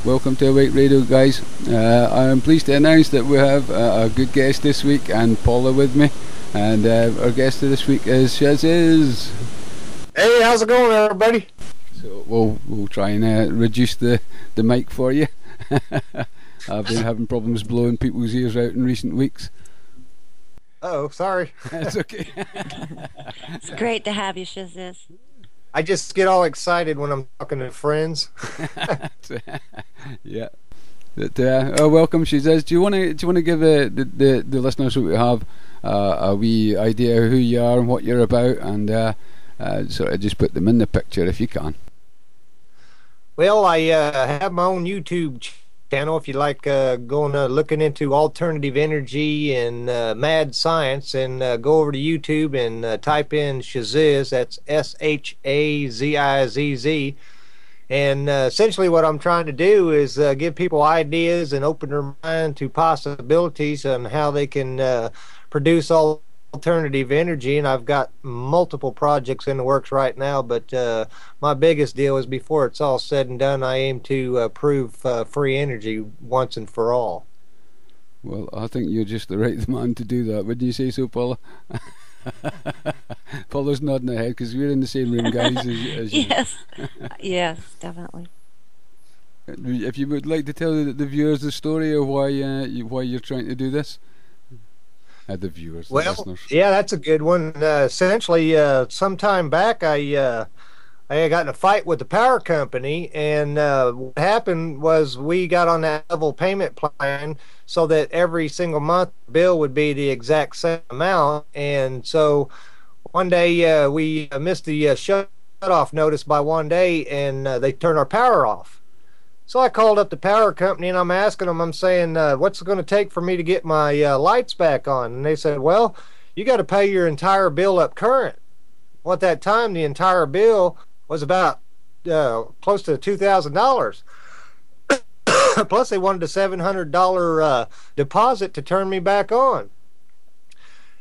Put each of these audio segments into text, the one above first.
Welcome to Awake Radio, guys. I am pleased to announce that we have a good guest this week, and Paula with me. And our guest of this week is Shazziz. Hey, how's it going, everybody? So we'll try and reduce the mic for you. I've been having problems blowing people's ears out in recent weeks. Oh, sorry. That's okay. It's great to have you, Shazziz. I just get all excited when I'm talking to friends. Yeah. But, welcome, Shazziz. Do you want to give the listeners who we have a wee idea of who you are and what you're about, and sort of just put them in the picture if you can? Well, I have my own YouTube channel. If you like looking into alternative energy and mad science, and go over to YouTube and type in Shazziz. That's Shazizz. And essentially what I'm trying to do is give people ideas and open their mind to possibilities on how they can produce alternative energy. And I've got multiple projects in the works right now, but my biggest deal is, before it's all said and done, I aim to prove free energy once and for all. Well, I think you're just the right man to do that. Wouldn't you say so, Paula? Paula's nodding her head because we're in the same room, guys. As yes, yes, definitely. If you would like to tell the viewers the story of why you're trying to do this. The viewers, the listeners. Yeah, that's a good one. Essentially, some time back, I got in a fight with the power company, and what happened was we got on that level payment plan so that every single month bill would be the exact same amount. And so one day we missed the shut-off notice by one day, and they turned our power off. So I called up the power company, and I'm asking them, I'm saying, what's it going to take for me to get my lights back on? And they said, well, you got to pay your entire bill up current. Well, at that time, the entire bill was about close to $2,000. Plus, they wanted a $700 deposit to turn me back on.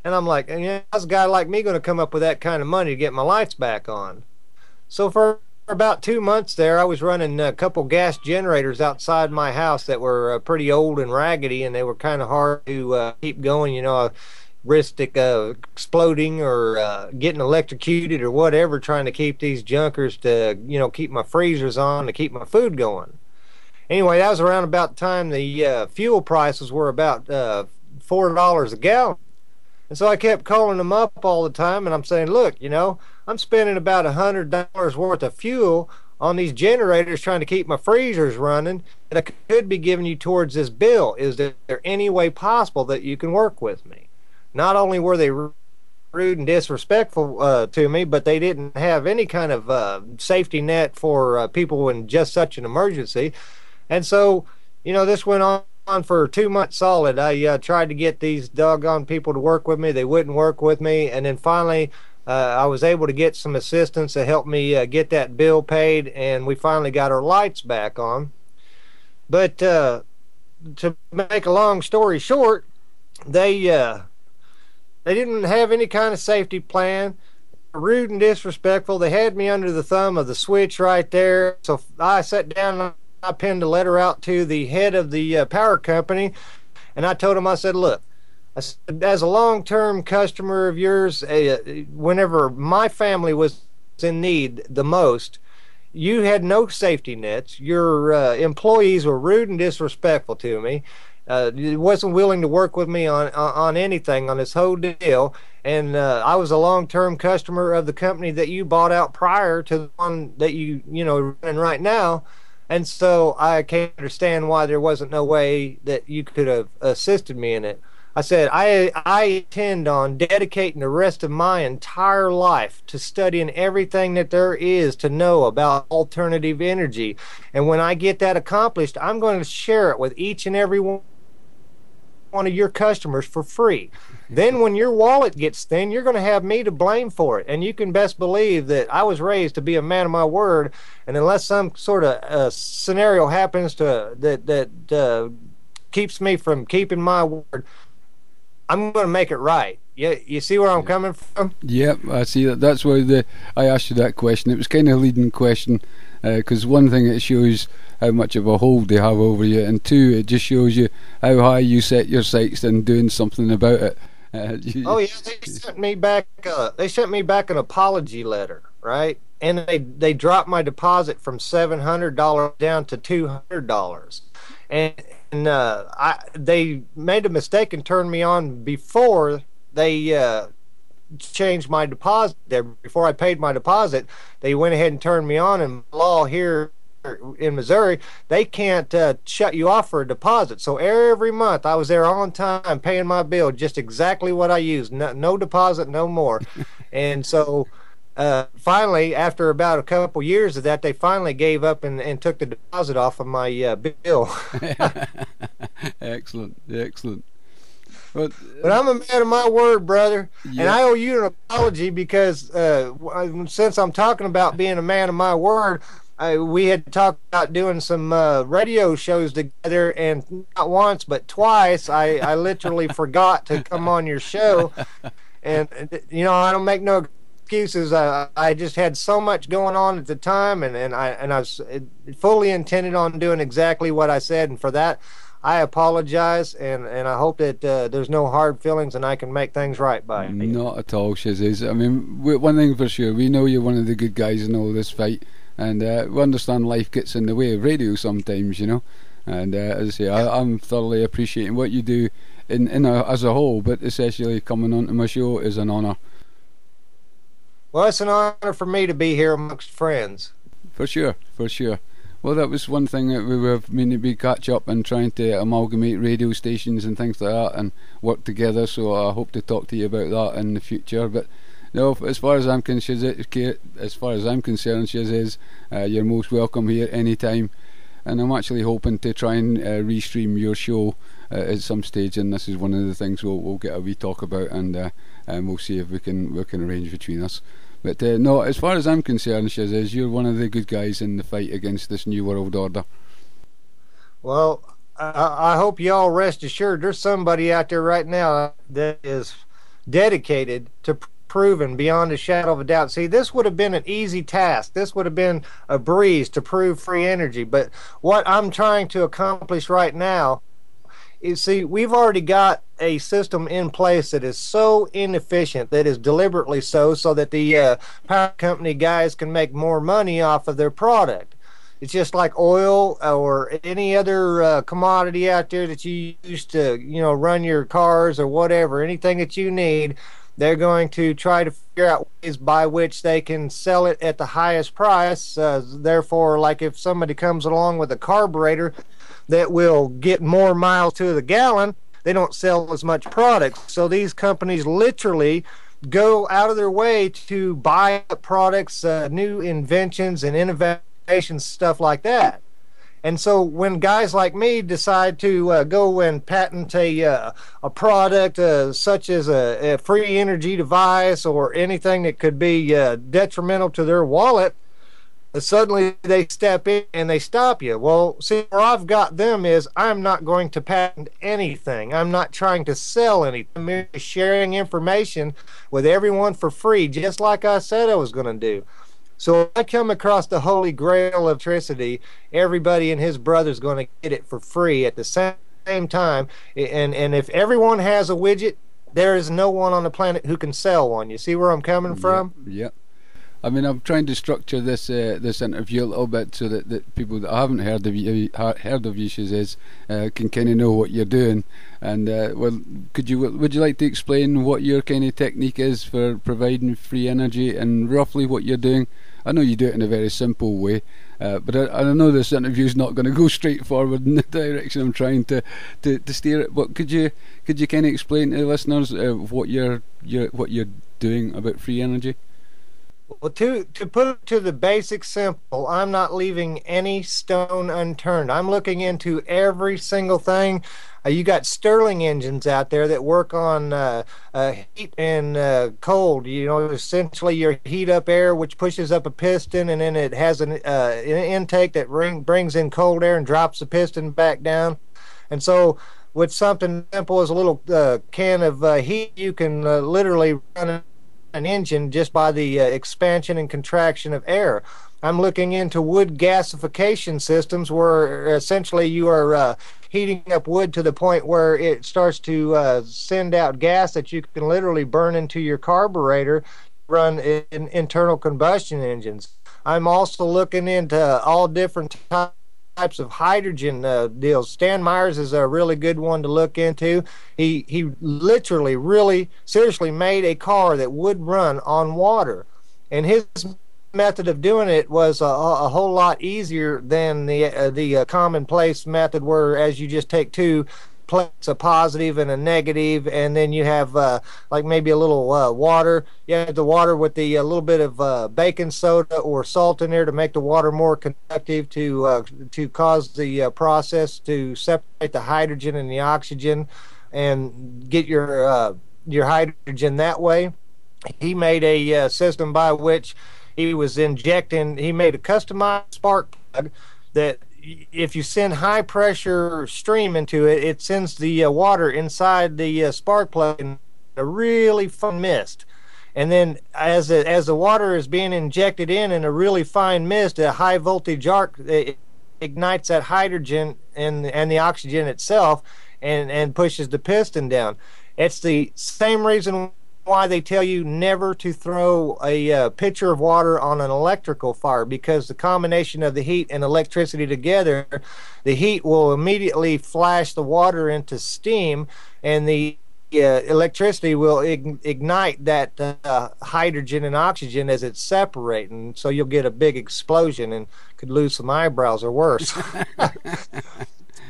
And I'm like, how's a guy like me going to come up with that kind of money to get my lights back on? So for about 2 months there, I was running a couple gas generators outside my house that were pretty old and raggedy, and they were kind of hard to keep going. Risk exploding or getting electrocuted or whatever, trying to keep these junkers to keep my freezers on, to keep my food going. Anyway, that was around about the time the fuel prices were about $4 a gallon. And so I kept calling them up all the time, and I'm saying, look, I'm spending about $100 worth of fuel on these generators trying to keep my freezers running, and I could be giving you towards this bill. Is there any way possible that you can work with me? Not only were they rude and disrespectful to me, but they didn't have any kind of safety net for people in just such an emergency. And so, this went on for 2 months solid. I tried to get these doggone people to work with me. They wouldn't work with me. And then finally, I was able to get some assistance to help me get that bill paid, and we finally got our lights back on. But to make a long story short, they didn't have any kind of safety plan. Rude and disrespectful. They had me under the thumb of the switch right there. So I sat down and I penned a letter out to the head of the power company, and I told him, I said, look, as a long-term customer of yours, whenever my family was in need the most, you had no safety nets. Your employees were rude and disrespectful to me. Wasn't willing to work with me on anything on this whole deal, and I was a long-term customer of the company that you bought out prior to the one that you running right now, and so I can't understand why there wasn't no way that you could have assisted me in it. I said, I intend on dedicating the rest of my entire life to studying everything that there is to know about alternative energy, and when I get that accomplished, I'm going to share it with each and every one of your customers for free. Then when your wallet gets thin, you're going to have me to blame for it. And you can best believe that I was raised to be a man of my word, and unless some sort of scenario happens that keeps me from keeping my word, I'm going to make it right. You see where I'm coming from? Yep, I see that. That's why I asked you that question. It was kind of a leading question, because one thing, it shows how much of a hold they have over you, and two, it just shows you how high you set your sights and doing something about it. Oh yeah, they sent me back. They sent me back an apology letter, right? And they dropped my deposit from $700 down to $200, and they made a mistake and turned me on before they changed my deposit. There, before I paid my deposit, they went ahead and turned me on. And law here in Missouri, they can't shut you off for a deposit. So every month I was there on time, paying my bill, just exactly what I used. No deposit, no more. And so finally, after about a couple years of that, they finally gave up and took the deposit off of my bill. Excellent. But I'm a man of my word, brother, yeah. And I owe you an apology because since I'm talking about being a man of my word, we had talked about doing some radio shows together, and not once but twice I literally forgot to come on your show. And I don't make no excuses. I just had so much going on at the time, and I was fully intended on doing exactly what I said, and for that I apologize, and I hope that there's no hard feelings and I can make things right by you. Not at all, shazziz. I mean, one thing for sure, we know you're one of the good guys in all this fight, and we understand life gets in the way of radio sometimes, and as I say, I'm thoroughly appreciating what you do as a whole, but especially coming onto my show is an honour. Well, it's an honour for me to be here amongst friends. For sure. Well, that was one thing that we were meaning to catch up and trying to amalgamate radio stations and things like that and work together, so I hope to talk to you about that in the future. But no, as far as I'm concerned, Shazziz, you're most welcome here anytime, and I'm actually hoping to try and restream your show at some stage, and this is one of the things we'll get a wee talk about, and we'll see if we can arrange between us. But no, as far as I'm concerned, Shazziz, you're one of the good guys in the fight against this New World Order. Well, I hope you all rest assured there's somebody out there right now that is dedicated to proving beyond a shadow of a doubt. See, this would have been an easy task. This would have been a breeze to prove free energy. But what I'm trying to accomplish right now is, see, we've already got a system in place that is so inefficient, that is deliberately so that the power company guys can make more money off of their product. It's just like oil or any other commodity out there that you use to, run your cars or whatever, anything that you need. They're going to try to figure out ways by which they can sell it at the highest price. Therefore, like if somebody comes along with a carburetor that will get more miles to the gallon, they don't sell as much product. So these companies literally go out of their way to buy up products, new inventions and innovations, stuff like that. And so when guys like me decide to go and patent a product such as a free energy device or anything that could be detrimental to their wallet, suddenly they step in and they stop you. Well, see, where I've got them is I'm not going to patent anything. I'm not trying to sell anything. I'm merely sharing information with everyone for free, just like I said I was going to do. So if I come across the holy grail of electricity, everybody and his brother's going to get it for free at the same time. And if everyone has a widget, there is no one on the planet who can sell one. You see where I'm coming from? Yep. I mean, I'm trying to structure this interview a little bit so that people that haven't heard of you Shazziz, can kind of know what you're doing. And would you like to explain what your kind of technique is for providing free energy and roughly what you're doing? I know you do it in a very simple way, but I know this interview is not going to go straight forward in the direction I'm trying to steer it. But could you kind of explain to the listeners what you're doing about free energy? Well, to put it to the basic simple, I'm not leaving any stone unturned. I'm looking into every single thing. You got Stirling engines out there that work on heat and cold. Essentially you heat up air, which pushes up a piston, and then it has an intake that brings in cold air and drops the piston back down. And so with something simple as a little can of heat, you can literally run an engine just by the expansion and contraction of air. I'm looking into wood gasification systems where essentially you are heating up wood to the point where it starts to send out gas that you can literally burn into your carburetor, run in internal combustion engines. I'm also looking into all different types of hydrogen deals. Stan Myers is a really good one to look into. He literally, really seriously made a car that would run on water, and his method of doing it was a whole lot easier than the commonplace method, where as you just take two plates, a positive and a negative, and then you have like maybe a little water. You have the water with the little bit of baking soda or salt in there to make the water more conductive to cause the process to separate the hydrogen and the oxygen and get your hydrogen that way. He made a system by which he was injecting. He made a customized spark plug that if you send high pressure stream into it, it sends the water inside the spark plug in a really fine mist. And then as the water is being injected in a really fine mist, a high voltage arc ignites that hydrogen and the oxygen itself and pushes the piston down. It's the same reason why they tell you never to throw a pitcher of water on an electrical fire, because the combination of the heat and electricity together, the heat will immediately flash the water into steam, and the electricity will ignite that hydrogen and oxygen as it's separating, so you'll get a big explosion and could lose some eyebrows or worse.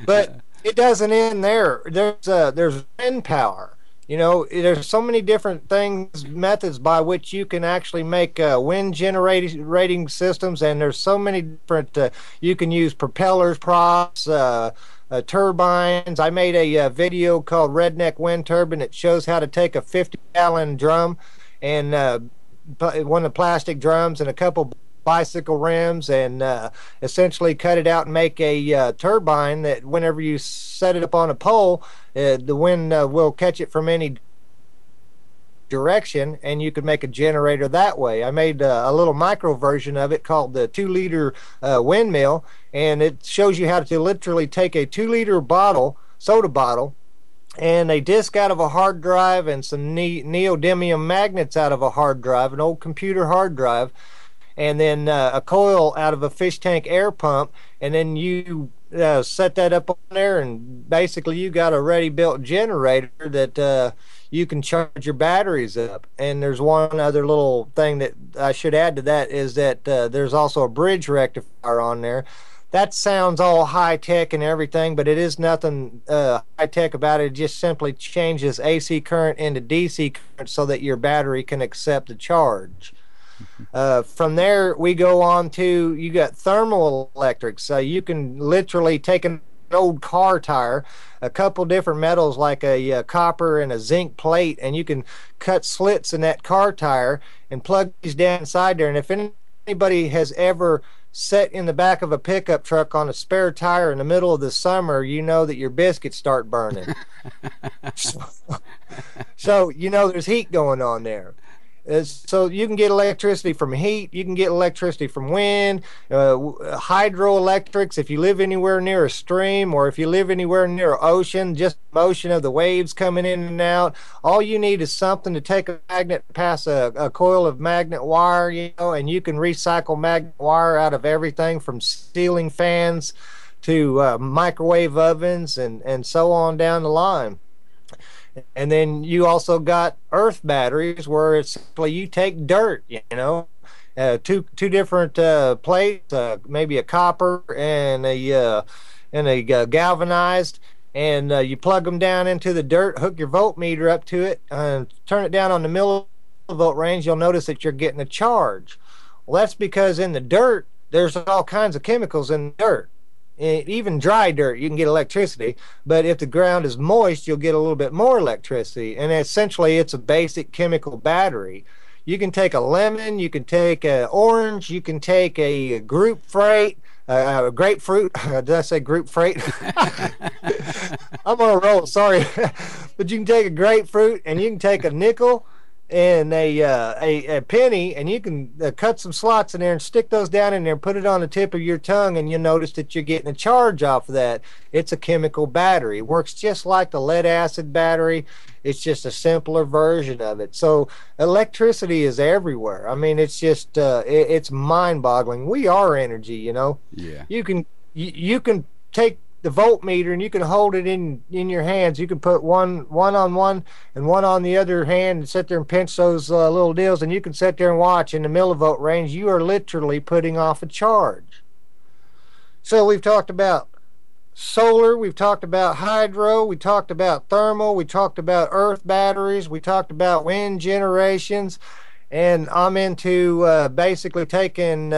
But it doesn't end there. There's wind power. You know, there's so many different methods by which you can actually make wind generating systems, and there's so many different, you can use propellers, props, turbines. I made a video called Redneck Wind Turbine. It shows how to take a 50-gallon drum and one of the plastic drums and a couple bicycle rims and essentially cut it out and make a turbine that whenever you set it up on a pole, the wind will catch it from any direction, and you could make a generator that way. I made a little micro version of it called the 2-liter windmill, and it shows you how to literally take a 2-liter soda bottle, and a disk out of a hard drive and some neodymium magnets out of a hard drive, an old computer hard drive, and then a coil out of a fish tank air pump, and then you set that up on there, and basically you got a ready-built generator that you can charge your batteries up. And there's one other little thing that I should add to that, is that there's also a bridge rectifier on there. That sounds all high-tech and everything, but it is nothing high-tech about it. It just simply changes AC current into DC current so that your battery can accept the charge. From there, we go on to, you got thermal electrics. You can literally take an old car tire, a couple different metals like a copper and a zinc plate, and you can cut slits in that car tire and plug these down inside there. And if anybody has ever sat in the back of a pickup truck on a spare tire in the middle of the summer, you know that your biscuits start burning. So you know there's heat going on there. So you can get electricity from heat, you can get electricity from wind, hydroelectrics. If you live anywhere near a stream, or if you live anywhere near an ocean, just motion of the waves coming in and out, all you need is something to take a magnet past a coil of magnet wire, you know, and you can recycle magnet wire out of everything from ceiling fans to microwave ovens and so on down the line. And then you also got earth batteries, where it's simply you take dirt, you know, two different plates, maybe a copper and a galvanized, and you plug them down into the dirt, hook your voltmeter up to it, and turn it down on the millivolt range. You'll notice that you're getting a charge. Well, that's because in the dirt there's all kinds of chemicals in the dirt. Even dry dirt, you can get electricity, but if the ground is moist, you'll get a little bit more electricity. And essentially, it's a basic chemical battery. You can take a lemon, you can take an orange, you can take a group freight, grapefruit. Did I say group freight? I'm on a roll, sorry. But you can take a grapefruit and you can take a nickel and a penny, and you can cut some slots in there and stick those down in there and put it on the tip of your tongue, and you'll notice that you're getting a charge off of that. It's a chemical battery. It works just like the lead acid battery. It's just a simpler version of it. So electricity is everywhere. I mean, it's just it's mind-boggling. We are energy, you know. Yeah. You can take the voltmeter and you can hold it in your hands. You can put one on one and one on the other hand and sit there and pinch those little deals, and you can sit there and watch in the millivolt range. You are literally putting off a charge. So we've talked about solar, we've talked about hydro, we talked about thermal, we talked about earth batteries, we talked about wind generations, and I'm into basically taking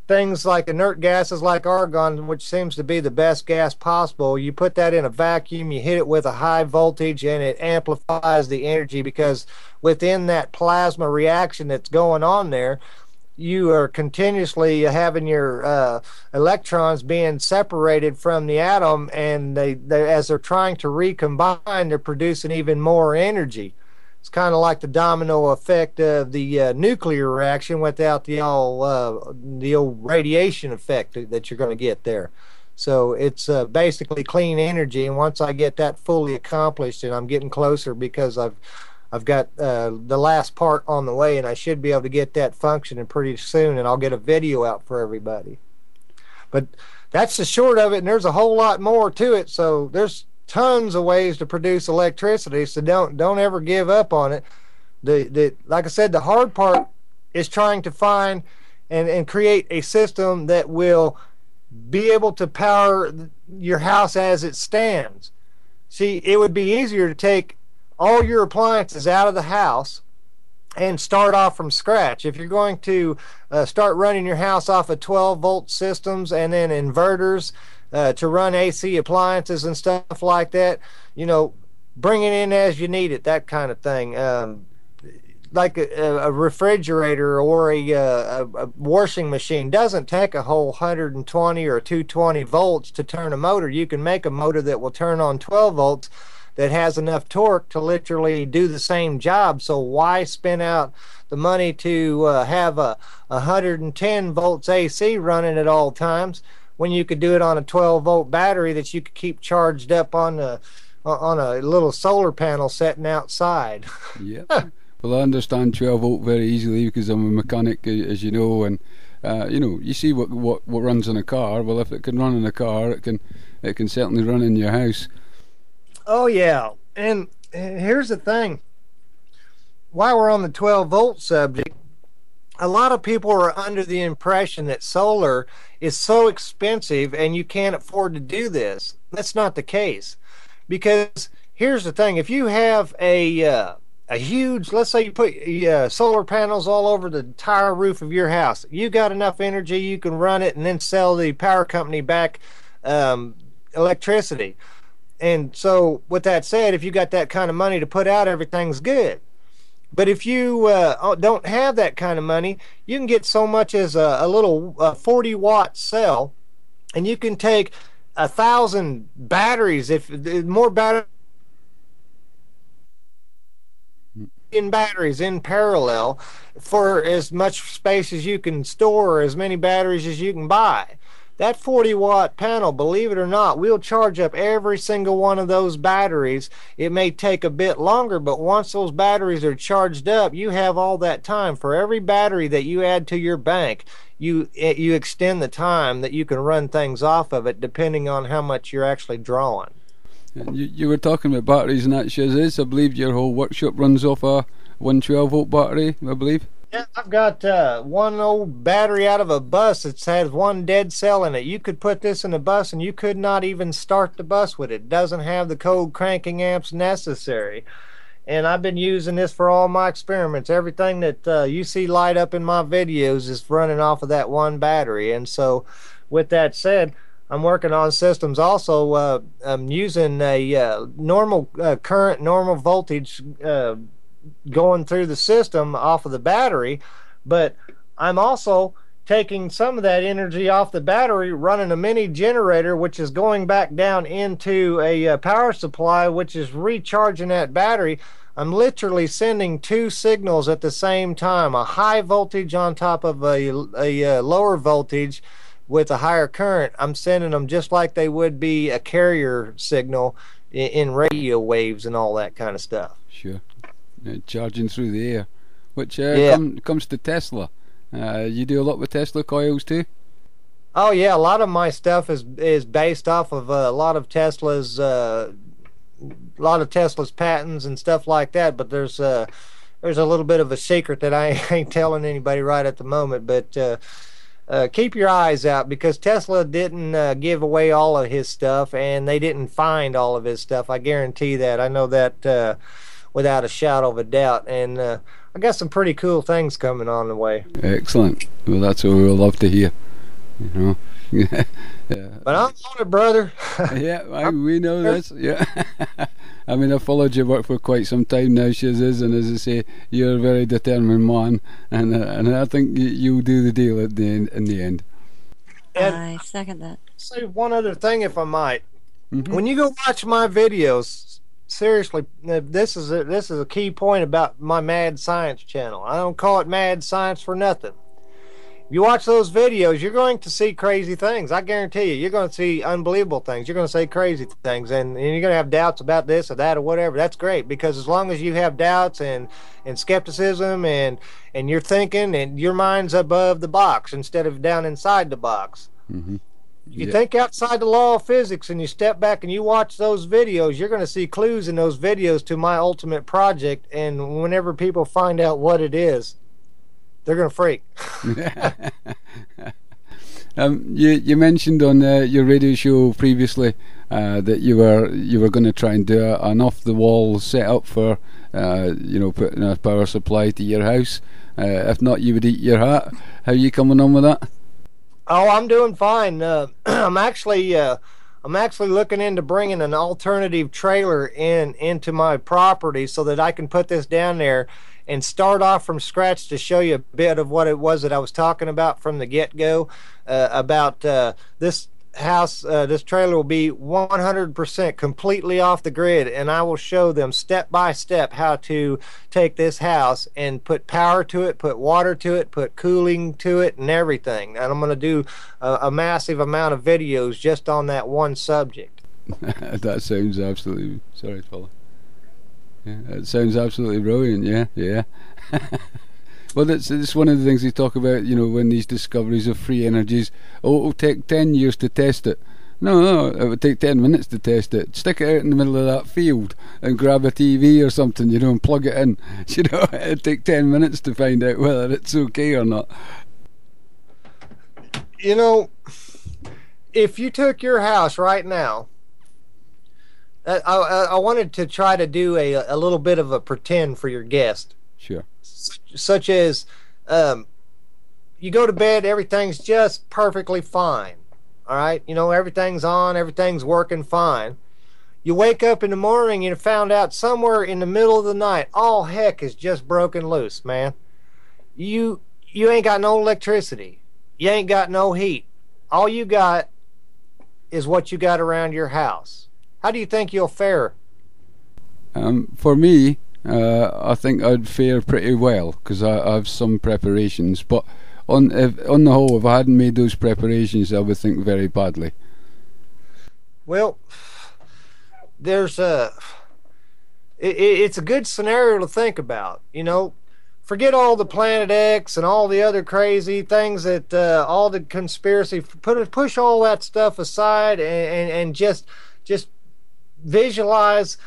things like inert gases like argon, which seems to be the best gas possible. You put that in a vacuum, you hit it with a high voltage, and it amplifies the energy, because within that plasma reaction that's going on there, you are continuously having your electrons being separated from the atom, and they as they're trying to recombine, they're producing even more energy. It's kind of like the domino effect of the nuclear reaction without the old radiation effect that you're going to get there. So it's basically clean energy, and once I get that fully accomplished, and I'm getting closer because I've got the last part on the way, and I should be able to get that functioning pretty soon, and I'll get a video out for everybody. But that's the short of it, and there's a whole lot more to it. So there's tons of ways to produce electricity, so don't ever give up on it. Like I said, the hard part is trying to find and create a system that will be able to power your house as it stands. See, it would be easier to take all your appliances out of the house and start off from scratch. If you're going to start running your house off of 12-volt systems and then inverters to run AC appliances and stuff like that, you know, bring it in as you need it, that kind of thing. Like a refrigerator or a washing machine doesn't take a whole 120 or 220 volts to turn a motor. You can make a motor that will turn on 12 volts that has enough torque to literally do the same job. So why spend out the money to have a 110 volts AC running at all times when you could do it on a 12-volt battery that you could keep charged up on a little solar panel sitting outside? Yep. Well, I understand 12-volt very easily because I'm a mechanic, as you know, and you know, you see what runs in a car. Well, if it can run in a car, it can certainly run in your house. Oh yeah, and here's the thing. While we're on the 12-volt subject, a lot of people are under the impression that solar is so expensive and you can't afford to do this. That's not the case, because here's the thing. If you have a huge, let's say you put solar panels all over the entire roof of your house, you got enough energy, you can run it and then sell the power company back electricity. And so with that said, if you got that kind of money to put out, everything's good. But if you don't have that kind of money, you can get so much as a little 40-watt cell, and you can take 1,000 batteries, if more batteries in parallel, for as much space as you can store, or as many batteries as you can buy. That 40-watt panel, believe it or not, we'll charge up every single one of those batteries. It may take a bit longer, but once those batteries are charged up, you have all that time. For every battery that you add to your bank, you extend the time that you can run things off of it, depending on how much you're actually drawing. You were talking about batteries and that, shazziz. I believe your whole workshop runs off a 112-volt battery, I believe. Yeah, I've got one old battery out of a bus that has one dead cell in it. You could put this in a bus and you could not even start the bus with it. It doesn't have the cold cranking amps necessary. And I've been using this for all my experiments. Everything that you see light up in my videos is running off of that one battery. And so with that said, I'm working on systems also. I'm using a normal current, normal voltage going through the system off of the battery, but I'm also taking some of that energy off the battery, running a mini generator, which is going back down into a power supply, which is recharging that battery. I'm literally sending two signals at the same time, a high voltage on top of a lower voltage with a higher current. I'm sending them just like they would be a carrier signal in radio waves and all that kind of stuff. Sure. Charging through the air, which comes to Tesla. You do a lot with Tesla coils too? Oh yeah, a lot of my stuff is based off of a lot of Tesla's patents and stuff like that. But there's a little bit of a secret that I ain't telling anybody right at the moment. But keep your eyes out, because Tesla didn't give away all of his stuff, and they didn't find all of his stuff. I guarantee that. I know that without a shadow of a doubt. And I got some pretty cool things coming on the way. Excellent. Well, that's what we'll love to hear. You know. Yeah. But I'm on it, brother. Yeah, we know this. Yeah. I mean, I've followed your work for quite some time now, shazziz, and as I say, you're a very determined man, and I think you'll do the deal at the end. In the end. And I second that. Say one other thing, if I might. Mm-hmm. When you go watch my videos, seriously, this is a key point about my Mad Science channel. I don't call it Mad Science for nothing. If you watch those videos, you're going to see crazy things. I guarantee you. You're going to see unbelievable things. You're going to say crazy things, and you're going to have doubts about this or that or whatever. That's great, because as long as you have doubts and skepticism and you're thinking and your mind's above the box instead of down inside the box. Mm-hmm. If you think outside the law of physics and you step back and you watch those videos, you're going to see clues in those videos to my ultimate project. And whenever people find out what it is, they're going to freak. You mentioned on your radio show previously that you were going to try and do an off the wall setup for putting a power supply to your house. If not, you would eat your hat. How are you coming on with that? Oh, I'm doing fine. I'm actually looking into bringing an alternative trailer into my property so that I can put this down there and start off from scratch to show you a bit of what it was that I was talking about from the get-go. About this house, this trailer will be 100% completely off the grid, and I will show them step by step how to take this house and put power to it, put water to it, put cooling to it, and everything. And I'm going to do a massive amount of videos just on that one subject. That sounds absolutely... Sorry, fella. Yeah, it sounds absolutely brilliant. Yeah. Well, it's one of the things they talk about, when these discoveries of free energies. Oh, it'll take 10 years to test it. No, it would take 10 minutes to test it. Stick it out in the middle of that field and grab a TV or something, and plug it in. It'd take 10 minutes to find out whether it's okay or not. If you took your house right now, I wanted to try to do a little bit of a pretend for your guest. Sure. Such as you go to bed, everything's just perfectly fine. All right? Everything's on, everything's working fine. You wake up in the morning and you found out somewhere in the middle of the night, all heck is just broken loose, man. You ain't got no electricity. You ain't got no heat. All you got is what you got around your house. How do you think you'll fare? For me, I think I'd fare pretty well, because I have some preparations. But on the whole, if I hadn't made those preparations, I would think very badly. Well, it's a good scenario to think about. Forget all the Planet X and all the other crazy things that all the conspiracy. Push all that stuff aside and just visualize.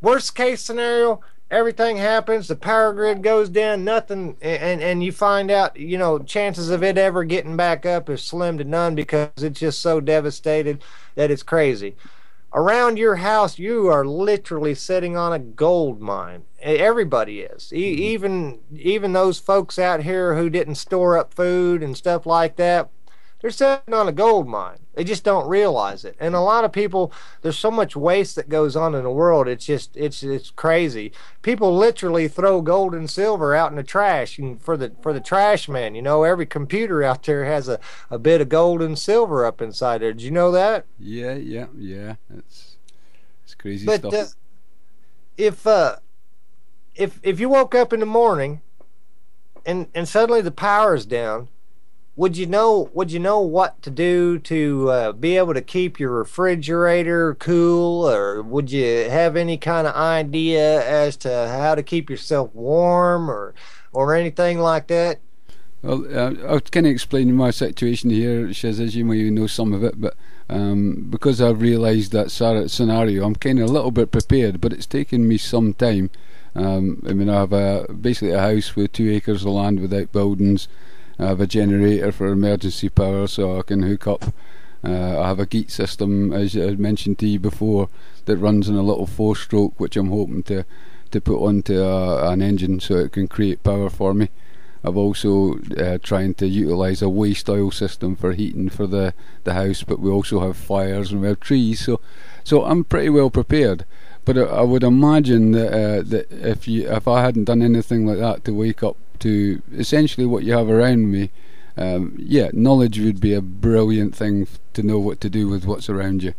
Worst case scenario, everything happens, the power grid goes down, nothing, and you find out, chances of it ever getting back up is slim to none, because it's just so devastated that it's crazy. Around your house, you are literally sitting on a gold mine. Everybody is. Even those folks out here who didn't store up food and stuff like that, they're sitting on a gold mine. They just don't realize it. And a lot of people, there's so much waste that goes on in the world. It's just it's crazy. People literally throw gold and silver out in the trash, and for the trash man, you know, every computer out there has a bit of gold and silver up inside there. Did you know that? Yeah. It's crazy But stuff. If you woke up in the morning and suddenly the power is down, would you know what to do to be able to keep your refrigerator cool, or would you have any kind of idea as to how to keep yourself warm, or anything like that? Well, I'll kind of explain my situation here, shazziz. You may know some of it, but because I've realised that scenario, I'm kind of a little bit prepared, but it's taken me some time. I mean, I have basically a house with 2 acres of land without buildings. I have a generator for emergency power so I can hook up. I have a geat system, as I mentioned to you before, that runs on a little 4-stroke, which I'm hoping to put onto an engine so it can create power for me. I've also trying to utilise a waste oil system for heating for the house, but we also have fires and we have trees, so I'm pretty well prepared. But I would imagine that if I hadn't done anything like that to wake up to essentially what you have around me, knowledge would be a brilliant thing to know what to do with what's around you.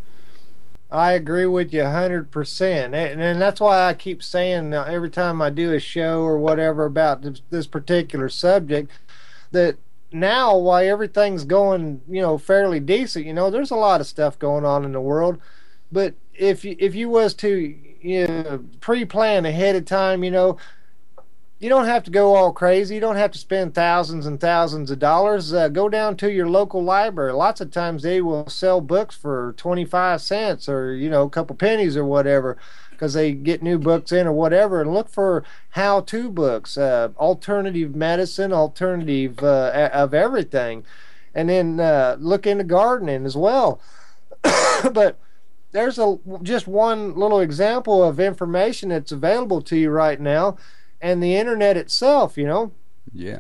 I agree with you 100%, and that's why I keep saying every time I do a show or whatever about this particular subject, that now while everything's going, you know, fairly decent, you know, there's a lot of stuff going on in the world, but if you was to, you know, pre-plan ahead of time, you know, you don't have to go all crazy. You don't have to spend thousands and thousands of dollars. Go down to your local library. Lots of times they will sell books for 25 cents or, you know, a couple pennies or whatever, because they get new books in or whatever, and look for how-to books, alternative medicine, alternative of everything. And then look into gardening as well. But there's just one little example of information that's available to you right now. And the internet itself, you know,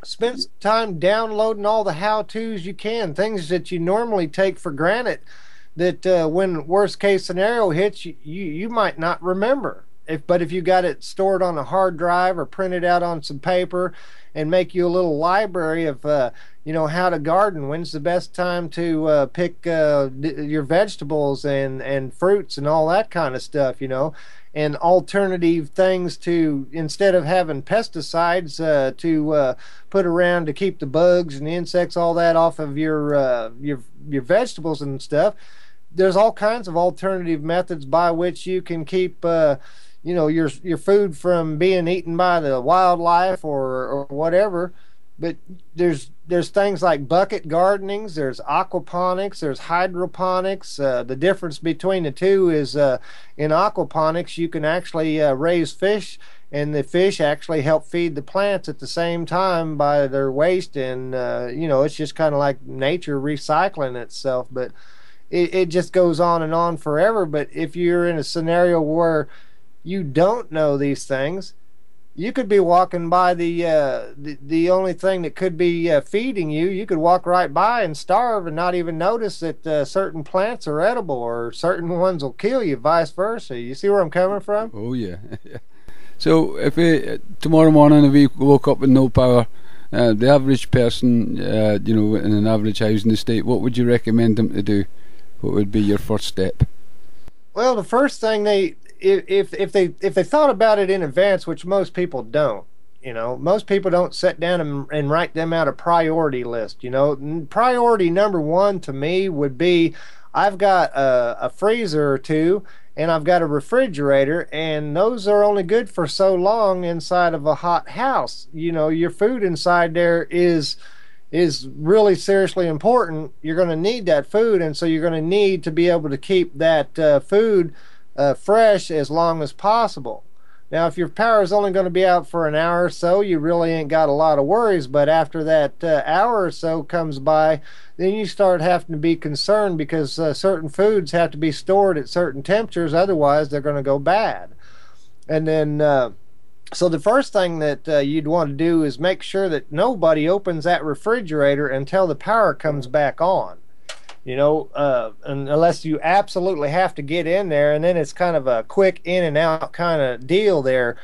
spend some time downloading all the how-tos you can, things that you normally take for granted, that when worst case scenario hits, you might not remember. But if you got it stored on a hard drive or printed out on some paper, and make you a little library of you know, how to garden, when's the best time to pick your vegetables and fruits and all that kind of stuff, you know, and alternative things to, instead of having pesticides to put around to keep the bugs and the insects, all that off of your vegetables and stuff. There's all kinds of alternative methods by which you can keep you know, your food from being eaten by the wildlife or whatever. But there's things like bucket gardenings, there's aquaponics, there's hydroponics. The difference between the two is in aquaponics you can actually raise fish, and the fish actually help feed the plants at the same time by their waste, and you know, it's just kind of like nature recycling itself. But it just goes on and on forever. But if you're in a scenario where you don't know these things, you could be walking by the only thing that could be feeding you. You could walk right by and starve and not even notice that certain plants are edible, or certain ones will kill you, vice versa. You see where I'm coming from? Oh yeah. So if tomorrow morning if we woke up with no power, the average person, you know, in an average housing estate, what would you recommend them to do? What would be your first step? Well, the first thing if they thought about it in advance, which most people don't, you know, most people don't sit down and write them out a priority list. You know, priority number one to me would be, I've got a freezer or two, and I've got a refrigerator, and those are only good for so long inside of a hot house. You know, your food inside there is really seriously important. You're going to need that food, and so you're going to need to be able to keep that food fresh as long as possible. Now, if your power is only going to be out for an hour or so, you really ain't got a lot of worries. But after that hour or so comes by, then you start having to be concerned, because certain foods have to be stored at certain temperatures, otherwise they're going to go bad. And then So the first thing that you'd want to do is make sure that nobody opens that refrigerator until the power comes back on. Unless you absolutely have to get in there, and then it's kind of a quick in and out kind of deal there.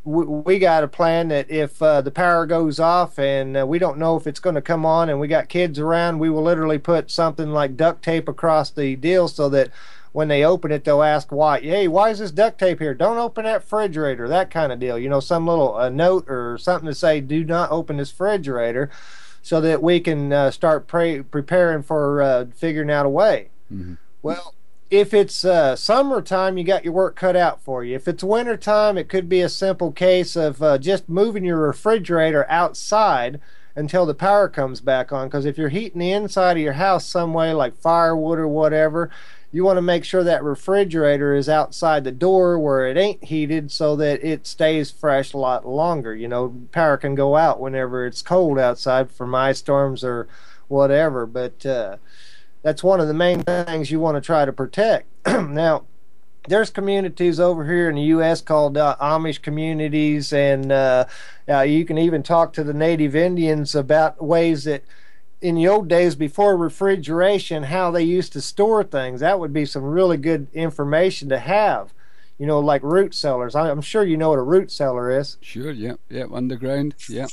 We got a plan that if the power goes off and we don't know if it's going to come on and we got kids around, we will literally put something like duct tape across the deal so that when they open it, they'll ask why. Hey, why is this duct tape here? Don't open that refrigerator, that kind of deal. Some little note or something to say, do not open this refrigerator, so that we can start preparing for figuring out a way. Mm-hmm. Well, if it's summertime, you got your work cut out for you. If it's wintertime, it could be a simple case of just moving your refrigerator outside until the power comes back on. Because if you're heating the inside of your house some way, like firewood or whatever, you want to make sure that refrigerator is outside the door where it ain't heated so that it stays fresh a lot longer. Power can go out whenever it's cold outside from ice storms or whatever, but that's one of the main things you want to try to protect. Now, there's communities over here in the U.S. called Amish communities, and you can even talk to the native Indians about ways that in the old days before refrigeration, how they used to store things. That would be some really good information to have, like root cellars. I'm sure you know what a root cellar is. Sure, yeah, underground, yeah.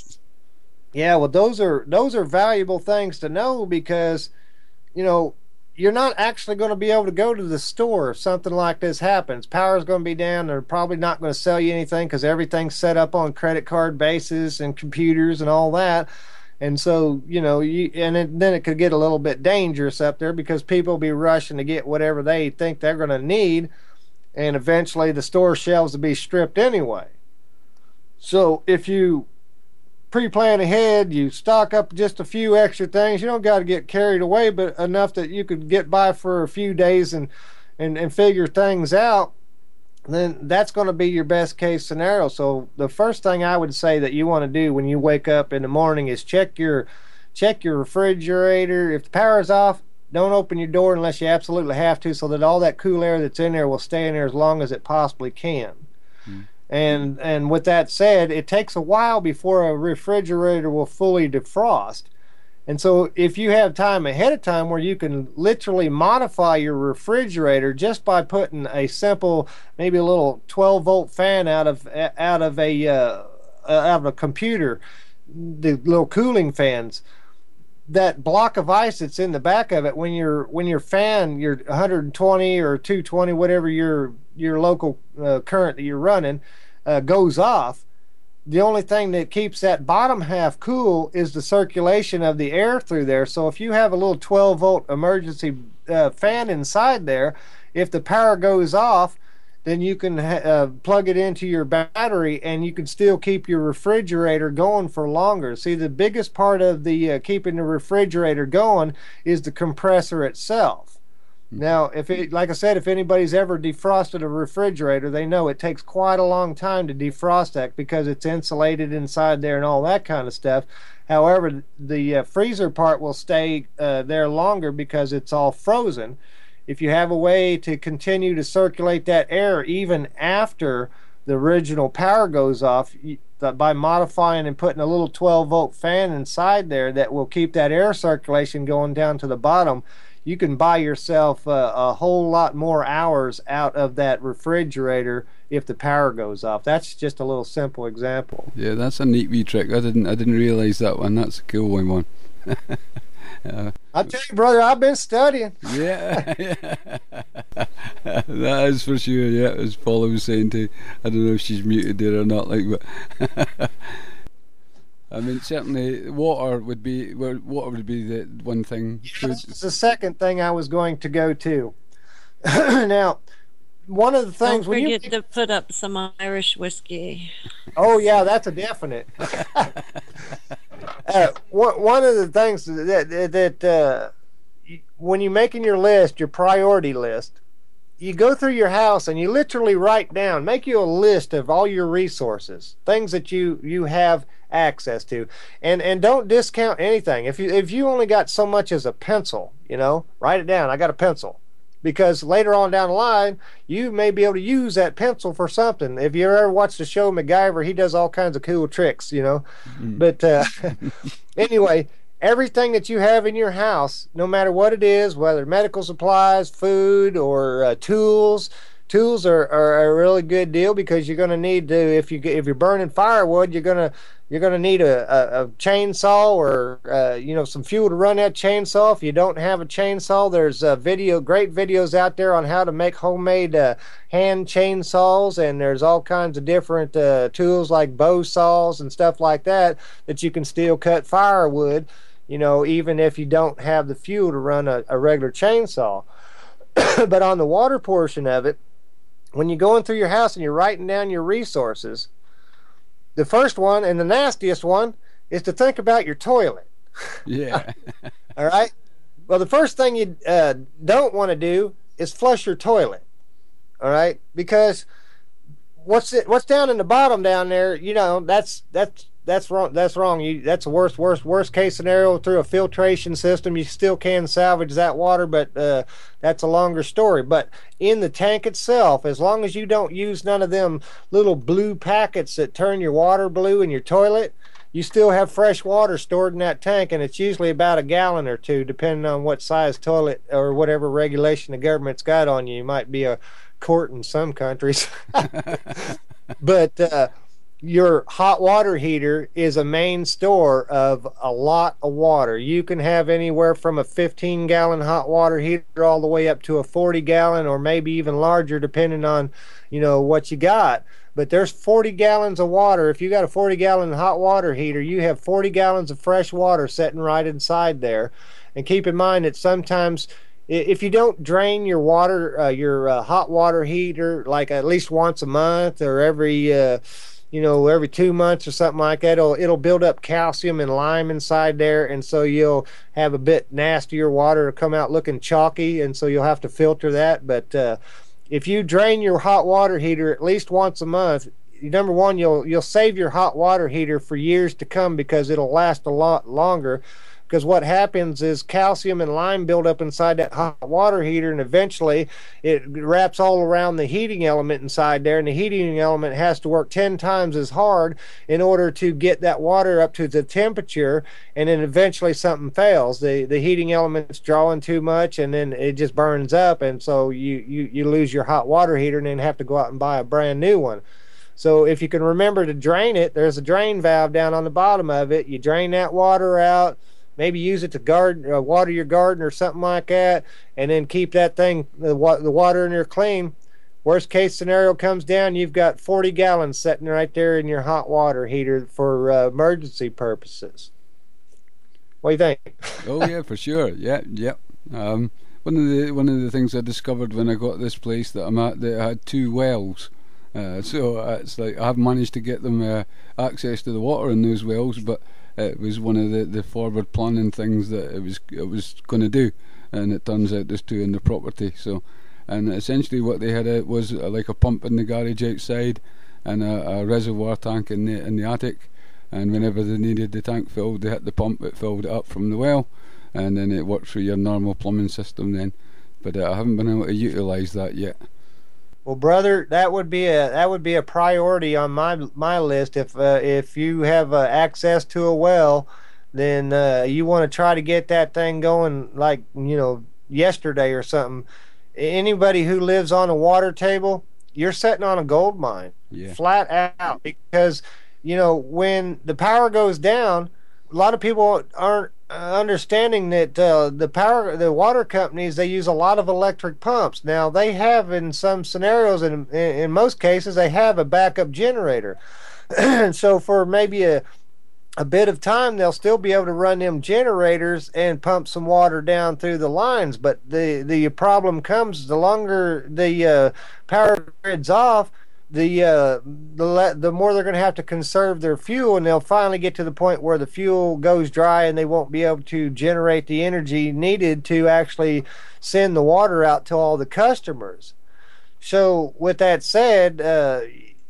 Yeah, well, those are valuable things to know because, you're not actually going to be able to go to the store if something like this happens. Power's going to be down. They're probably not going to sell you anything because everything's set up on credit card basis and computers and all that. And so, then it could get a little bit dangerous up there because people will be rushing to get whatever they think they're going to need, and eventually the store shelves will be stripped anyway. So if you pre-plan ahead, you stock up just a few extra things. You don't got to get carried away, but enough that you could get by for a few days and figure things out, then that's going to be your best case scenario. So the first thing I would say that you want to do when you wake up in the morning is check your refrigerator. If the power's off, don't open your door unless you absolutely have to, so that all that cool air that's in there will stay in there as long as it possibly can. And with that said, it takes a while before a refrigerator will fully defrost. And so if you have time ahead of time where you can literally modify your refrigerator just by putting a simple, maybe a little 12-volt fan out of a computer, the little cooling fans, that block of ice that's in the back of it, when your fan, your 120 or 220, whatever your local current that you're running, goes off, the only thing that keeps that bottom half cool is the circulation of the air through there. So if you have a little 12-volt emergency fan inside there, if the power goes off, then you can plug it into your battery and you can still keep your refrigerator going for longer. See, the biggest part of the keeping the refrigerator going is the compressor itself. Now, like I said, if anybody's ever defrosted a refrigerator, they know it takes quite a long time to defrost that because it's insulated inside there and all that kind of stuff. However, the freezer part will stay there longer because it's all frozen. If you have a way to continue to circulate that air even after the original power goes off, by modifying and putting a little 12-volt fan inside there that will keep that air circulation going down to the bottom, you can buy yourself a whole lot more hours out of that refrigerator if the power goes off. That's just a little simple example. Yeah, that's a neat wee trick. I didn't realize that one. That's a cool one. I tell you, brother, I've been studying. Yeah, that is for sure. Yeah, as Paula was saying too. I don't know if she's muted there or not. But I mean, certainly water would be the one thing. Yeah, that's the second thing I was going to go to. Now, one of the things don't forget to put up some Irish whiskey. Oh yeah, that's a definite. One of the things that when you're making your list, your priority list, you go through your house and you literally write down, make you a list of all your resources, things that you have access to, and don't discount anything. If you only got so much as a pencil, write it down. I got a pencil. because later on down the line, you may be able to use that pencil for something. If you ever watched the show MacGyver, he does all kinds of cool tricks, you know. Mm. But anyway, everything that you have in your house, no matter what it is, whether medical supplies, food, or tools are a really good deal, because you're going to need to, if you're burning firewood, you're gonna need a chainsaw, or some fuel to run that chainsaw. If you don't have a chainsaw, there's great videos out there on how to make homemade hand chainsaws, and there's all kinds of different tools like bow saws and stuff like that you can still cut firewood, even if you don't have the fuel to run a regular chainsaw. But on the water portion of it, when you're going through your house and you're writing down your resources, the first one and the nastiest one is to think about your toilet. Yeah. All right. Well, the first thing you don't want to do is flush your toilet. All right, because what's down in the bottom down there, that's wrong. That's wrong. That's a worst case scenario. Through a filtration system, you still can salvage that water, but that's a longer story. But in the tank itself, as long as you don't use none of them little blue packets that turn your water blue in your toilet, you still have fresh water stored in that tank, and it's usually about a gallon or two, depending on what size toilet or whatever regulation the government's got on you. You might be a court in some countries. But your hot water heater is a main store of a lot of water. You can have anywhere from a 15-gallon hot water heater all the way up to a 40-gallon, or maybe even larger, depending on what you got. But there's 40 gallons of water. If you got a 40-gallon hot water heater, you have 40 gallons of fresh water sitting right inside there. And keep in mind that sometimes, if you don't drain your water, your hot water heater, like at least once a month, or every 2 months or something like that, it'll build up calcium and lime inside there, and so you'll have a bit nastier water come out looking chalky, and so you'll have to filter that. But if you drain your hot water heater at least once a month, number one, you'll save your hot water heater for years to come, because it'll last a lot longer. Because what happens is calcium and lime build up inside that hot water heater, and eventually it wraps all around the heating element inside there, and the heating element has to work 10 times as hard in order to get that water up to the temperature, and then eventually something fails. The heating element's drawing too much, and then it just burns up, and so you lose your hot water heater and then have to go out and buy a brand new one. So if you can remember to drain it, there's a drain valve down on the bottom of it. You drain that water out, maybe use it to water your garden or something like that, and then keep that thing, the water in there clean. Worst case scenario comes down, you've got 40 gallons sitting right there in your hot water heater for emergency purposes. What do you think? Oh yeah, for sure. Yeah. One of the things I discovered when I got this place that I'm at, that I had 2 wells. So it's like I've managed to get them access to the water in those wells, but it was one of the forward planning things that it was going to do, and it turns out there's 2 in the property. So, and essentially what they had was like a pump in the garage outside, and a reservoir tank in the attic. And whenever they needed the tank filled, they hit the pump, it filled it up from the well, and then it worked through your normal plumbing system then. But I haven't been able to utilise that yet. Well, brother, that would be a priority on my list. If you have access to a well, then you want to try to get that thing going, like yesterday or something. Anybody who lives on a water table, you're sitting on a gold mine, flat out. Because when the power goes down, a lot of people aren't understanding that the water companies, they use a lot of electric pumps. Now they have, in some scenarios, and in most cases, they have a backup generator. And so for maybe a bit of time, they'll still be able to run them generators and pump some water down through the lines. But the problem comes, the longer the power grid's off, the more they're going to have to conserve their fuel, and they'll finally get to the point where the fuel goes dry and they won't be able to generate the energy needed to actually send the water out to all the customers. So with that said,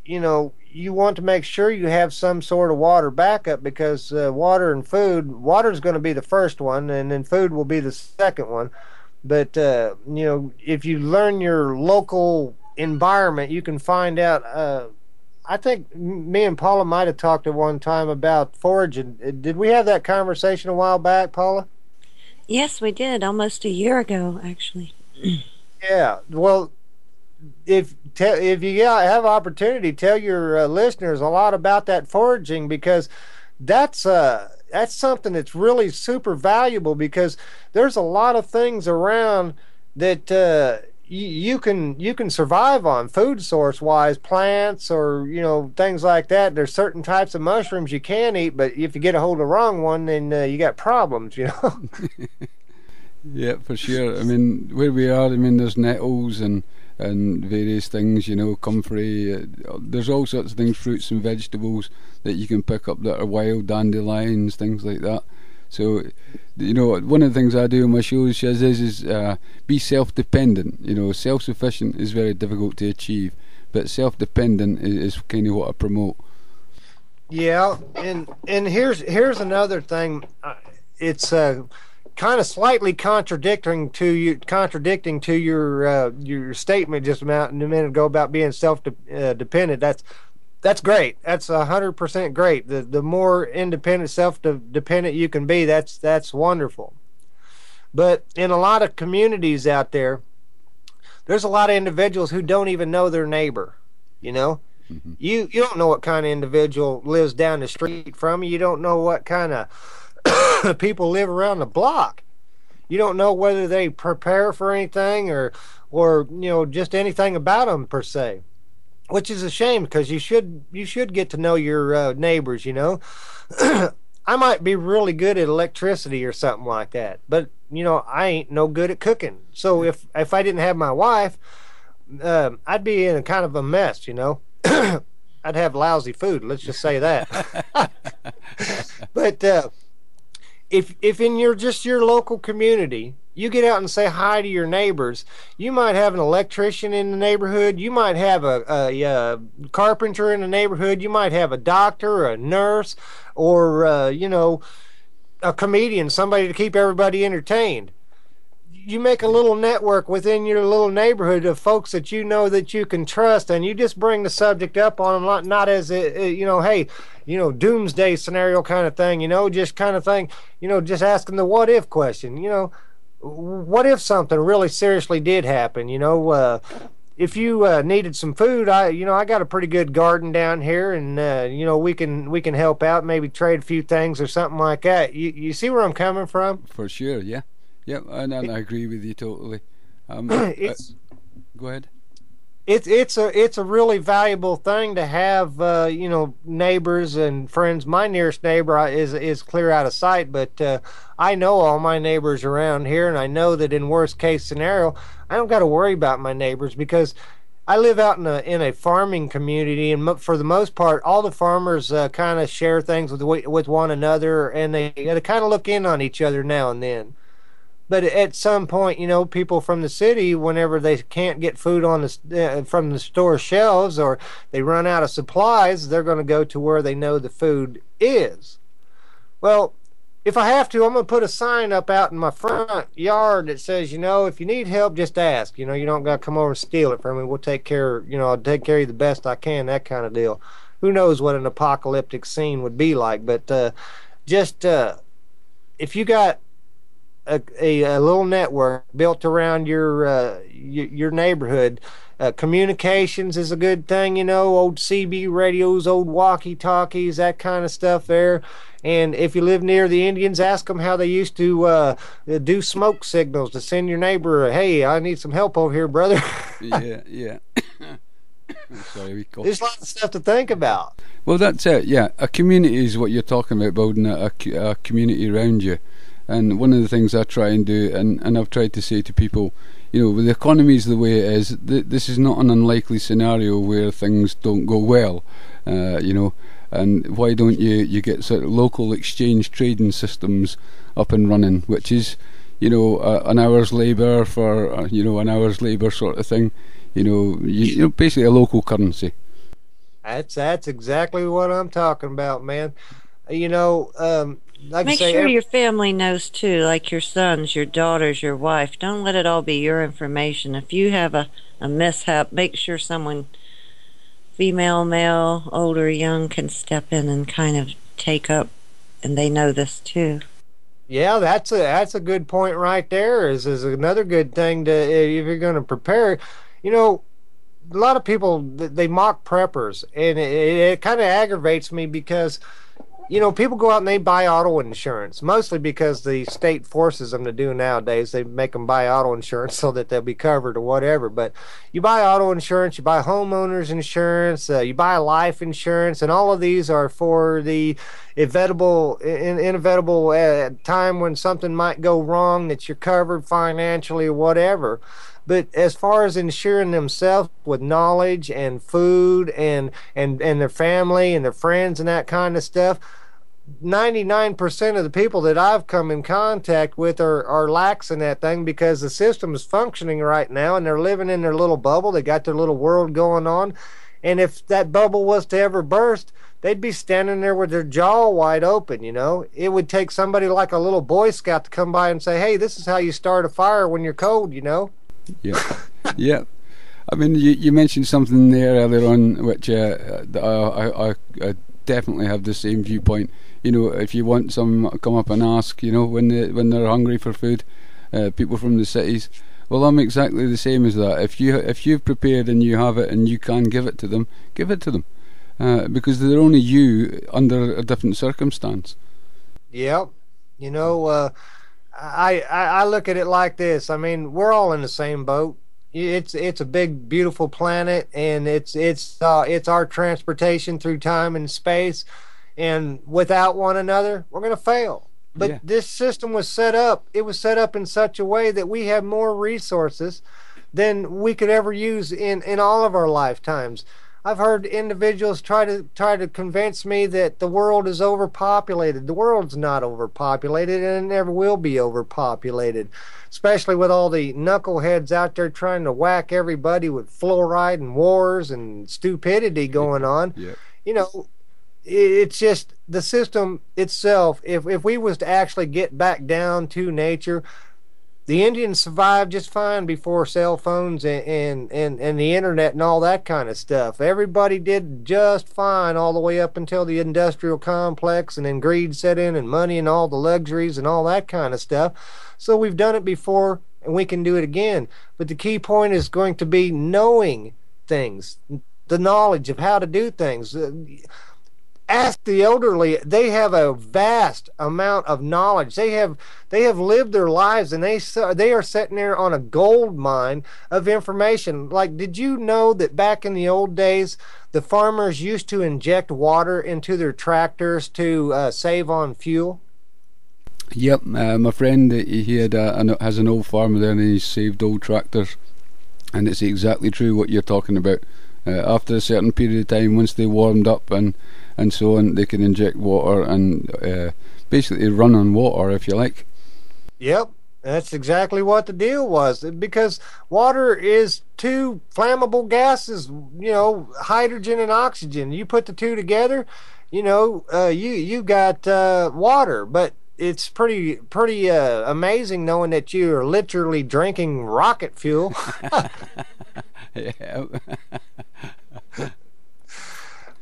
you want to make sure you have some sort of water backup, because water and food, water is going to be the first one, and then food will be the second one. But if you learn your local environment, you can find out. I think me and Paula might have talked at one time about foraging. Did we have that conversation a while back, Paula? Yes, we did, almost a year ago, actually. Yeah. Well, if you have opportunity, tell your listeners a lot about that foraging, because that's something that's really super valuable, because there's a lot of things around that you can survive on, food source wise, plants or things like that. There's certain types of mushrooms you can eat, but if you get a hold of the wrong one, then you got problems. Yeah, for sure. I mean, where we are, I mean, there's nettles and various things, comfrey. There's all sorts of things, fruits and vegetables that you can pick up that are wild, dandelions, things like that. So, one of the things I do on my shows, shazziz, is be self-dependent. Self-sufficient is very difficult to achieve, but self-dependent is kind of what I promote. Yeah, and here's another thing. It's kind of slightly contradicting to your statement just a minute ago about being self-dependent. That's great. That's 100% great. The more independent, self-dependent you can be, that's wonderful. But in a lot of communities out there, there's a lot of individuals who don't even know their neighbor. Mm-hmm. You don't know what kind of individual lives down the street from you. You don't know what kind of people live around the block. You don't know whether they prepare for anything or just anything about them per se, which is a shame, because you should get to know your neighbors. I might be really good at electricity or something like that, but I ain't no good at cooking. So if I didn't have my wife, I'd be in a kind of a mess. I'd have lousy food, let's just say that. But if in your local community, you get out and say hi to your neighbors, you might have an electrician in the neighborhood, you might have a carpenter in the neighborhood, you might have a doctor or a nurse, or a comedian, somebody to keep everybody entertained. You make a little network within your little neighborhood of folks that that you can trust, and you just bring the subject up on them, not as hey, doomsday scenario kind of thing, just kind of thing, just asking the what if question. What if something really seriously did happen? If you needed some food, I got a pretty good garden down here, and we can help out, maybe trade a few things or something like that. You see where I'm coming from? For sure, yeah. Yep, and I agree with you totally. Go ahead. It's a really valuable thing to have, neighbors and friends. My nearest neighbor is clear out of sight, but I know all my neighbors around here, and I know that in worst case scenario, I don't got to worry about my neighbors, because I live out in a farming community, and for the most part, all the farmers kind of share things with one another, and they kind of look in on each other now and then. But at some point, people from the city, whenever they can't get food from the store shelves, or they run out of supplies, they're going to go to where they know the food is. Well, if I have to, I'm going to put a sign up out in my front yard that says, if you need help, just ask. You don't got to come over and steal it from me. We'll take care, I'll take care of you the best I can, that kind of deal. Who knows what an apocalyptic scene would be like, but if you got a little network built around your neighborhood. Communications is a good thing, old CB radios, old walkie-talkies, that kind of stuff there. And if you live near the Indians, ask them how they used to do smoke signals to send your neighbor, hey, I need some help over here, brother. Yeah. Sorry, there's lots of stuff to think about. Well, that's it, yeah. A community is what you're talking about, building a community around you. And one of the things I try and do, and I've tried to say to people, with the economy the way it is, this is not an unlikely scenario where things don't go well, and why don't you get sort of local exchange trading systems up and running, which is, an hour's labour for, an hour's labour sort of thing, basically a local currency. That's exactly what I'm talking about, man. like I Make say, sure your family knows too, like your sons, your daughters, your wife. Don't let it all be your information. If you have a mishap, make sure someone, female, male, older, young, can step in and kind of take up, and they know this too. yeah, that's a good point right there. Is another good thing to, if you're going to prepare. You know, a lot of people they mock preppers, and it kind of aggravates me because people go out and they buy auto insurance, mostly because the state forces them to do nowadays. They make them buy auto insurance so that they'll be covered or whatever. But you buy auto insurance, you buy homeowners insurance, you buy life insurance, and all of these are for the inevitable time when something might go wrong that you're covered financially or whatever. But as far as insuring themselves with knowledge and food and their family and their friends and that kind of stuff, 99% of the people that I've come in contact with are lax in that thing because the system is functioning right now and they're living in their little bubble. They got their little world going on. And if that bubble was to ever burst, they'd be standing there with their jaw wide open, It would take somebody like a little Boy Scout to come by and say, hey, this is how you start a fire when you're cold. Yeah, yeah. I mean, you mentioned something there earlier on, which I definitely have the same viewpoint. If you want some, come up and ask. When they're hungry for food, people from the cities. Well, I'm exactly the same as that. If you've prepared and you have it and you can give it to them, give it to them, because they're only you under a different circumstance. Yep. I look at it like this. I mean, we're all in the same boat. It's a big, beautiful planet, and it's our transportation through time and space. And without one another, we're going to fail. But Yeah. this system was set up. It was set up in such a way that we have more resources than we could ever use in all of our lifetimes. I've heard individuals try to convince me that the world is overpopulated. The world's not overpopulated, and it never will be overpopulated, especially with all the knuckleheads out there trying to whack everybody with fluoride and wars and stupidity going on. Yeah. It's just the system itself. If we was to actually get back down to nature, the Indians survived just fine before cell phones and the internet and all that kind of stuff. Everybody did just fine all the way up until the industrial complex, and then greed set in and money and all the luxuries and all that kind of stuff. So we've done it before and we can do it again. But the key point is going to be knowing things, the knowledge of how to do things. Ask the elderly. They have a vast amount of knowledge. They have lived their lives, and they are sitting there on a gold mine of information. Like, did you know that back in the old days, the farmers used to inject water into their tractors to save on fuel? Yep. My friend, he has an old farm there, and he's saved old tractors, and it's exactly true what you're talking about. After a certain period of time, once they warmed up and so on, they can inject water and basically run on water, if you like. Yep, that's exactly what the deal was. Because water is two flammable gases, hydrogen and oxygen. You put the two together, you got water. But it's pretty amazing knowing that you are literally drinking rocket fuel. Yeah.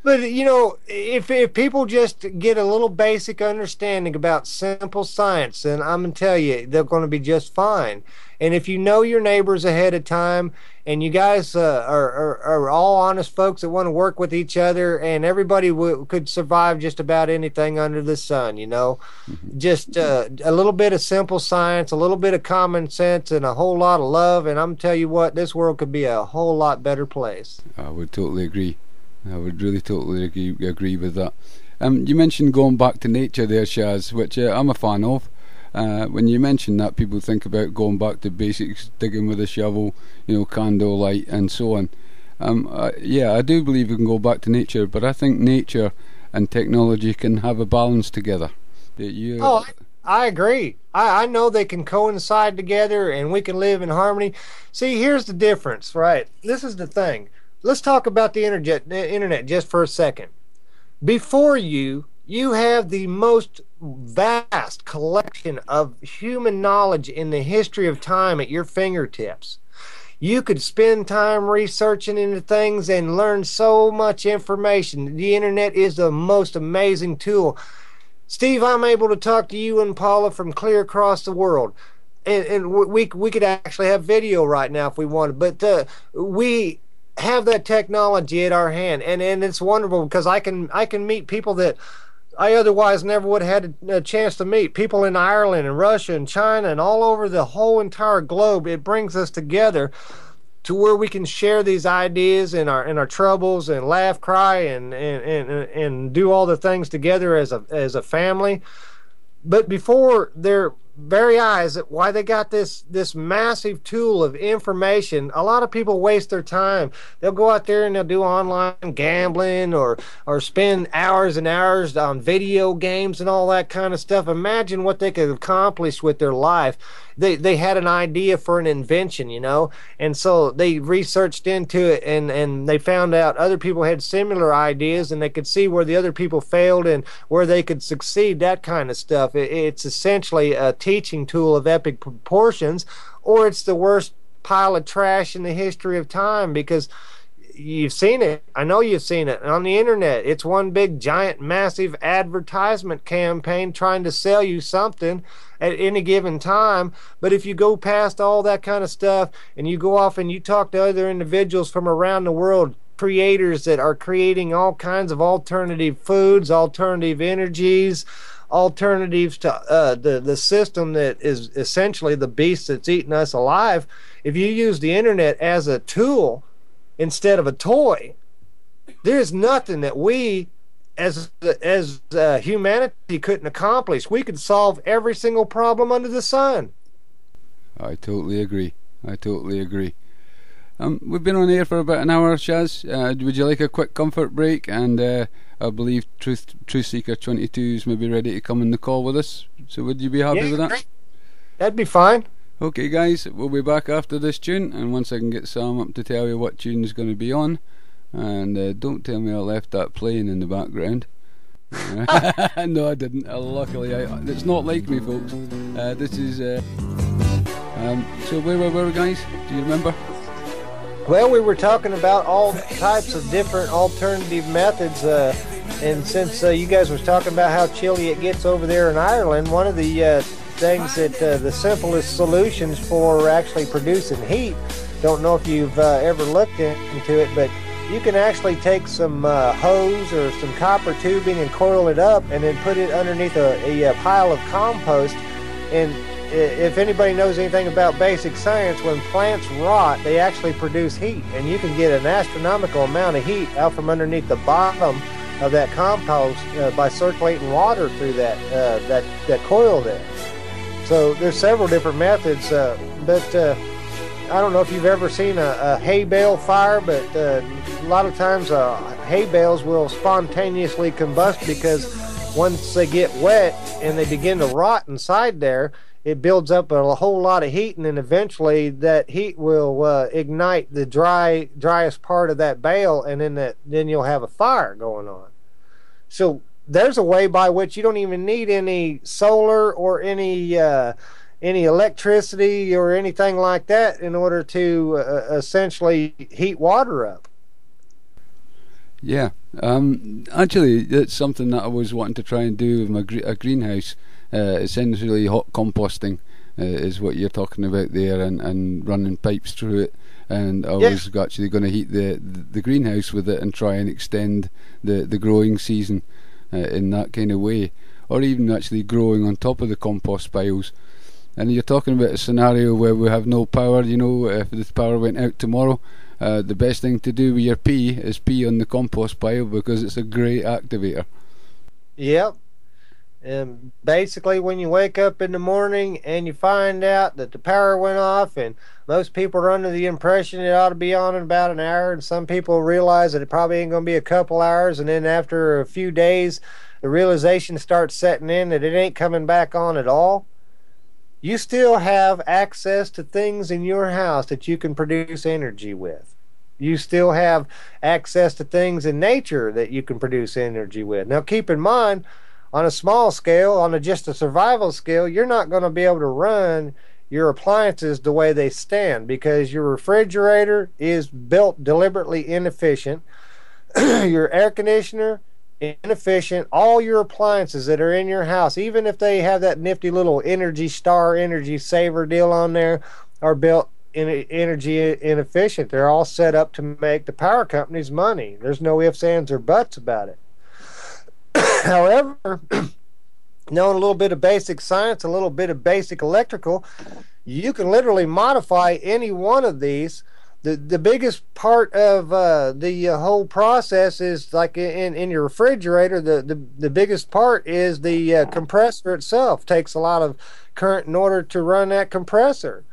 But if people just get a little basic understanding about simple science, then I'm gonna tell you they're going to be just fine. And if you know your neighbors ahead of time, and you guys are all honest folks that want to work with each other, and everybody could survive just about anything under the sun, just a little bit of simple science, a little bit of common sense, and a whole lot of love, and I'm gonna tell you what, this world could be a whole lot better place. I would totally agree. I would really totally agree with that. You mentioned going back to nature there, Shaz, which I'm a fan of. When you mention that, people think about going back to basics, digging with a shovel, candle light and so on. Yeah, I do believe we can go back to nature, but I think nature and technology can have a balance together. I agree. I know they can coincide together and we can live in harmony. See, here's the difference, right? This is the thing. Let's talk about the internet just for a second. Before you You have the most vast collection of human knowledge in the history of time at your fingertips. You could spend time researching into things and learn so much information. The internet is the most amazing tool. Steve, I'm able to talk to you and Paula from clear across the world. And we could actually have video right now if we wanted, but we have that technology at our hand, and it's wonderful because I can meet people that I otherwise never would have had a chance to meet. People in Ireland and Russia and China and all over the whole entire globe. It brings us together to where we can share these ideas and our troubles and laugh, cry, and do all the things together as a family. But before their very eyes, why they got this massive tool of information, a lot of people waste their time. They'll go out there and they'll do online gambling or spend hours and hours on video games and all that kind of stuff. Imagine what they could accomplish with their life. They had an idea for an invention, you know, and so they researched into it, and they found out other people had similar ideas, and they could see where the other people failed and where they could succeed, that kind of stuff. It's essentially a teaching tool of epic proportions, or it's the worst pile of trash in the history of time, because you've seen it. I know you've seen it on the internet. It's one big giant massive advertisement campaign trying to sell you something at any given time. But if you go past all that kind of stuff and you go off and you talk to other individuals from around the world, creators that are creating all kinds of alternative foods, alternative energies, alternatives to the system that is essentially the beast that's eating us alive, if you use the internet as a tool instead of a toy, there's nothing that we as humanity couldn't accomplish. We could solve every single problem under the sun. I totally agree. We've been on air for about an hour, Shaz. Would you like a quick comfort break? And I believe Truth Seeker 22 is maybe ready to come on the call with us. So would you be happy with that? That'd be fine. Okay, guys, we'll be back after this tune, and once I can get Sam up to tell you what tune is going to be on. And don't tell me I left that playing in the background. No, I didn't. Luckily, it's not like me, folks. This is... so where were we, guys? Do you remember? Well, we were talking about all types of different alternative methods, and since you guys was talking about how chilly it gets over there in Ireland, one of the things that the simplest solutions for actually producing heat, don't know if you've ever looked into it, but you can actually take some hose or some copper tubing and coil it up and then put it underneath a pile of compost. And if anybody knows anything about basic science, when plants rot, they actually produce heat, and you can get an astronomical amount of heat out from underneath the bottom of that compost by circulating water through that coil there. So there's several different methods, but I don't know if you've ever seen a hay bale fire, but a lot of times hay bales will spontaneously combust because once they get wet and they begin to rot inside there, it builds up a whole lot of heat, and then eventually that heat will ignite the driest part of that bale, and then you'll have a fire going on. So there's a way by which you don't even need any solar or any electricity or anything like that in order to essentially heat water up. Yeah, actually, it's something that I was wanting to try and do with a greenhouse. Essentially, hot composting is what you're talking about there, and running pipes through it. And I was actually going to heat the greenhouse with it and try and extend the growing season in that kind of way, or even actually growing on top of the compost piles. And you're talking about a scenario where we have no power. You know, if the power went out tomorrow, the best thing to do with your pee is pee on the compost pile, because it's a great activator. Yep. And basically, when you wake up in the morning and you find out that the power went off, and most people are under the impression it ought to be on in about an hour, and some people realize that it probably ain't going to be a couple hours, and then after a few days, the realization starts setting in that it ain't coming back on at all. You still have access to things in your house that you can produce energy with. You still have access to things in nature that you can produce energy with. Now, keep in mind, on a small scale, just a survival scale, you're not going to be able to run your appliances the way they stand, because your refrigerator is built deliberately inefficient. Your air conditioner, inefficient. All your appliances that are in your house, even if they have that nifty little Energy Star, Energy Saver deal on there, are built energy inefficient. They're all set up to make the power companies money. There's no ifs, ands, or buts about it. However, knowing a little bit of basic science, a little bit of basic electrical, you can literally modify any one of these. The biggest part of the whole process is, like in your refrigerator, the biggest part is the compressor itself. Takes a lot of current in order to run that compressor.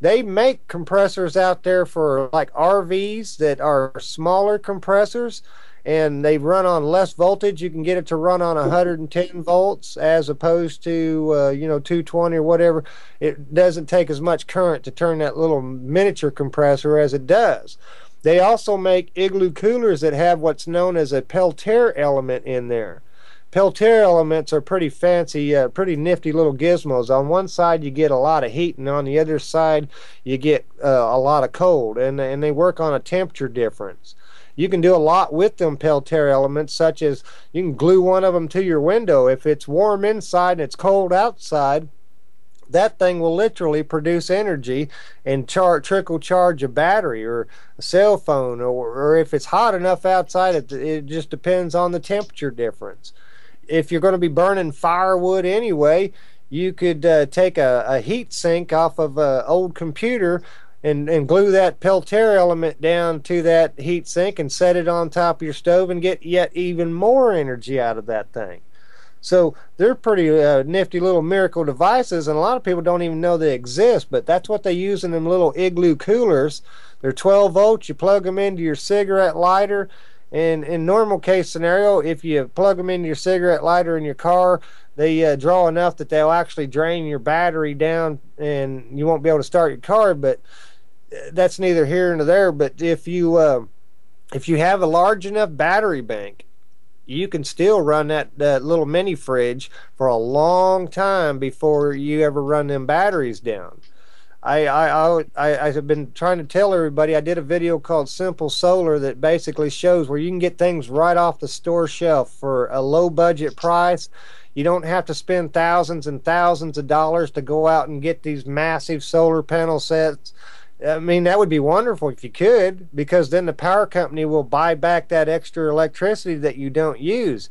They make compressors out there for like RVs that are smaller compressors, and they run on less voltage. You can get it to run on 110 volts as opposed to 220 or whatever. It doesn't take as much current to turn that little miniature compressor as it does. They also make igloo coolers that have what's known as a Peltier element in there. Peltier elements are pretty fancy, pretty nifty little gizmos. On one side you get a lot of heat, and on the other side you get a lot of cold, and they work on a temperature difference. You can do a lot with them Peltier elements, such as you can glue one of them to your window. If it's warm inside and it's cold outside, that thing will literally produce energy and trickle charge a battery or a cell phone, or if it's hot enough outside, it just depends on the temperature difference. If you're going to be burning firewood anyway, you could take a heat sink off of an old computer and glue that Peltier element down to that heat sink and set it on top of your stove and get yet even more energy out of that thing. So they're pretty nifty little miracle devices, and a lot of people don't even know they exist, but that's what they use in them little igloo coolers. They're 12 volts. You plug them into your cigarette lighter. And in normal case scenario, if you plug them into your cigarette lighter in your car, they draw enough that they'll actually drain your battery down and you won't be able to start your car. But that's neither here nor there. But if you have a large enough battery bank, you can still run that little mini fridge for a long time before you ever run them batteries down. I've been trying to tell everybody, I did a video called Simple Solar that basically shows where you can get things right off the store shelf for a low budget price. You don't have to spend thousands and thousands of dollars to go out and get these massive solar panel sets. I mean, that would be wonderful if you could, because then the power company will buy back that extra electricity that you don't use.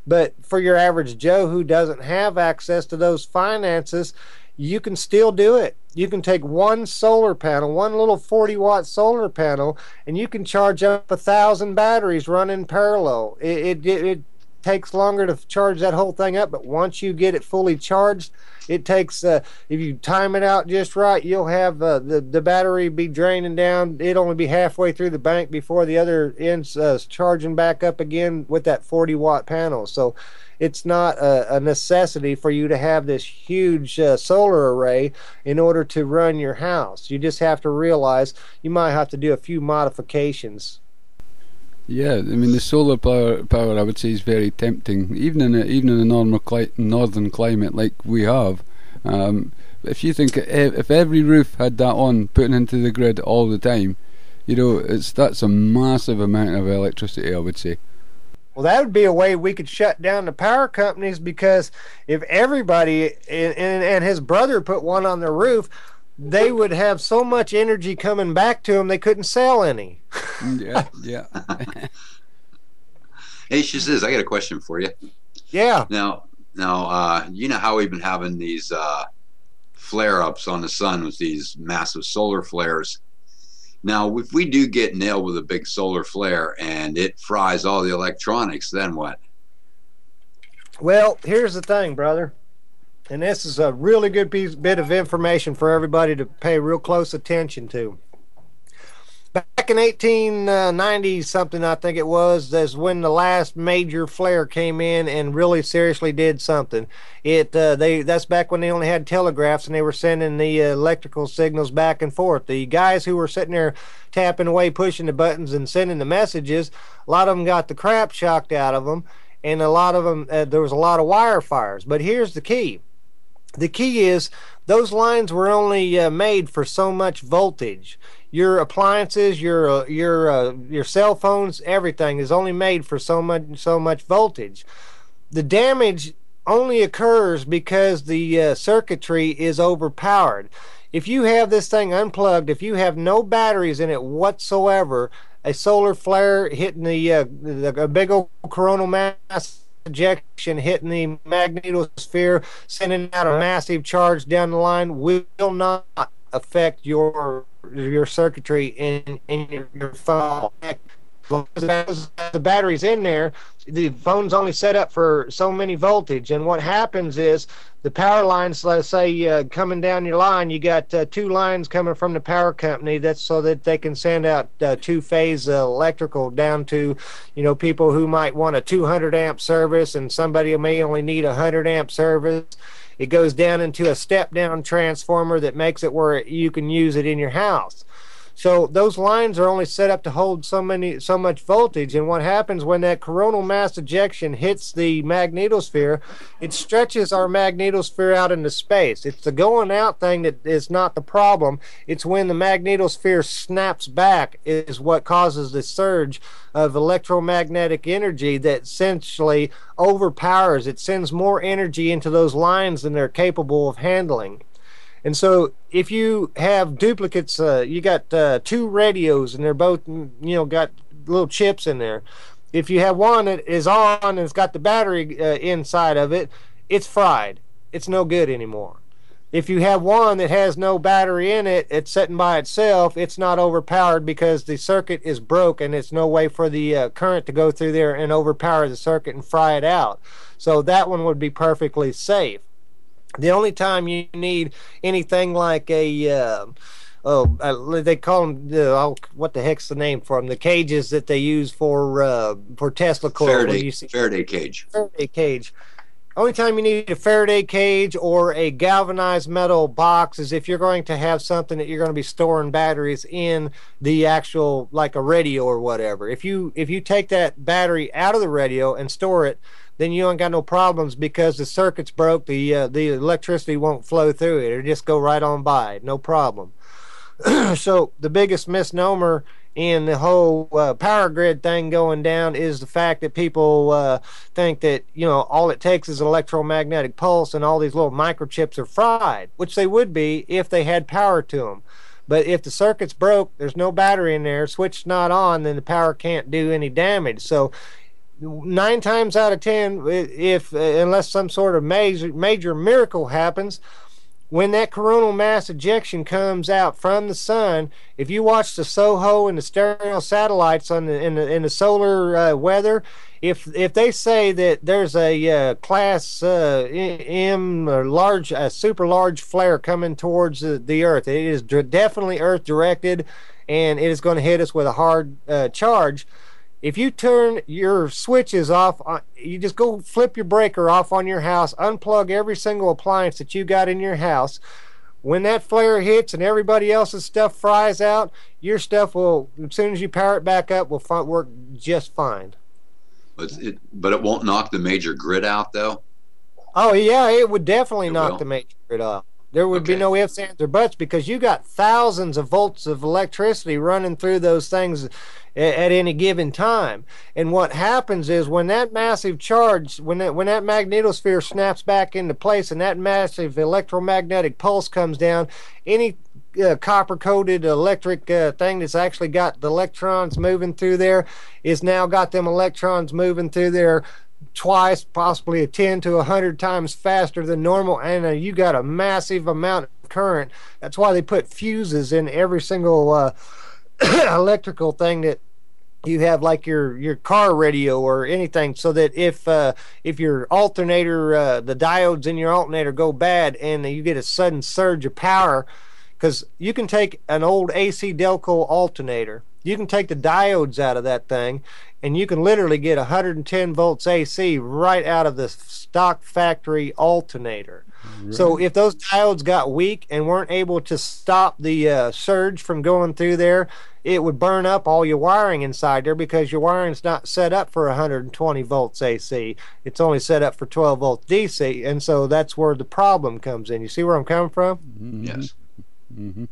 But for your average Joe who doesn't have access to those finances, you can still do it. You can take one solar panel, one little 40-watt solar panel, and you can charge up 1,000 batteries running parallel. It takes longer to charge that whole thing up, but once you get it fully charged, it takes, if you time it out just right, you'll have the battery be draining down. It'll only be halfway through the bank before the other end's charging back up again with that 40-watt panel. So it's not a necessity for you to have this huge solar array in order to run your house. You just have to realize you might have to do a few modifications. Yeah, I mean the solar power I would say is very tempting, even in a normal northern climate like we have. If you think if every roof had that on, putting into the grid all the time, that's a massive amount of electricity, I would say. Well, that would be a way we could shut down the power companies, because if everybody and his brother put one on their roof, they would have so much energy coming back to them they couldn't sell any. Yeah. Hey, shazziz, I got a question for you. Yeah. Now, you know how we've been having these flare-ups on the sun with these massive solar flares. Now, if we do get nailed with a big solar flare and it fries all the electronics, then what? Well, here's the thing, brother. And this is a really good bit of information for everybody to pay real close attention to. Back back in 1890 something, I think it was, that's when the last major flare came in and really seriously did something. That's back when they only had telegraphs and they were sending the electrical signals back and forth. The guys who were sitting there tapping away, pushing the buttons and sending the messages, a lot of them got the crap shocked out of them, and a lot of them, there was a lot of wire fires. But here's the key. The key is those lines were only made for so much voltage. Your appliances, your cell phones, everything is only made for so much voltage. The damage only occurs because the circuitry is overpowered. If you have this thing unplugged, if you have no batteries in it whatsoever, a solar flare hitting the big old coronal mass ejection hitting the magnetosphere, sending out a massive charge down the line, will not affect your circuitry in your phone. As the battery's in there, the phone's only set up for so many voltage, and what happens is the power lines, let's say coming down your line, you got 2 lines coming from the power company. That's so that they can send out 2-phase electrical down to, people who might want a 200 amp service, and somebody may only need a 100 amp service. It goes down into a step down transformer that makes it where you can use it in your house. So those lines are only set up to hold so much voltage, and what happens when that coronal mass ejection hits the magnetosphere, it stretches our magnetosphere out into space. It's the going out thing that is not the problem. It's when the magnetosphere snaps back is what causes the surge of electromagnetic energy that essentially overpowers. It sends more energy into those lines than they're capable of handling. And so if you have duplicates, you got 2 radios and they're both, got little chips in there. If you have one that is on and it's got the battery inside of it, it's fried. It's no good anymore. If you have one that has no battery in it, it's sitting by itself, it's not overpowered because the circuit is broke and it's no way for the current to go through there and overpower the circuit and fry it out. So that one would be perfectly safe. The only time you need anything like they call them, what the heck's the name for them? The cages that they use for Tesla coils. Faraday cage. Faraday cage. Only time you need a Faraday cage or a galvanized metal box is if you're going to have something that you're going to be storing batteries in the actual, like a radio or whatever. If you take that battery out of the radio and store it, then you ain't got no problems because the circuit's broke, the electricity won't flow through it. It'll just go right on by, no problem. So the biggest misnomer in the whole power grid thing going down is the fact that people think that, all it takes is an electromagnetic pulse and all these little microchips are fried, which they would be if they had power to them. But if the circuit's broke, there's no battery in there, switch's not on, then the power can't do any damage. So 9 times out of 10, unless some sort of major miracle happens, when that coronal mass ejection comes out from the sun, if you watch the SOHO and the stereo satellites in the solar weather, if they say that there's a class M or super large flare coming towards the Earth, it is definitely Earth directed, and it is going to hit us with a hard charge. If you turn your switches off, you just go flip your breaker off on your house, unplug every single appliance that you got in your house. When that flare hits and everybody else's stuff fries out, your stuff will, as soon as you power it back up, will work just fine. But it won't knock the major grid out, though? Oh, yeah, it would definitely knock the major grid off. There would be no ifs, ands, or buts because you got thousands of volts of electricity running through those things at any given time. And what happens is when that massive charge, when that magnetosphere snaps back into place and that massive electromagnetic pulse comes down, any copper-coated electric thing that's actually got the electrons moving through there is now got them electrons moving through there twice, possibly 10 to 100 times faster than normal, and you got a massive amount of current. That's why they put fuses in every single electrical thing that you have, like your car radio or anything, so that if your alternator, the diodes in your alternator go bad and you get a sudden surge of power, because you can take an old AC Delco alternator You can take the diodes out of that thing, and you can literally get 110 volts AC right out of the stock factory alternator. Right. So if those diodes got weak and weren't able to stop the surge from going through there, it would burn up all your wiring inside there, because your wiring's not set up for 120 volts AC. It's only set up for 12 volts DC, and so that's where the problem comes in. You see where I'm coming from? Mm-hmm. Yes. Mm-hmm.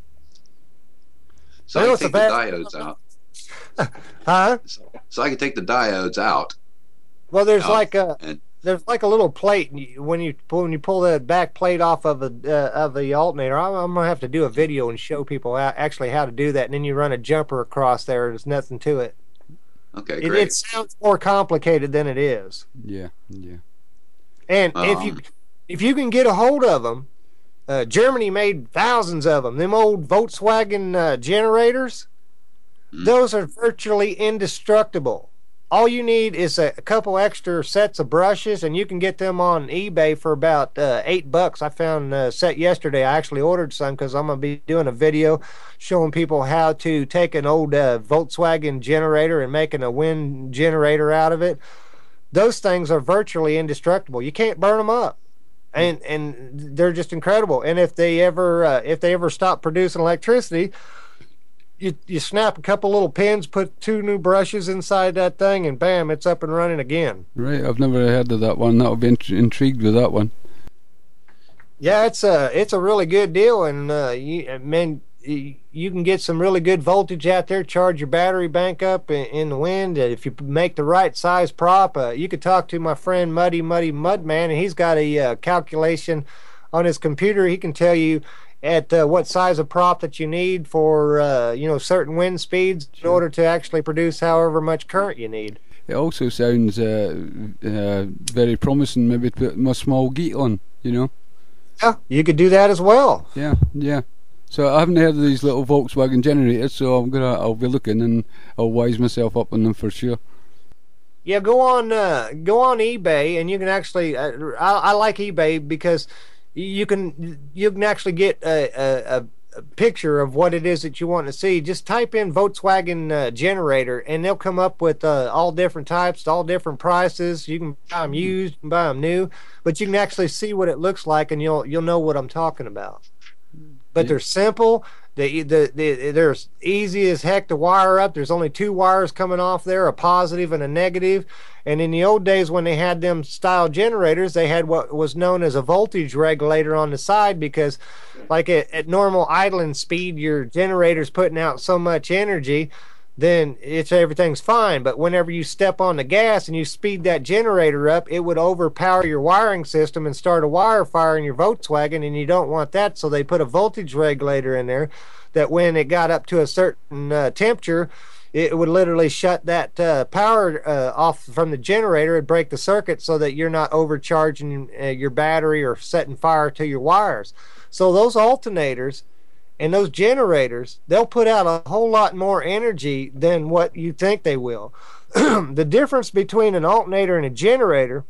So I can take the diodes out. Huh? So I can take the diodes out. Well, there's like a little plate when you pull the back plate off of the alternator. I'm gonna have to do a video and show people actually how to do that, and then you run a jumper across there. There's nothing to it. Okay, great. It sounds more complicated than it is. Yeah, yeah. And if you can get a hold of them, Germany made thousands of them. Them old Volkswagen generators, those are virtually indestructible. All you need is a couple extra sets of brushes, and you can get them on eBay for about $8. I found a set yesterday. I actually ordered some because I'm going to be doing a video showing people how to take an old Volkswagen generator and making a wind generator out of it. Those things are virtually indestructible. You can't burn them up. And they're just incredible. And if they ever stop producing electricity, you snap a couple little pins, put 2 new brushes inside that thing, and bam, it's up and running again. Right, I've never heard of that one. That'll be intrigued with that one. Yeah, it's a really good deal, and you can get some really good voltage out there. Charge your battery bank up in the wind. If you make the right size prop, you could talk to my friend Muddy Mudman, and he's got a calculation on his computer. He can tell you at what size of prop that you need for certain wind speeds in order to actually produce however much current you need. It also sounds very promising, maybe to put my small geet on, Yeah, you could do that as well. Yeah, yeah. So I haven't heard of these little Volkswagen generators, so I'll be looking, and I'll wise myself up on them for sure. Yeah, go on eBay, and you can actually. I like eBay because you can actually get a picture of what it is that you want to see. Just type in Volkswagen generator, and they'll come up with all different types, all different prices. You can buy them used, you can buy them new, but you can actually see what it looks like, and you'll know what I'm talking about. But they're simple. They're easy as heck to wire up. There's only 2 wires coming off there, a positive and a negative. And in the old days when they had them style generators, they had what was known as a voltage regulator on the side, because like at normal idling speed, your generator's putting out so much energy, then everything's fine. But whenever you step on the gas and you speed that generator up, it would overpower your wiring system and start a wire fire in your Volkswagen, and you don't want that. So they put a voltage regulator in there that when it got up to a certain temperature, it would literally shut that power off from the generator and break the circuit, so that you're not overcharging your battery or setting fire to your wires. So those alternators and those generators, they'll put out a whole lot more energy than what you think they will. The difference between an alternator and a generator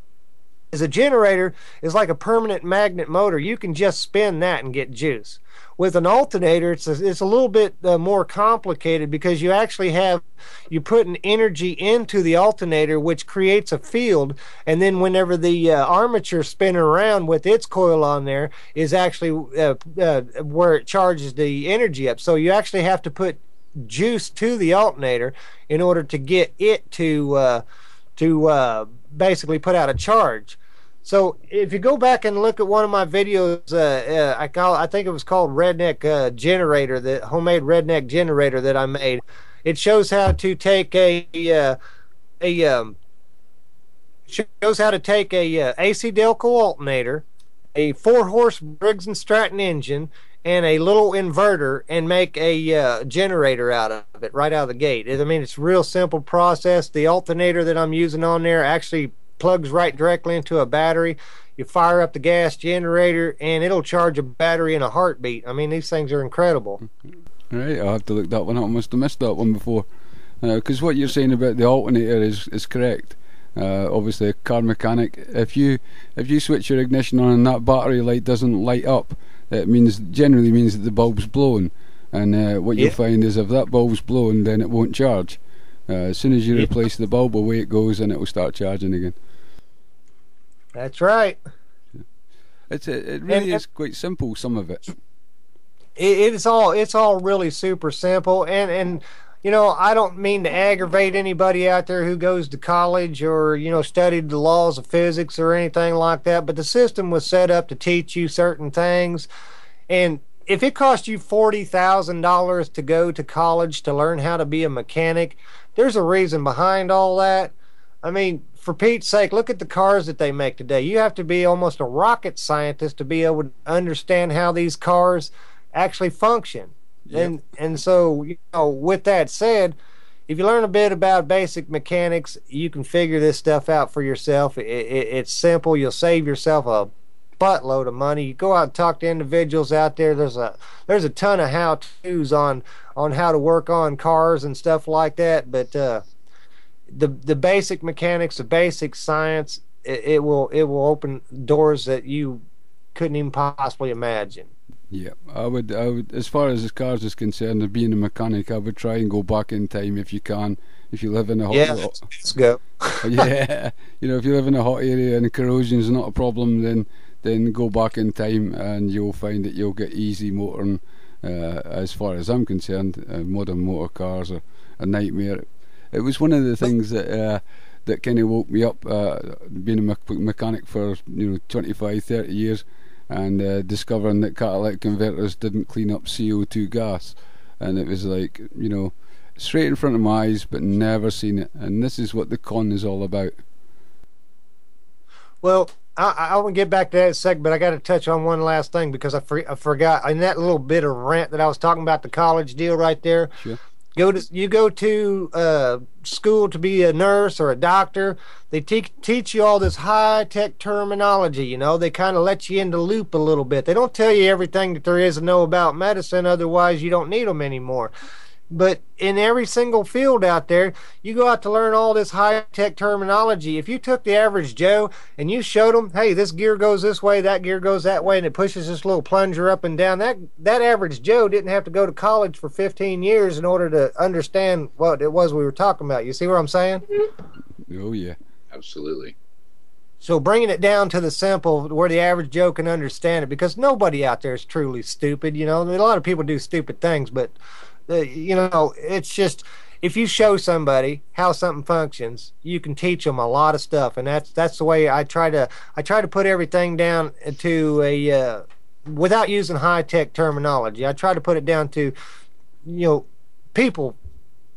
is like a permanent magnet motor. You can just spin that and get juice. With an alternator, it's a little bit more complicated, because you put an energy into the alternator, which creates a field, and then whenever the armature spinning around with its coil on there is actually where it charges the energy up. So you actually have to put juice to the alternator in order to get it to basically put out a charge. So if you go back and look at one of my videos, I think it was called Redneck Generator, the homemade redneck generator that I made. It shows how to take a AC Delco alternator, a 4-horse Briggs & Stratton engine, and a little inverter, and make a generator out of it right out of the gate. I mean, it's a real simple process. The alternator that I'm using on there actually plugs right directly into a battery. You fire up the gas generator, and it'll charge a battery in a heartbeat. I mean, these things are incredible. Right, I'll have to look that one up. I must have missed that one before. Because what you're saying about the alternator is correct. Obviously, a car mechanic, if you switch your ignition on and that battery light doesn't light up, it generally means that the bulb's blown. And what you'll find is if that bulb's blown, then it won't charge. As soon as you replace the bulb, away it goes, and it will start charging again. That's right. It really is quite simple, some of it. It's all really super simple, and you know, I don't mean to aggravate anybody out there who goes to college or, you know, studied the laws of physics or anything like that, but the system was set up to teach you certain things. And if it cost you $40,000 to go to college to learn how to be a mechanic, there's a reason behind all that. I mean, for Pete's sake, look at the cars that they make today. You have to be almost a rocket scientist to be able to understand how these cars actually function. Yep. And so, you know, with that said, if you learn a bit about basic mechanics, you can figure this stuff out for yourself. It's simple. You'll save yourself a buttload of money. You go out and talk to individuals out there. There's a ton of how-tos on how to work on cars and stuff like that. But the basic mechanics, the basic science, it will open doors that you couldn't even possibly imagine. Yeah, I would, as far as the cars is concerned, and being a mechanic, I would try and go back in time if you can. If you live in a hot area, let's go. Yeah, you know, if you live in a hot area and corrosion is not a problem, then go back in time, and you'll find that you'll get easy motoring. As far as I'm concerned, modern motor cars are a nightmare. It was one of the things that kind of woke me up, being a mechanic for 25, 30 years. And discovering that catalytic converters didn't clean up CO2 gas, and it was like, straight in front of my eyes, but never seen it. And this is what the con is all about. Well, I want to get back to that in a second, but I got to touch on one last thing because I forgot in that little bit of rant that I was talking about, the college deal right there. Sure. You go to school to be a nurse or a doctor. They teach you all this high-tech terminology. They kind of let you in the loop a little bit. They don't tell you everything that there is to know about medicine, otherwise you don't need them anymore. But in every single field out there, you go out to learn all this high-tech terminology. If you took the average Joe and you showed them, hey, this gear goes this way, that gear goes that way, and it pushes this little plunger up and down, that average Joe didn't have to go to college for 15 years in order to understand what it was we were talking about. You see what I'm saying? Oh, yeah. Absolutely. So bringing it down to the simple where the average Joe can understand it, because nobody out there is truly stupid. A lot of people do stupid things, but it's just, if you show somebody how something functions, you can teach them a lot of stuff, and that's the way I try to put everything down to a without using high-tech terminology. I try to put it down to people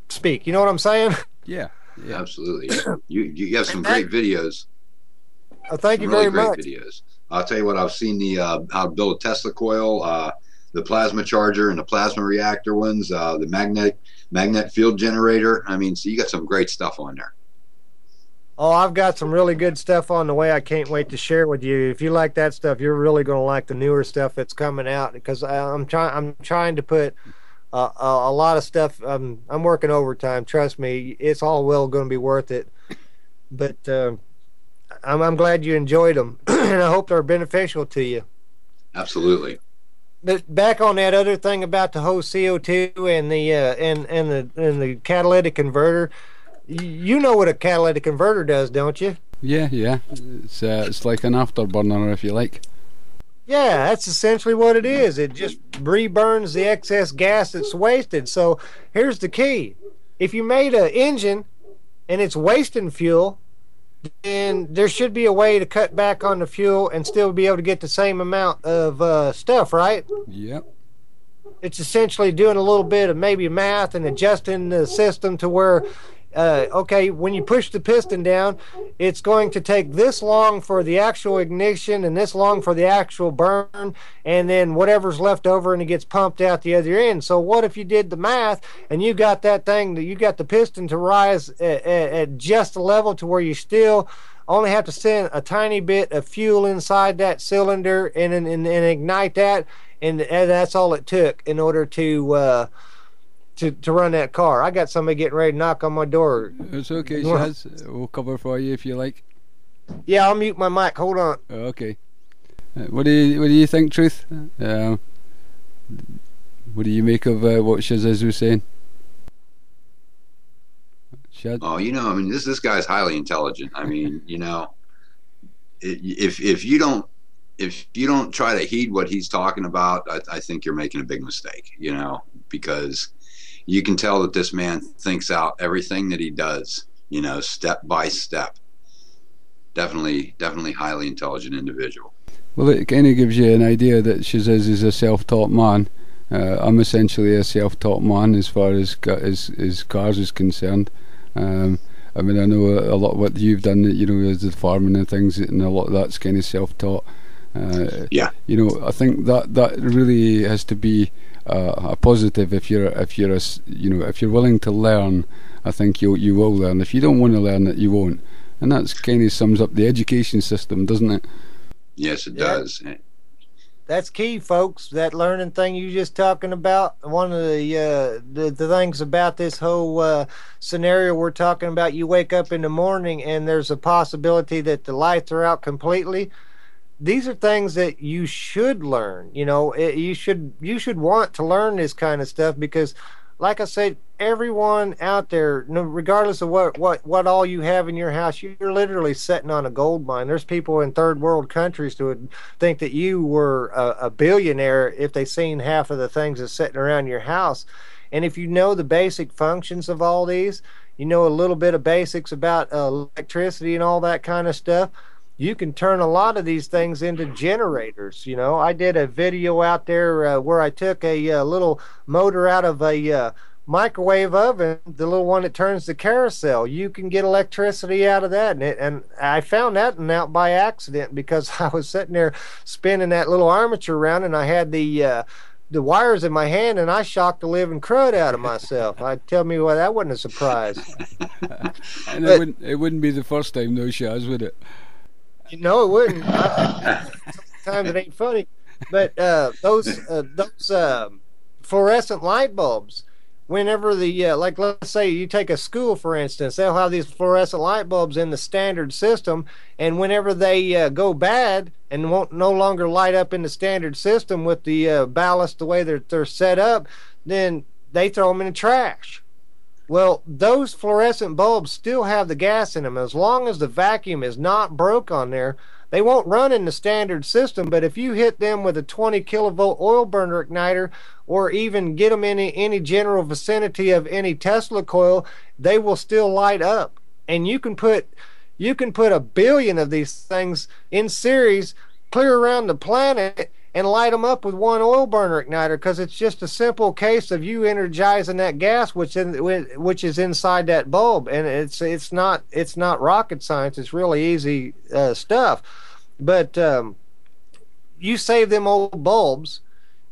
speak. You know what I'm saying? Yeah. Absolutely. You have some great videos. Thank you very much. Videos. I'll tell you what, I've seen the how to build a Tesla coil, the plasma charger and the plasma reactor ones, the magnet field generator. I mean, so you got some great stuff on there. Oh, I've got some really good stuff on the way. I can't wait to share with you. If you like that stuff, you're really going to like the newer stuff that's coming out, because I'm trying to put a lot of stuff. I'm working overtime. Trust me, it's all well going to be worth it. But I'm glad you enjoyed them, and I hope they're beneficial to you. Absolutely. But back on that other thing about the whole CO2 and the and the catalytic converter, you know what a catalytic converter does, don't you? Yeah. It's like an afterburner, if you like. Yeah, that's essentially what it is. It just reburns the excess gas that's wasted. So here's the key: if you made an engine and it's wasting fuel, then there should be a way to cut back on the fuel and still be able to get the same amount of stuff, right? Yep. It's essentially doing a little bit of maybe math and adjusting the system to where, okay, when you push the piston down, it's going to take this long for the actual ignition and this long for the actual burn, and then whatever's left over and it gets pumped out the other end. So what if you did the math and you got you got the piston to rise at just a level to where you still only have to send a tiny bit of fuel inside that cylinder and ignite that, and that's all it took in order to run that car. I got somebody getting ready to knock on my door. It's okay, Shaz. We'll cover for you if you like. Yeah, I'll mute my mic. Hold on. Okay. What do you think, Truth? What What do you make of what Shazziz was saying? Oh, I mean, this guy's highly intelligent. I mean, if you don't try to heed what he's talking about, I think you're making a big mistake. Because you can tell that this man thinks out everything that he does. Step by step. Definitely highly intelligent individual. Well, it kind of gives you an idea that Shazziz is a self-taught man. I'm essentially a self-taught man as far as cars is concerned. I mean, I know a lot of what you've done, as the farming and things, and a lot of that's kind of self-taught. Yeah. I think that really has to be a positive. If you're willing to learn, I think you will learn. If you don't want to learn it, you won't. And that's kind of sums up the education system, doesn't it? Yes, it does. That's key, folks. That learning thing you just talking about. One of the things about this whole scenario we're talking about, you wake up in the morning and there's a possibility that the lights are out completely. These are things that you should learn. You should want to learn this kind of stuff because, like I said, everyone out there, regardless of what all you have in your house, you're literally sitting on a gold mine. There's people in third world countries who would think that you were a billionaire if they seen half of the things that's sitting around your house. And if you know the basic functions of all these, a little bit of basics about electricity and all that kind of stuff, you can turn a lot of these things into generators. I did a video out there where I took a little motor out of a microwave oven, the little one that turns the carousel. You can get electricity out of that, and I found that out by accident because I was sitting there spinning that little armature around, and I had the wires in my hand, and I shocked the living crud out of myself. I tell me what, that wasn't a surprise. And it wouldn't be the first time, though, Shaz, would it? No, it wouldn't. Sometimes it ain't funny. But those fluorescent light bulbs, whenever like let's say you take a school, for instance, they'll have these fluorescent light bulbs in the standard system, and whenever they go bad and won't no longer light up in the standard system with the ballast the way they're set up, then they throw them in the trash. Well, those fluorescent bulbs still have the gas in them. As long as the vacuum is not broke on there, they won't run in the standard system. But if you hit them with a 20 kilovolt oil burner igniter, or even get them in any general vicinity of any Tesla coil, they will still light up. And you can put 1 billion of these things in series clear around the planet and light them up with one oil burner igniter, because it's just a simple case of you energizing that gas which is inside that bulb. And it's not rocket science. It's really easy stuff. But you save them old bulbs.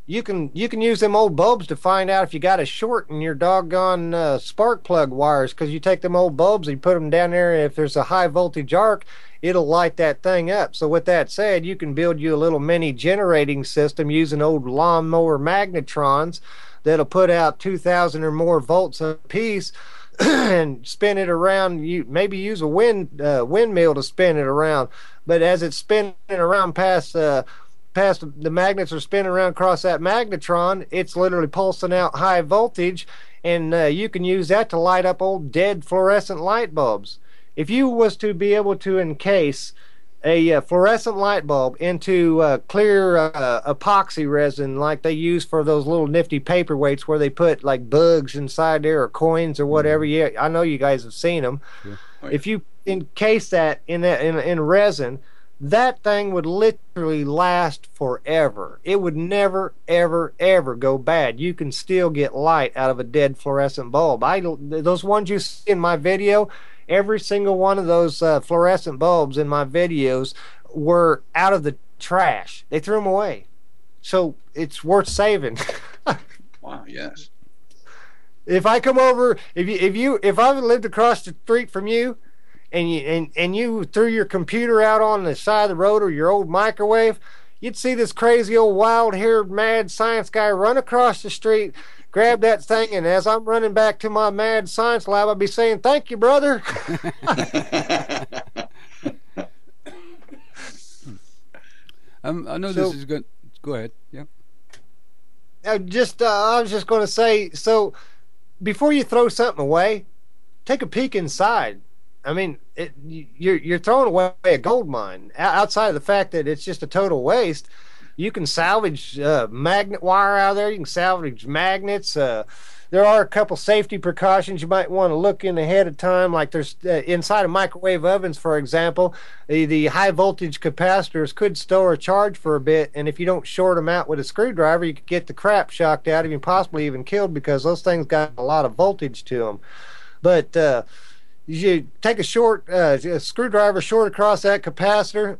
You can use them old bulbs to find out if you got a short in your doggone spark plug wires, because you take them old bulbs and you put them down there, and if there's a high voltage arc, it'll light that thing up. So with that said, you can build you a little mini generating system using old lawnmower magnetrons that'll put out 2,000 or more volts a piece and spin it around. You maybe use a windmill to spin it around, but as it's spinning around past the magnets are spinning around across that magnetron, it's literally pulsing out high voltage, and you can use that to light up old dead fluorescent light bulbs. If you was to be able to encase a fluorescent light bulb into clear epoxy resin like they use for those little nifty paperweights where they put like bugs inside there or coins or whatever, yeah, I know you guys have seen them. Sure. Right. If you encase that in resin, that thing would literally last forever. It would never, ever, ever go bad. You can still get light out of a dead fluorescent bulb. Those ones you see in my video, every single one of those fluorescent bulbs in my videos were out of the trash. They threw them away. So it's worth saving. Wow, yes. If I come over, if I lived across the street from you, and you threw your computer out on the side of the road or your old microwave, you'd see this crazy old wild-haired mad science guy run across the street, grab that thing, and as I'm running back to my mad science lab, I'd be saying, "Thank you, brother." I know this is good. Go ahead. Yeah. I was just going to say, so before you throw something away, take a peek inside. I mean, you're throwing away a gold mine. Outside of the fact that it's just a total waste, you can salvage magnet wire out of there. You can salvage magnets. There are a couple safety precautions you might want to look in ahead of time, like there's inside of microwave ovens, for example, the high voltage capacitors could store a charge for a bit, and if you don't short them out with a screwdriver, you could get the crap shocked out of you, possibly even killed, because those things got a lot of voltage to them. But you take a screwdriver short across that capacitor.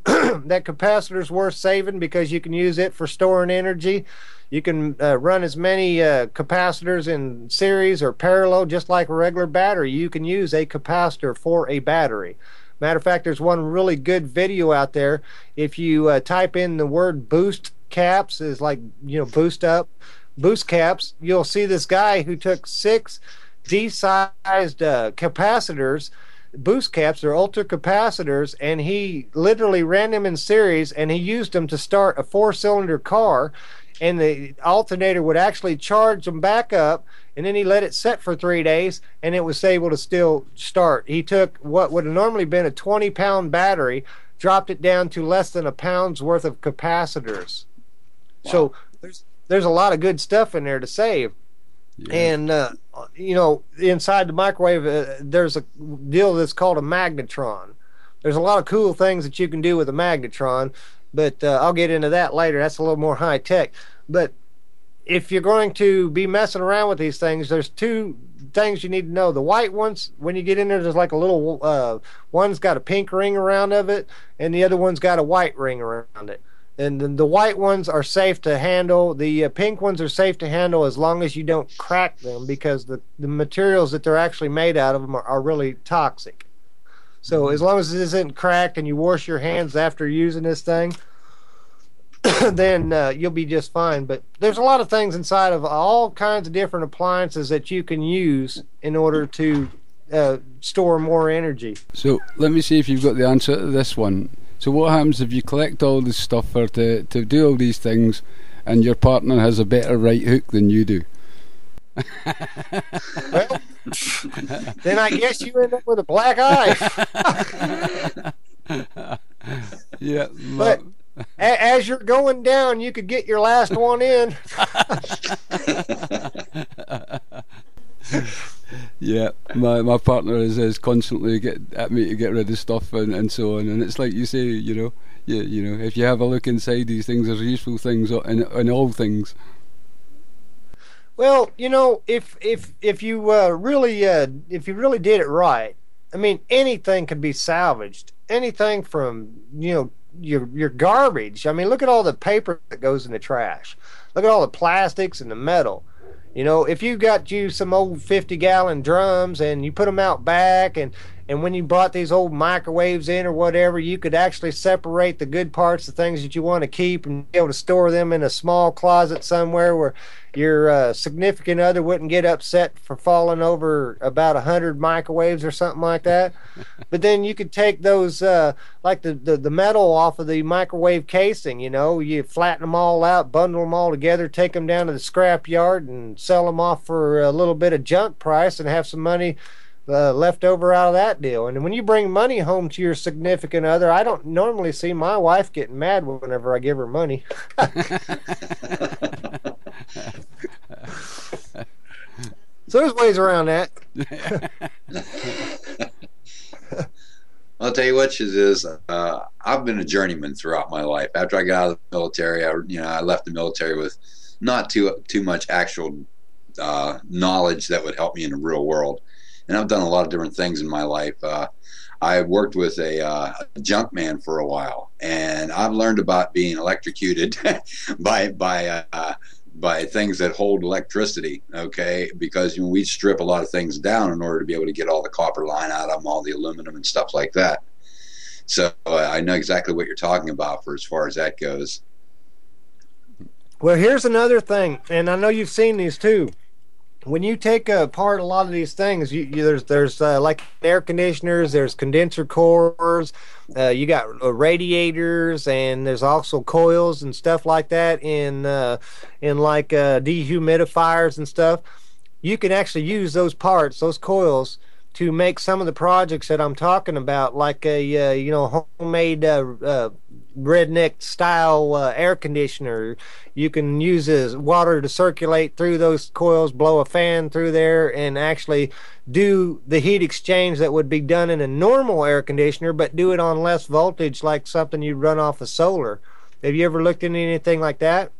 That capacitor is worth saving because you can use it for storing energy. You can run as many capacitors in series or parallel, just like a regular battery. You can use a capacitor for a battery. Matter of fact, there's one really good video out there. If you type in the word boost caps, is like, boost up, boost caps, you'll see this guy who took 6 D-sized capacitors, boost caps, they're ultra capacitors, and he literally ran them in series, and he used them to start a 4-cylinder car, and the alternator would actually charge them back up, and then he let it set for 3 days, and it was able to still start. He took what would have normally been a 20-pound battery, dropped it down to less than a pound's worth of capacitors. Wow. So there's a lot of good stuff in there to save. Yeah. And inside the microwave, there's a deal that's called a magnetron. There's a lot of cool things that you can do with a magnetron, but I'll get into that later. That's a little more high tech. But if you're going to be messing around with these things, there's 2 things you need to know. The white ones, when you get in there, there's like a little one's got a pink ring around of it, and the other one's got a white ring around it. And the white ones are safe to handle. The pink ones are safe to handle as long as you don't crack them, because the materials that they're actually made out of them are really toxic. So as long as it isn't cracked and you wash your hands after using this thing, then you'll be just fine. But there's a lot of things inside of all kinds of different appliances that you can use in order to store more energy. So let me see if you've got the answer to this one. So what happens if you collect all this stuff to do all these things, and your partner has a better right hook than you do? Well, then I guess you end up with a black eye. Yeah. But as you're going down, you could get your last one in. Yeah, my partner is constantly at me to get rid of stuff and so on, and it's like you say, if you have a look inside these things, there's useful things in all things. Well, if you really did it right, I mean, anything could be salvaged. Anything from your garbage. I mean, look at all the paper that goes in the trash. Look at all the plastics and the metal. If you got you some old 50-gallon drums and you put them out back, and when you brought these old microwaves in or whatever, you could actually separate the good parts, the things that you want to keep, and be able to store them in a small closet somewhere where your significant other wouldn't get upset for falling over about 100 microwaves or something like that. But then you could take those, like the metal off of the microwave casing, you flatten them all out, bundle them all together, take them down to the scrap yard and sell them off for a little bit of junk price and have some money left over out of that deal. And when you bring money home to your significant other, I don't normally see my wife getting mad whenever I give her money. So there's ways around that. I'll tell you what, shazziz, I've been a journeyman throughout my life. After I got out of the military, I left the military with not too much actual knowledge that would help me in the real world. And I've done a lot of different things in my life. I worked with a junk man for a while, and I've learned about being electrocuted by things that hold electricity, okay? Because we strip a lot of things down in order to be able to get all the copper line out of them, all the aluminum and stuff like that. So I know exactly what you're talking about for as far as that goes. Well, here's another thing, and I know you've seen these too. when you take apart a lot of these things, there's like air conditioners, there's condenser cores, you got radiators, and there's also coils and stuff like that in like dehumidifiers and stuff. You can actually use those parts, those coils, to make some of the projects that I'm talking about, like a homemade redneck style air conditioner. You can use water to circulate through those coils, blow a fan through there, and actually do the heat exchange that would be done in a normal air conditioner, but do it on less voltage, like something you'd run off of solar. Have you ever looked into anything like that?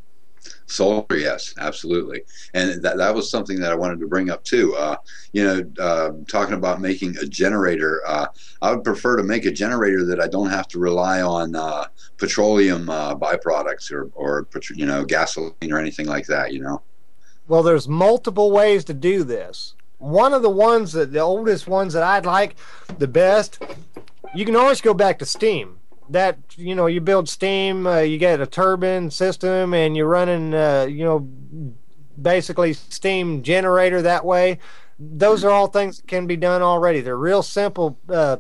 Solar, yes, absolutely, and that was something that I wanted to bring up too. Talking about making a generator, I would prefer to make a generator that I don't have to rely on petroleum byproducts or gasoline or anything like that. Well, there's multiple ways to do this. One of the oldest ones that I'd like the best, you can always go back to steam. That you build steam, you get a turbine system, and you're running basically steam generator that way. Those are all things that can be done already. They're real simple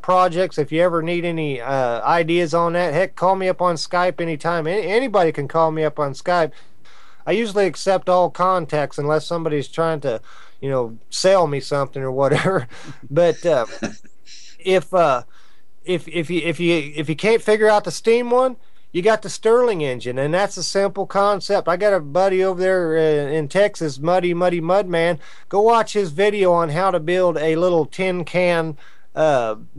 projects. If you ever need any ideas on that, heck, call me up on Skype anytime. Anybody can call me up on Skype. I usually accept all contacts unless somebody's trying to sell me something or whatever. But if you can't figure out the steam one, you got the Stirling engine, and that's a simple concept. I got a buddy over there in Texas, Muddy Mudman. Go watch his video on how to build a little tin can,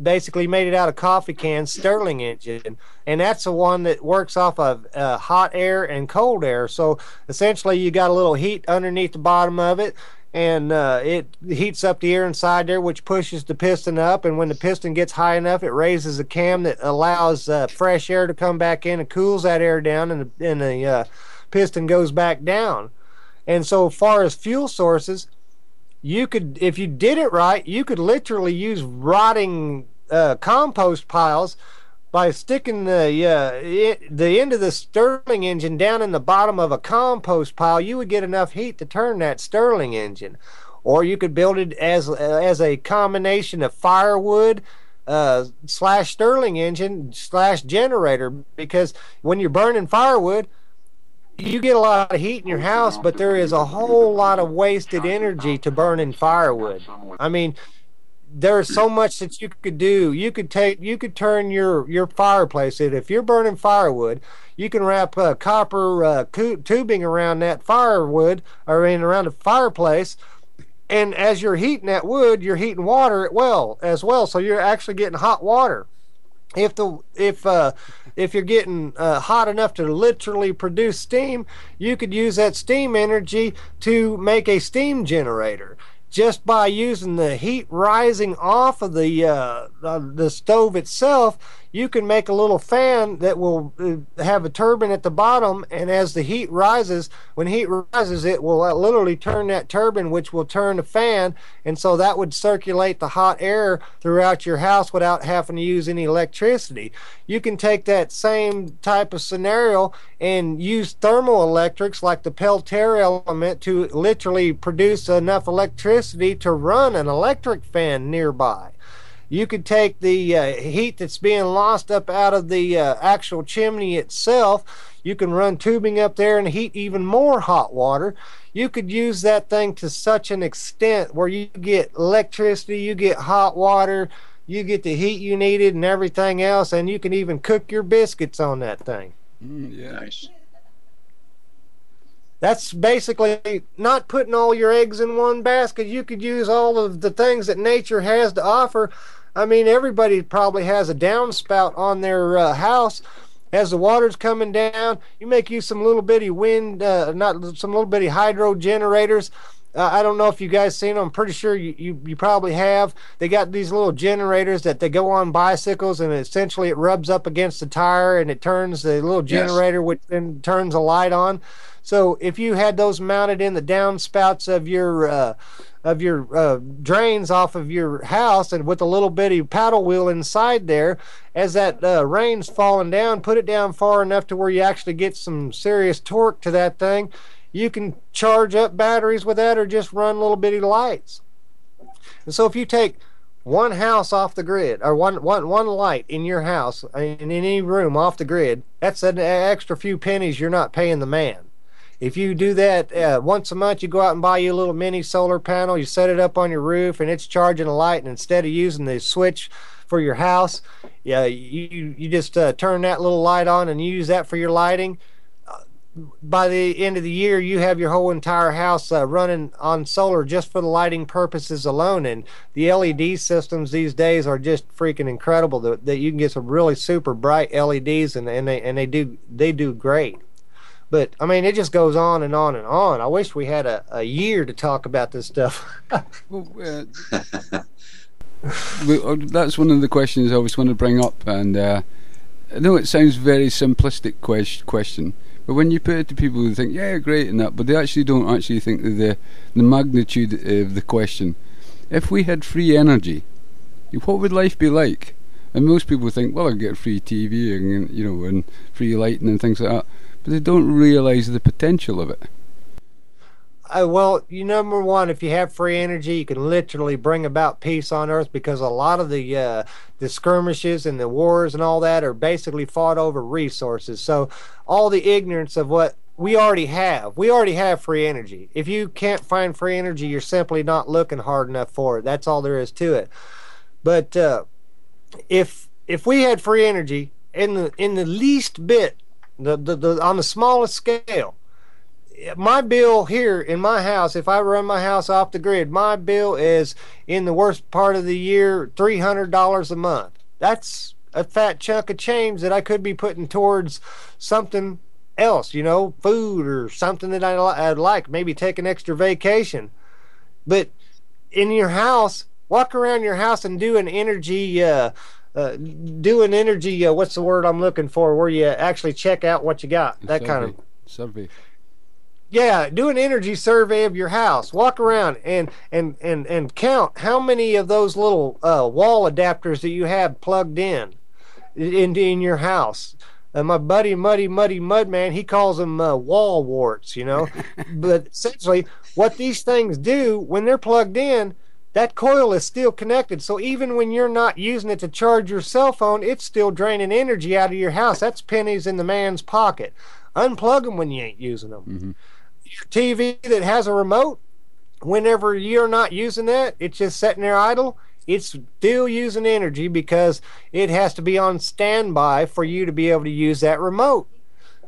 basically made it out of coffee cans, Stirling engine. And that's the one that works off of hot air and cold air. So essentially you got a little heat underneath the bottom of it, and it heats up the air inside there, which pushes the piston up, and when the piston gets high enough, it raises a cam that allows fresh air to come back in and cools that air down, and the piston goes back down. And so far as fuel sources, you could, if you did it right, you could literally use rotting compost piles by sticking the end of the Stirling engine down in the bottom of a compost pile. You would get enough heat to turn that Stirling engine. Or you could build it as a combination of firewood slash Stirling engine slash generator, because when you're burning firewood, you get a lot of heat in your house, but there is a whole lot of wasted energy to burning firewood. I mean, there's so much that you could do. You could turn your fireplace in. If you're burning firewood, you can wrap copper tubing around that firewood, or around the fireplace, and as you're heating that wood, you're heating water as well. So you're actually getting hot water. If you're getting hot enough to literally produce steam, you could use that steam energy to make a steam generator. Just by using the heat rising off of the stove itself, you can make a little fan that will have a turbine at the bottom, and as the heat rises, when heat rises, it will literally turn that turbine, which will turn the fan, and so that would circulate the hot air throughout your house without having to use any electricity. You can take that same type of scenario and use thermoelectrics like the Peltier element to literally produce enough electricity to run an electric fan nearby. You could take the heat that's being lost up out of the actual chimney itself. You can run tubing up there and heat even more hot water. You could use that thing to such an extent where you get electricity, you get hot water, you get the heat you needed and everything else, and you can even cook your biscuits on that thing. Yeah. Nice. That's basically not putting all your eggs in one basket. You could use all of the things that nature has to offer. I mean, everybody probably has a downspout on their house. As the water's coming down, you make use some little bitty some little bitty hydro generators. I don't know if you guys seen them. I'm pretty sure you probably have. They got these little generators that they go on bicycles, and essentially it rubs up against the tire and it turns the little generator, yes, which then turns a light on. So if you had those mounted in the downspouts of your drains off of your house, and with a little bitty paddle wheel inside there, as that rain's falling down, put it down far enough to where you actually get some serious torque to that thing. you can charge up batteries with that or just run little bitty lights. And so if you take one house off the grid, or one light in your house, in any room off the grid, that's an extra few pennies you're not paying the man. If you do that once a month, you go out and buy you a little mini solar panel, you set it up on your roof, and it's charging a light, and instead of using the switch for your house, you just turn that little light on and use that for your lighting. By the end of the year, you have your whole entire house running on solar just for the lighting purposes alone. And the LED systems these days are just freaking incredible. That you can get some really super bright LEDs, and they do great. But I mean, it just goes on and on and on. I wish we had a year to talk about this stuff. Well, that's one of the questions I always want to bring up, and I know it sounds very simplistic question. But when you put it to people who think, yeah, great and that, but they actually don't actually think of the magnitude of the question. If we had free energy, what would life be like? And most people think, well, I'd get free TV and, you know, and free lighting and things like that. But they don't realise the potential of it. Well, number one, if you have free energy, you can literally bring about peace on Earth, because a lot of the skirmishes and the wars and all that are basically fought over resources. So all the ignorance of what we already have free energy. If you can't find free energy, you're simply not looking hard enough for it. That's all there is to it. But if we had free energy in the least bit, on the smallest scale, my bill here in my house, if I run my house off the grid, my bill is, in the worst part of the year, $300 a month. That's a fat chunk of change that I could be putting towards something else, food or something that I'd like, maybe take an extra vacation. But in your house, walk around your house and do an energy what's the word I'm looking for, where you actually check out what you got, that kind of survey. Yeah, do an energy survey of your house. Walk around and count how many of those little wall adapters that you have plugged in your house. My buddy Muddy Mudman, he calls them wall warts, But essentially, what these things do when they're plugged in, that coil is still connected. So even when you're not using it to charge your cell phone, it's still draining energy out of your house. That's pennies in the man's pocket. Unplug them when you ain't using them. Mm-hmm. Your TV that has a remote, whenever you're not using that, it's just sitting there idle. It's still using energy because it has to be on standby for you to be able to use that remote.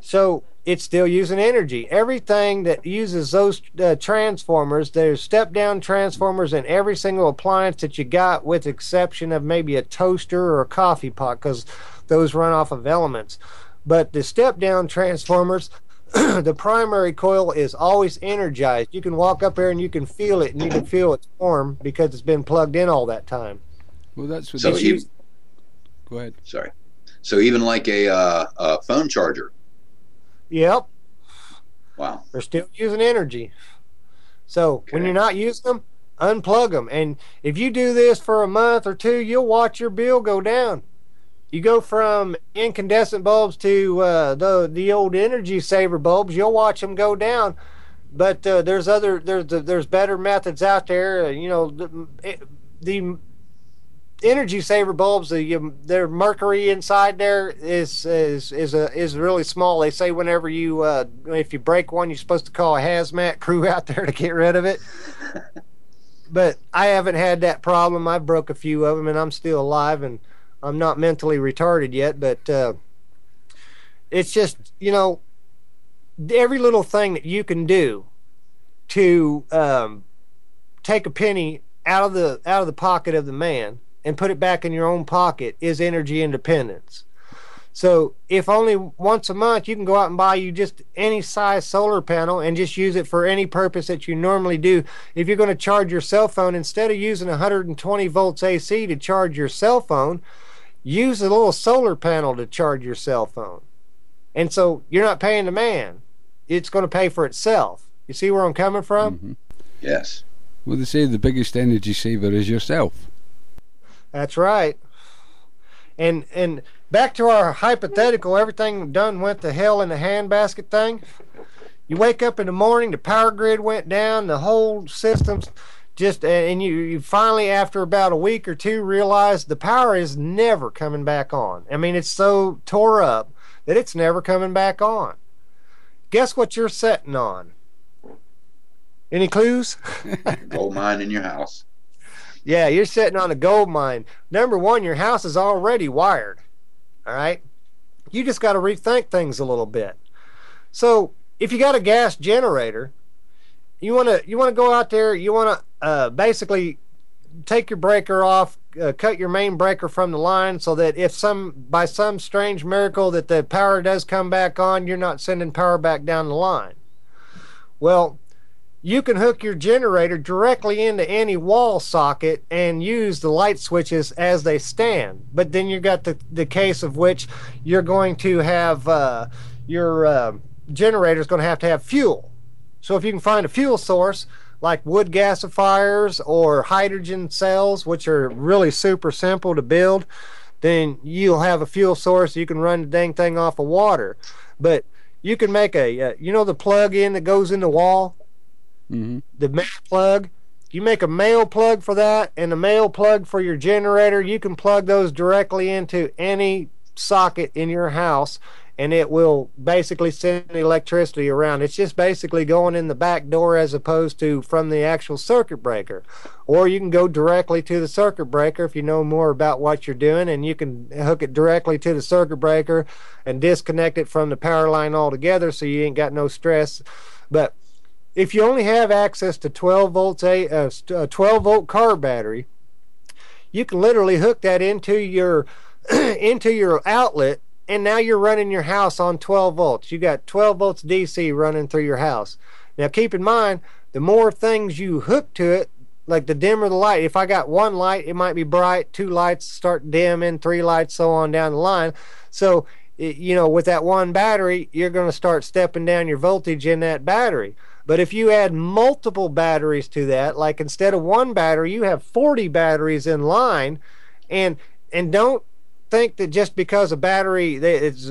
So it's still using energy. Everything that uses those transformers, there's step-down transformers in every single appliance that you got, with exception of maybe a toaster or a coffee pot, because those run off of elements. But the step-down transformers, the primary coil is always energized. You can walk up there and you can feel it, and you can feel it's warm because it's been plugged in all that time. Well, that's what. So go ahead. Sorry. So even like a phone charger. Yep. Wow. They're still using energy. So when you're not using them, unplug them. And if you do this for a month or two, you'll watch your bill go down. You go from incandescent bulbs to the old energy saver bulbs. You'll watch them go down, but there's better methods out there. The energy saver bulbs, their mercury inside there is really small. They say whenever if you break one, you're supposed to call a hazmat crew out there to get rid of it. But I haven't had that problem. I broke a few of them, and I'm still alive, and I'm not mentally retarded yet, but it's just, every little thing that you can do to take a penny out of the pocket of the man and put it back in your own pocket is energy independence. So if only once a month you can go out and buy you just any size solar panel and just use it for any purpose that you normally do. If you're going to charge your cell phone, instead of using 120 volts AC to charge your cell phone, use a little solar panel to charge your cell phone. And so you're not paying the man. It's going to pay for itself. You see where I'm coming from? Mm-hmm. Yes. Well, they say the biggest energy saver is yourself. That's right. And back to our hypothetical, everything done went to hell in the handbasket thing. You wake up in the morning, the power grid went down, the whole system's just, and you finally, after about a week or two, realize the power is never coming back on. I mean, it's so tore up that it's never coming back on. Guess what you're sitting on? Any clues? Gold mine in your house. Yeah, you're sitting on a gold mine. Number one, your house is already wired. All right? You just got to rethink things a little bit. So, if you got a gas generator, you want to go out there, you want to basically take your breaker off, cut your main breaker from the line so that if by some strange miracle that the power does come back on, you're not sending power back down the line. Well, you can hook your generator directly into any wall socket and use the light switches as they stand. But then you got the case of which you're going to have your generator is going to have fuel. So if you can find a fuel source like wood gasifiers or hydrogen cells, which are really super simple to build, then you'll have a fuel source. You can run the dang thing off of water. But you can make the plug-in that goes in the wall, the male plug. You make a male plug for that and a male plug for your generator. You can plug those directly into any socket in your house, and it will basically send electricity around. It's just basically going in the back door as opposed to from the actual circuit breaker. Or you can go directly to the circuit breaker if you know more about what you're doing, and you can hook it directly to the circuit breaker and disconnect it from the power line altogether so you ain't got no stress. But if you only have access to 12 volts, a 12 volt car battery, you can literally hook that into your outlet, and now you're running your house on 12 volts. You got 12 volts DC running through your house. Now keep in mind, the more things you hook to it, like the dimmer the light. If I got one light, it might be bright, two lights start dimming, three lights, so on down the line. So, with that one battery, you're going to start stepping down your voltage in that battery. But if you add multiple batteries to that, like instead of one battery, you have 40 batteries in line, and don't think that just because a battery, it's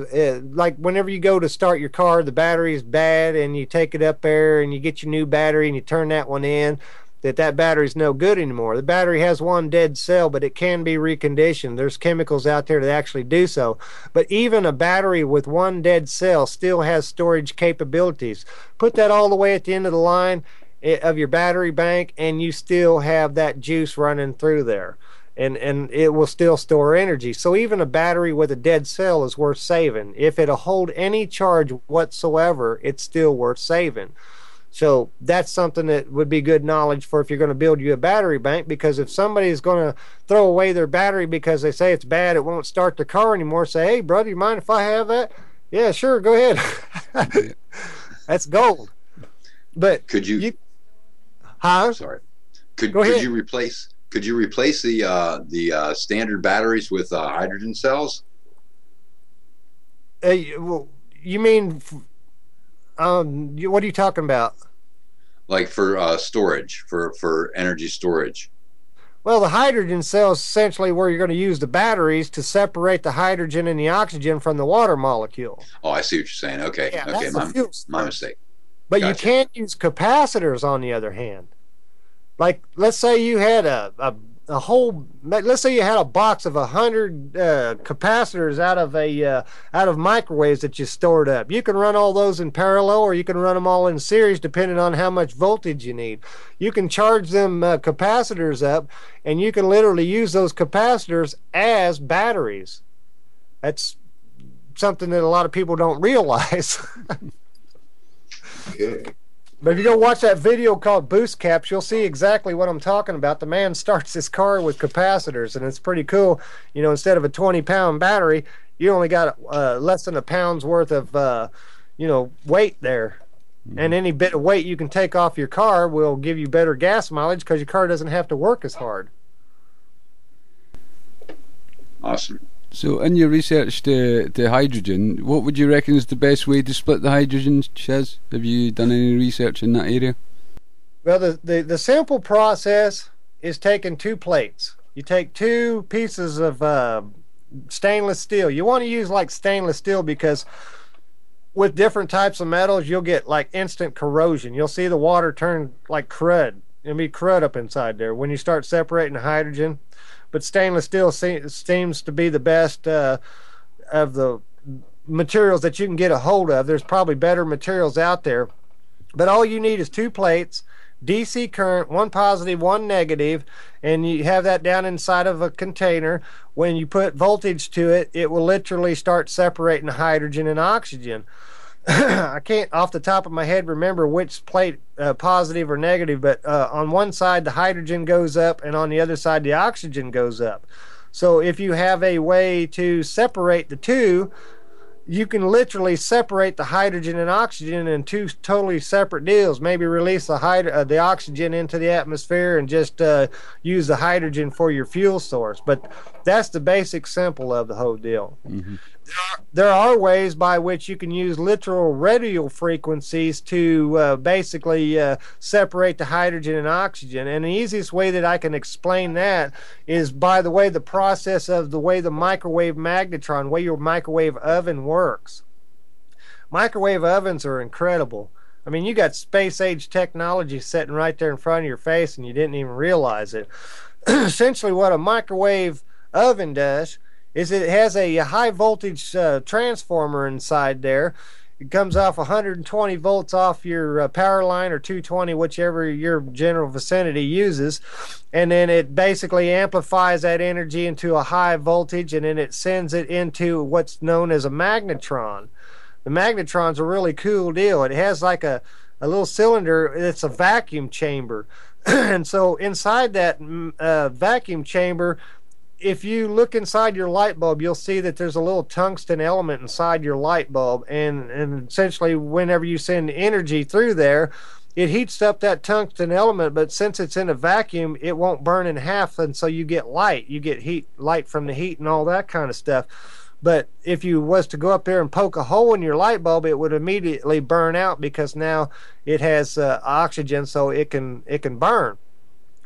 like whenever you go to start your car, the battery is bad, and you take it up there and you get your new battery and you turn that one in, that battery's no good anymore. The battery has one dead cell, but it can be reconditioned. There's chemicals out there that actually do so. But even a battery with one dead cell still has storage capabilities. Put that all the way at the end of the line of your battery bank, and you still have that juice running through there. And it will still store energy. So even a battery with a dead cell is worth saving. If it'll hold any charge whatsoever, it's still worth saving. So that's something that would be good knowledge for if you're going to build you a battery bank, because if somebody's going to throw away their battery because they say it's bad, it won't start the car anymore, say, hey, brother, you mind if I have that? Yeah, sure, go ahead. That's gold. But could you huh? Sorry. Could you replace the standard batteries with hydrogen cells? Well, you mean, what are you talking about? Like for storage, for energy storage. Well, the hydrogen cell is essentially where you're going to use the batteries to separate the hydrogen and the oxygen from the water molecule. Oh, I see what you're saying. Okay, yeah, okay, my mistake. But gotcha. You can't use capacitors on the other hand. Like, let's say you had let's say you had a box of 100 capacitors out of microwaves that you stored up. You can run all those in parallel, or you can run them all in series depending on how much voltage you need. You can charge them capacitors up, and you can literally use those capacitors as batteries. That's something that a lot of people don't realize. Okay. But if you go watch that video called Boost Caps, you'll see exactly what I'm talking about. The man starts his car with capacitors, and it's pretty cool. Instead of a 20-pound battery, you only got less than a pound's worth of, weight there. Mm-hmm. And any bit of weight you can take off your car will give you better gas mileage because your car doesn't have to work as hard. Awesome. So, in your research to hydrogen, what would you reckon is the best way to split the hydrogen, Shaz? Have you done any research in that area? Well, the simple process is taking two plates. You take two pieces of stainless steel. You want to use like stainless steel because with different types of metals, you'll get like instant corrosion. You'll see the water turn like crud. It'll be crud up inside there when you start separating the hydrogen. But stainless steel seems to be the best of the materials that you can get a hold of. There's probably better materials out there. But all you need is 2 plates, DC current, 1 positive, 1 negative, and you have that down inside of a container. When you put voltage to it, it will literally start separating hydrogen and oxygen. I can't off the top of my head remember which plate, positive or negative, but on one side the hydrogen goes up and on the other side the oxygen goes up. So if you have a way to separate the two, you can literally separate the hydrogen and oxygen in 2 totally separate deals. Maybe release the oxygen into the atmosphere and just use the hydrogen for your fuel source. But that's the basic simple of the whole deal. Mm-hmm. There are ways by which you can use literal radio frequencies to basically separate the hydrogen and oxygen. And the easiest way that I can explain that is by the way the process of the way the microwave magnetron, way your microwave oven works. Microwave ovens are incredible. I mean, you got space age technology sitting right there in front of your face and you didn't even realize it. Essentially what a microwave oven does is it has a high voltage transformer inside there. It comes off 120 volts off your power line, or 220, whichever your general vicinity uses, and then it basically amplifies that energy into a high voltage, and then it sends it into what's known as a magnetron. The magnetron's a really cool deal. It has like a little cylinder. It's a vacuum chamber. And so inside that vacuum chamber, if you look inside your light bulb, you'll see that there's a little tungsten element inside your light bulb, and essentially whenever you send energy through there, it heats up that tungsten element, but since it's in a vacuum, it won't burn in half, and so you get light. You get light from the heat and all that kind of stuff. But if you was to go up there and poke a hole in your light bulb, it would immediately burn out because now it has oxygen, so it can burn.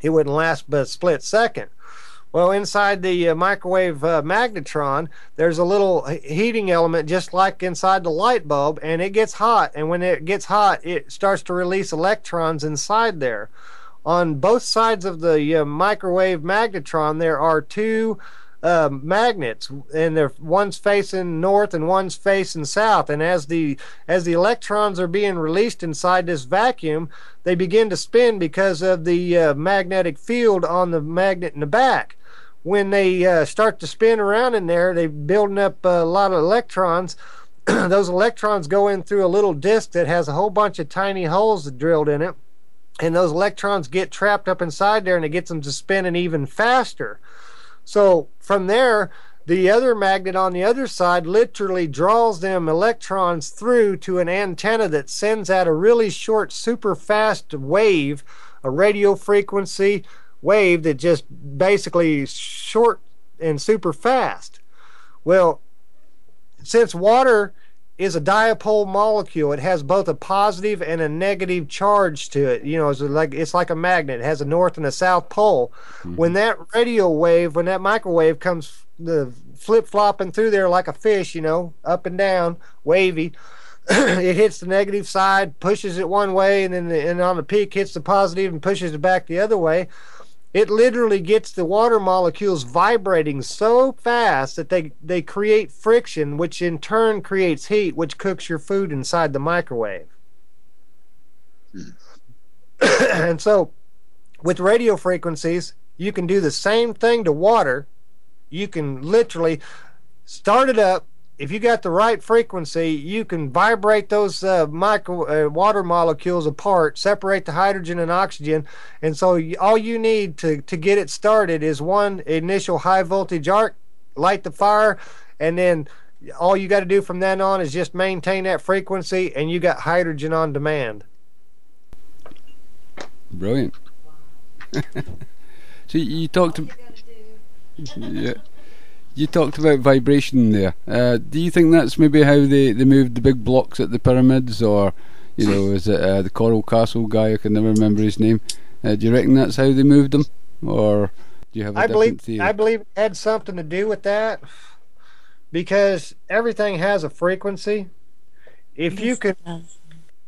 It wouldn't last but a split second. Well, inside the microwave magnetron, there's a little heating element just like inside the light bulb, and it gets hot. And when it gets hot, it starts to release electrons inside there. On both sides of the microwave magnetron, there are 2 magnets, and one's facing north and one's facing south. And as the electrons are being released inside this vacuum, they begin to spin because of the magnetic field on the magnet in the back. When they start to spin around in there, they're building up a lot of electrons. Those electrons go in through a little disc that has a whole bunch of tiny holes drilled in it, and those electrons get trapped up inside there, and it gets them to spinning even faster. So from there, the other magnet on the other side literally draws them electrons through to an antenna that sends out a really short, super fast wave, a radio frequency wave that just basically short and super fast. Well, since water is a dipole molecule, it has both a positive and a negative charge to it. You know, it's like a magnet. It has a north and a south pole. Mm-hmm. When that radio wave, when that microwave comes flip-flopping through there like a fish, you know, up and down, wavy, it hits the negative side, pushes it one way, and then and on the peak hits the positive and pushes it back the other way. It literally gets the water molecules vibrating so fast that they create friction, which in turn creates heat, which cooks your food inside the microwave. And so with radio frequencies, you can do the same thing to water. You can literally start it up. If you got the right frequency, you can vibrate those water molecules apart, separate the hydrogen and oxygen, and so all you need to get it started is one initial high voltage arc, light the fire, and then all you got to do from then on is just maintain that frequency, and you got hydrogen on demand. Brilliant. So you talked yeah. You talked about vibration there. Do you think that's maybe how they moved the big blocks at the pyramids, or, you know, is it the Coral Castle guy? I can never remember his name. Do you reckon that's how they moved them, or do you have a different theory? I believe it had something to do with that, because everything has a frequency. if you Yes, can it does.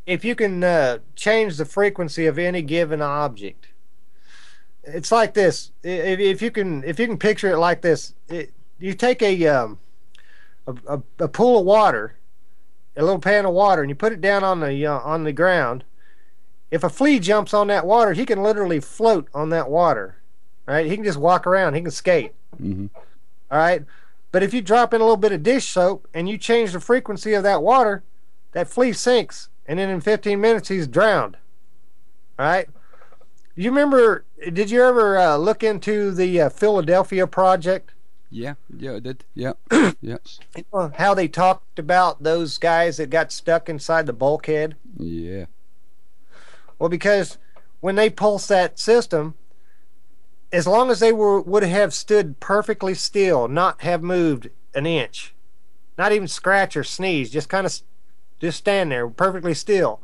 if you can change the frequency of any given object, it's like this. If you can picture it like this, you take a pool of water, a little pan of water, and you put it down on the ground. If a flea jumps on that water, he can literally float on that water, right? He can just walk around. He can skate. Mm-hmm. All right. But if you drop in a little bit of dish soap and you change the frequency of that water, that flea sinks, and then in 15 minutes he's drowned. All right. You remember? Did you ever look into the Philadelphia Project? Yeah, I did. Yeah, yeah, How they talked about those guys that got stuck inside the bulkhead? yeah. Well, because when they pulse that system, as long as they would have stood perfectly still, not have moved an inch, not even scratch or sneeze, just kind of just stand there perfectly still,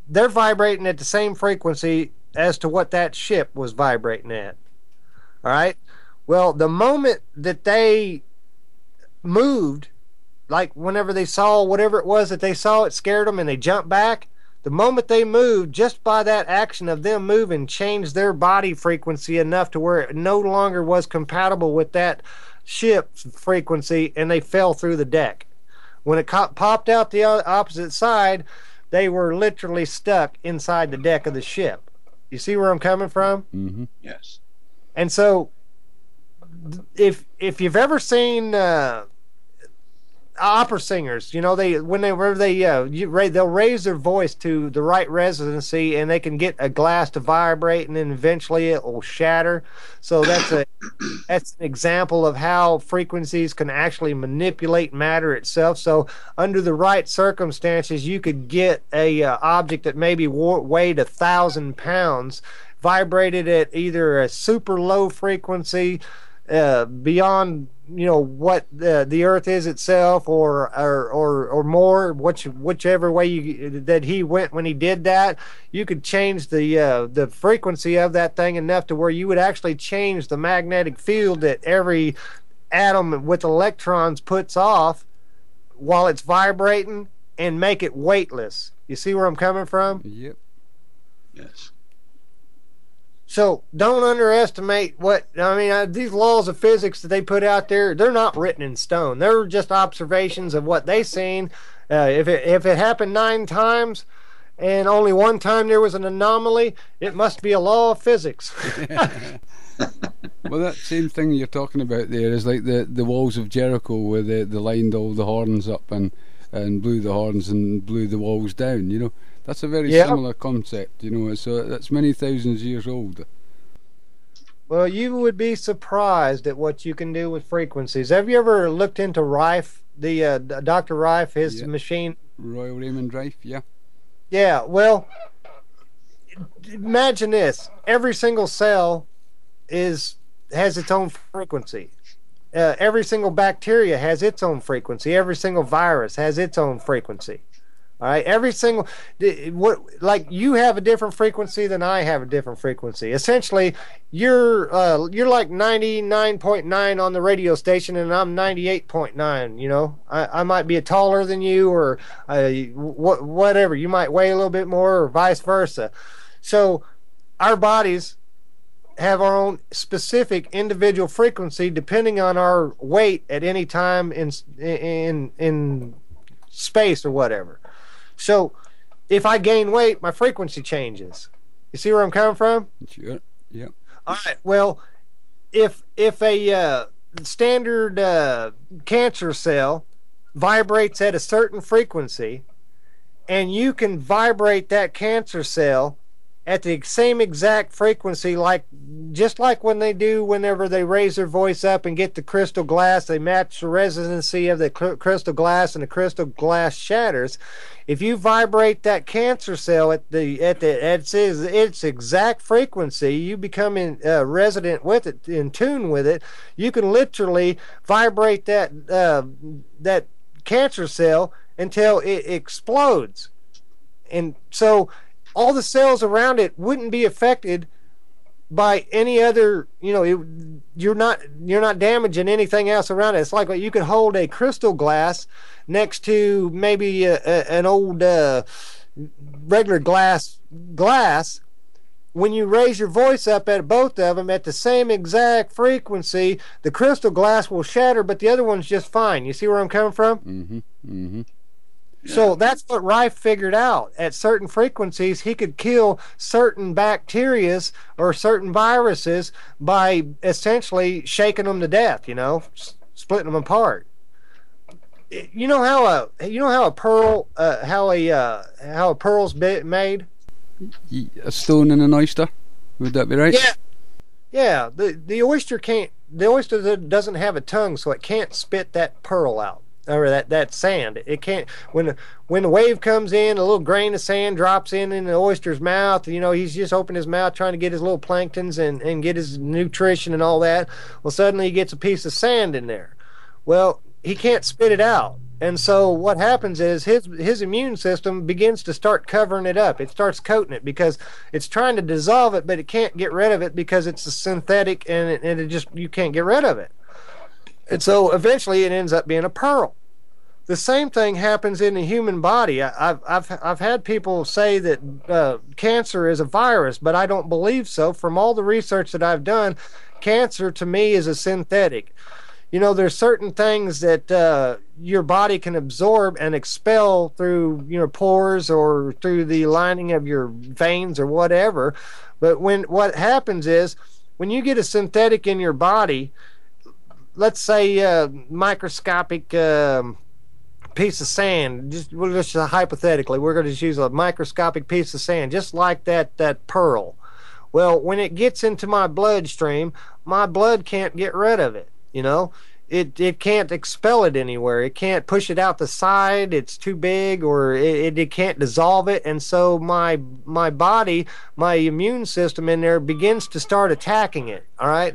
they're vibrating at the same frequency as to what that ship was vibrating at. All right? Well, the moment that they moved, like whenever they saw whatever it was that they saw, it scared them and they jumped back. The moment they moved, just by that action of them moving, changed their body frequency enough to where it no longer was compatible with that ship's frequency, and they fell through the deck. When it popped out the opposite side, they were literally stuck inside the deck of the ship. You see where I'm coming from? Mm-hmm. Yes. And so, if you've ever seen opera singers, you know, they'll raise their voice to the right resonancy, and they can get a glass to vibrate, and then eventually it will shatter. So that's an example of how frequencies can actually manipulate matter itself. So under the right circumstances, you could get a object that maybe weighed 1,000 pounds, vibrated at either a super low frequency, beyond what the Earth is itself, or more, whichever way that he went when he did that. You could change the frequency of that thing enough to where you would actually change the magnetic field that every atom with electrons puts off while it's vibrating, and make it weightless. You see where I'm coming from? Yep. Yes. So don't underestimate these laws of physics that they put out there. They're not written in stone. They're just observations of what they seen. If it happened 9 times and only one time there was an anomaly, it must be a law of physics. Well, that same thing you're talking about there is like the walls of Jericho, where they lined all the horns up and blew the horns and blew the walls down. That's a very similar concept, so that's many thousands of years old. Well, you would be surprised at what you can do with frequencies. Have you ever looked into Rife, the Dr. Rife, his machine? Royal Raymond Rife, yeah. Yeah, well, imagine this. Every single cell has its own frequency. Every single bacteria has its own frequency. Every single virus has its own frequency. All right, like you have a different frequency than I have a different frequency. Essentially, you're like 99.9 on the radio station, and I'm 98.9. I might be taller than you, or whatever. You might weigh a little bit more, or vice versa. So, our bodies have our own specific individual frequency depending on our weight at any time in space or whatever. So, if I gain weight, my frequency changes. You see where I'm coming from? Sure. Yeah. All right. Well, if a standard cancer cell vibrates at a certain frequency, and you can vibrate that cancer cell at the same exact frequency, just like when they do whenever they raise their voice up and get the crystal glass, they match the resonancy of the crystal glass, and the crystal glass shatters. If you vibrate that cancer cell at its exact frequency, you become resident with it, in tune with it. You can literally vibrate that cancer cell until it explodes, and so all the cells around it wouldn't be affected by any other, you're not damaging anything else around it. It's like you could hold a crystal glass next to maybe an old regular glass. When you raise your voice up at both of them at the same exact frequency, the crystal glass will shatter, but the other one's just fine. You see where I'm coming from? Mm-hmm. Mm-hmm. So that's what Rife figured out. At certain frequencies, he could kill certain bacteria or certain viruses by essentially shaking them to death, splitting them apart. You know how a pearl's made? A stone and an oyster. Would that be right? Yeah. Yeah. The oyster can't. The oyster doesn't have a tongue, so it can't spit that pearl out. Or that sand. It can't. When the wave comes in, a little grain of sand drops in the oyster's mouth. He's just opening his mouth trying to get his little planktons and get his nutrition and all that. Well, suddenly he gets a piece of sand in there. Well, he can't spit it out. And so what happens is his immune system begins to start covering it up. It starts coating it because it's trying to dissolve it, but it can't get rid of it because it's a synthetic and it just, you can't get rid of it. And so eventually it ends up being a pearl. The same thing happens in the human body. I've had people say that cancer is a virus, but I don't believe so. From all the research that I've done, cancer to me is a synthetic. There's certain things that your body can absorb and expel through pores or through the lining of your veins or whatever. But what happens is when you get a synthetic in your body, let's say microscopic piece of sand, just hypothetically, we're going to just use a microscopic piece of sand, just like that pearl. Well, when it gets into my bloodstream, my blood can't get rid of it. It can't expel it anywhere. It can't push it out the side. It's too big, or it can't dissolve it. And so my body, my immune system in there begins to start attacking it. All right.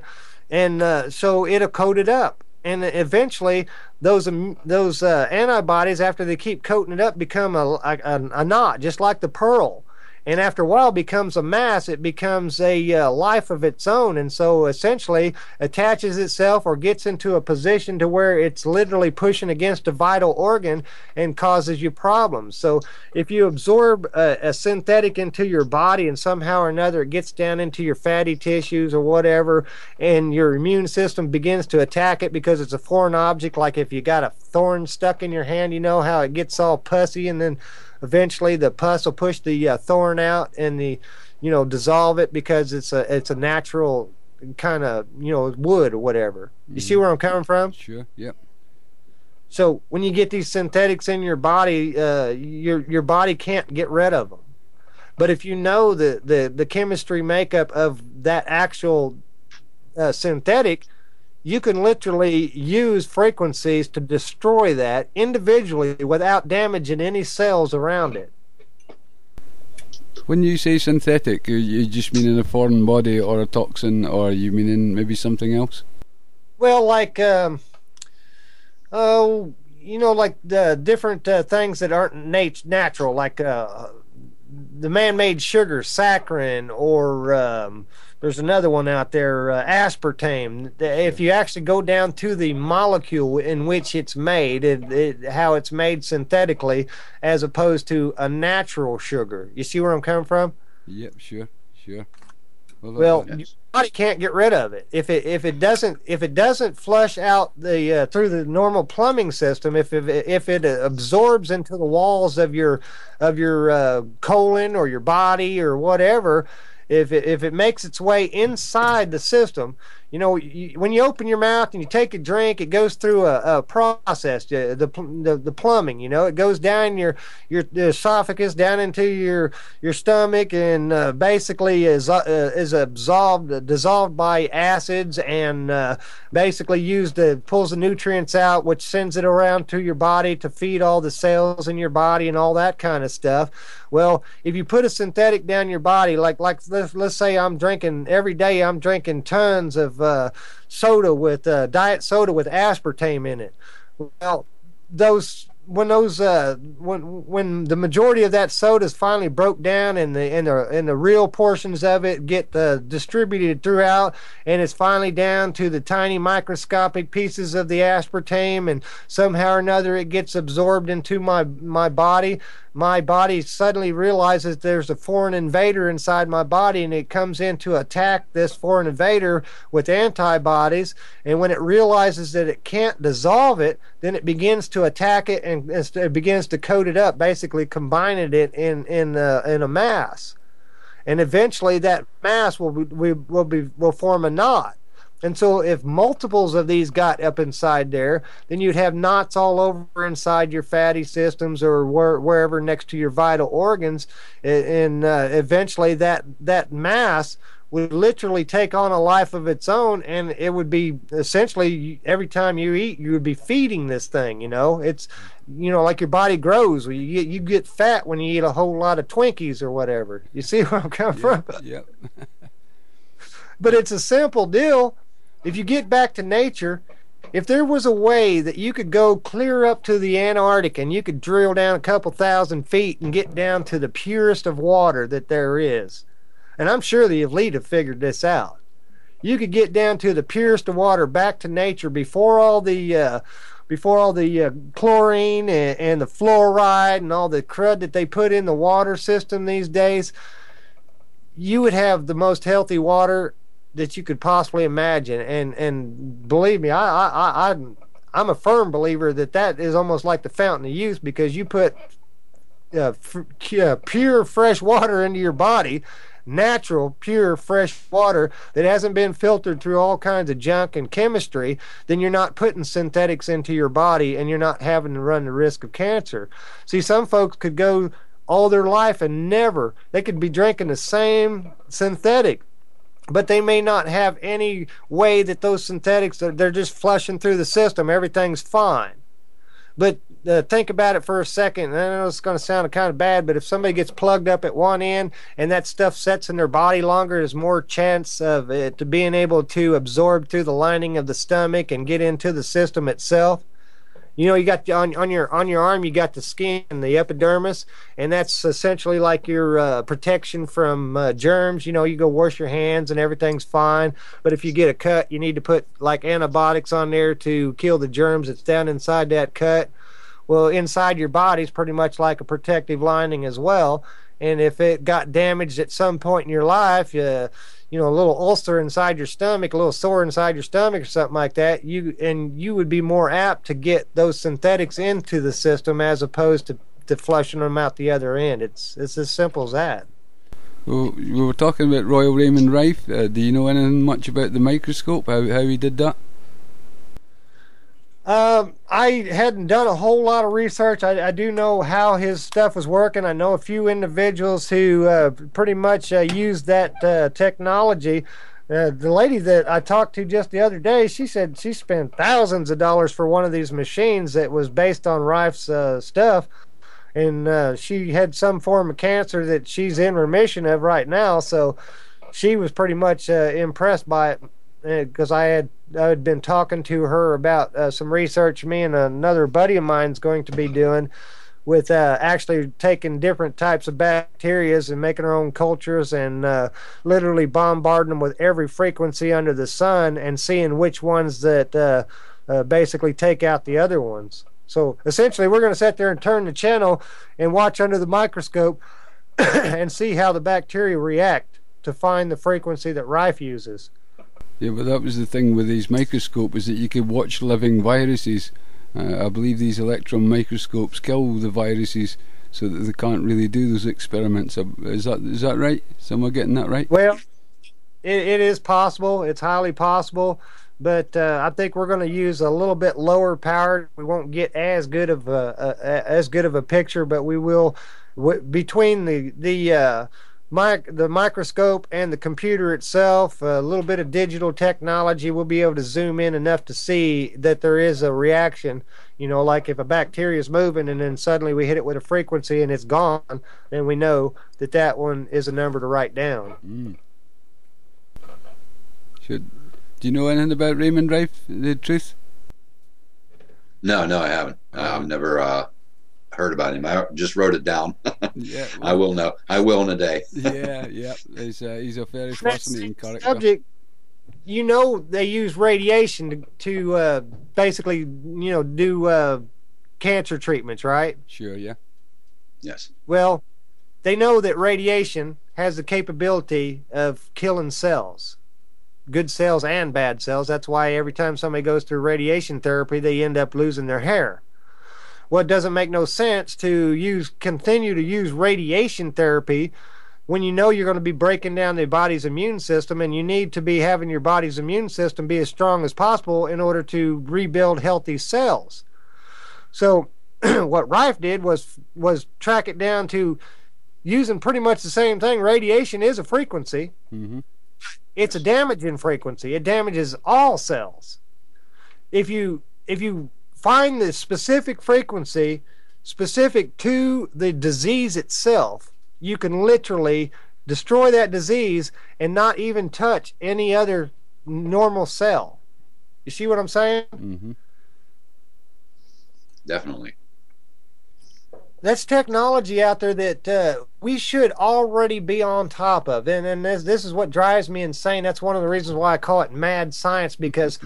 And so it'll coat it up, and eventually those antibodies, after they keep coating it up, become a knot, just like the pearl. And after a while becomes a mass. It becomes a life of its own, and so essentially attaches itself or gets into a position to where it's literally pushing against a vital organ and causes you problems. So if you absorb a synthetic into your body and somehow or another it gets down into your fatty tissues or whatever, and your immune system begins to attack it because it's a foreign object, like if you got a thorn stuck in your hand, how it gets all pussy, and then eventually the pus will push the thorn out and dissolve it because it's a natural kind of wood or whatever. You see where I'm coming from? Sure. Yep. So when you get these synthetics in your body, your body can't get rid of them. But if you know the chemistry makeup of that actual synthetic, you can literally use frequencies to destroy that individually without damaging any cells around it. When you say synthetic, you just mean in a foreign body or a toxin, or you mean in maybe something else? Well, like like the different things that aren't natural, like the man-made sugar, saccharin, or there's another one out there, aspartame. If you actually go down to the molecule in which it's made, how it's made synthetically, as opposed to a natural sugar. You see where I'm coming from? Yep, sure. Well, your body can't get rid of it. If it doesn't flush out the through the normal plumbing system, if it absorbs into the walls of your colon or your body or whatever, if it makes its way inside the system, when you open your mouth and you take a drink, it goes through a process, the plumbing. It goes down your esophagus, down into your stomach, and basically is dissolved by acids, and basically pulls the nutrients out, which sends it around to your body to feed all the cells in your body and all that kind of stuff. Well, if you put a synthetic down your body, like let's say every day I'm drinking tons of soda with diet soda with aspartame in it. Well, those when those when the majority of that soda is finally broke down and the real portions of it get distributed throughout, and it's finally down to the tiny microscopic pieces of the aspartame, and somehow or another it gets absorbed into my body. My body suddenly realizes there's a foreign invader inside my body, and it comes in to attack this foreign invader with antibodies. And when it realizes that it can't dissolve it, then it begins to attack it, and it begins to coat it up, basically combining it in a mass. And eventually that mass will form a knot. And so if multiples of these got up inside there, then you'd have knots all over inside your fatty systems or wherever next to your vital organs. And eventually that mass would literally take on a life of its own, and it would be essentially every time you eat, you would be feeding this thing. It's like your body grows. You get fat when you eat a whole lot of Twinkies or whatever. You see where I'm coming from? Yep. But it's a simple deal. If you get back to nature, if there was a way that you could go clear up to the Antarctic and you could drill down a couple thousand feet and get down to the purest of water that there is, and I'm sure the elite have figured this out, you could get down to the purest of water, back to nature before all the chlorine and the fluoride and all the crud that they put in the water system these days. You would have the most healthy water that you could possibly imagine, and believe me, I'm a firm believer that is almost like the fountain of youth, because you put pure fresh water into your body, natural pure fresh water that hasn't been filtered through all kinds of junk and chemistry, then you're not putting synthetics into your body, and you're not having to run the risk of cancer. See, some folks could go all their life and they could be drinking the same synthetic, but they may not have any way that those synthetics, they're just flushing through the system. Everything's fine. But think about it for a second. I know it's going to sound kind of bad, but if somebody gets plugged up at one end and that stuff sets in their body longer, there's more chance of it to being able to absorb through the lining of the stomach and get into the system itself. You got on your arm, you got the skin, the epidermis, and that's essentially like your protection from germs. You go wash your hands and everything's fine. But if you get a cut, you need to put like antibiotics on there to kill the germs that's down inside that cut. Well, inside your body is pretty much like a protective lining as well. And if it got damaged at some point in your life, a little ulcer inside your stomach, a little sore inside your stomach or something like that, you would be more apt to get those synthetics into the system as opposed to flushing them out the other end. It's as simple as that. Well, we were talking about Royal Raymond Rife. Do you know anything much about the microscope, how he did that? I hadn't done a whole lot of research. I do know how his stuff was working. I know a few individuals who pretty much used that technology. The lady that I talked to just the other day, she said she spent thousands of dollars for one of these machines that was based on Rife's stuff. And she had some form of cancer that she's in remission of right now. So she was pretty much impressed by it, because I had been talking to her about some research me and another buddy of mine's going to be doing with actually taking different types of bacteria and making our own cultures and literally bombarding them with every frequency under the sun and seeing which ones that basically take out the other ones. So essentially we're going to sit there and turn the channel and watch under the microscope and see how the bacteria react to find the frequency that Rife uses. Yeah, but that was the thing with these microscopes, is that you could watch living viruses. I believe these electron microscopes kill the viruses so that they can't really do those experiments. Is that right? Am I getting that right? Well, it is possible. It's highly possible. But I think we're going to use a little bit lower power. We won't get as good of a picture, but we will, between the microscope and the computer itself, a little bit of digital technology, we'll be able to zoom in enough to see that there is a reaction. Like if a bacteria is moving and then suddenly we hit it with a frequency and it's gone, then we know that one is a number to write down. Do you know anything about Raymond Rife, the truth? No, no, I haven't. I've never heard about him. I just wrote it down. Yeah, I will know. I will in a day. yeah, yeah. He's a very fascinating character. Subject, you know, they use radiation to basically, do cancer treatments, right? Sure, yeah. Yes. Well, they know that radiation has the capability of killing cells, good cells and bad cells. That's why every time somebody goes through radiation therapy, they end up losing their hair. Well, it doesn't make no sense to continue to use radiation therapy when you know you're going to be breaking down the body's immune system, and you need to be having your body's immune system be as strong as possible in order to rebuild healthy cells. So what Rife did was track it down to using pretty much the same thing. Radiation is a frequency. Mm-hmm. It's a damaging frequency. It damages all cells. If you find the specific frequency specific to the disease itself, you can literally destroy that disease and not even touch any other normal cell. You see what I'm saying? Mm-hmm. Definitely. That's technology out there that we should already be on top of. And this is what drives me insane. That's one of the reasons why I call it mad science, because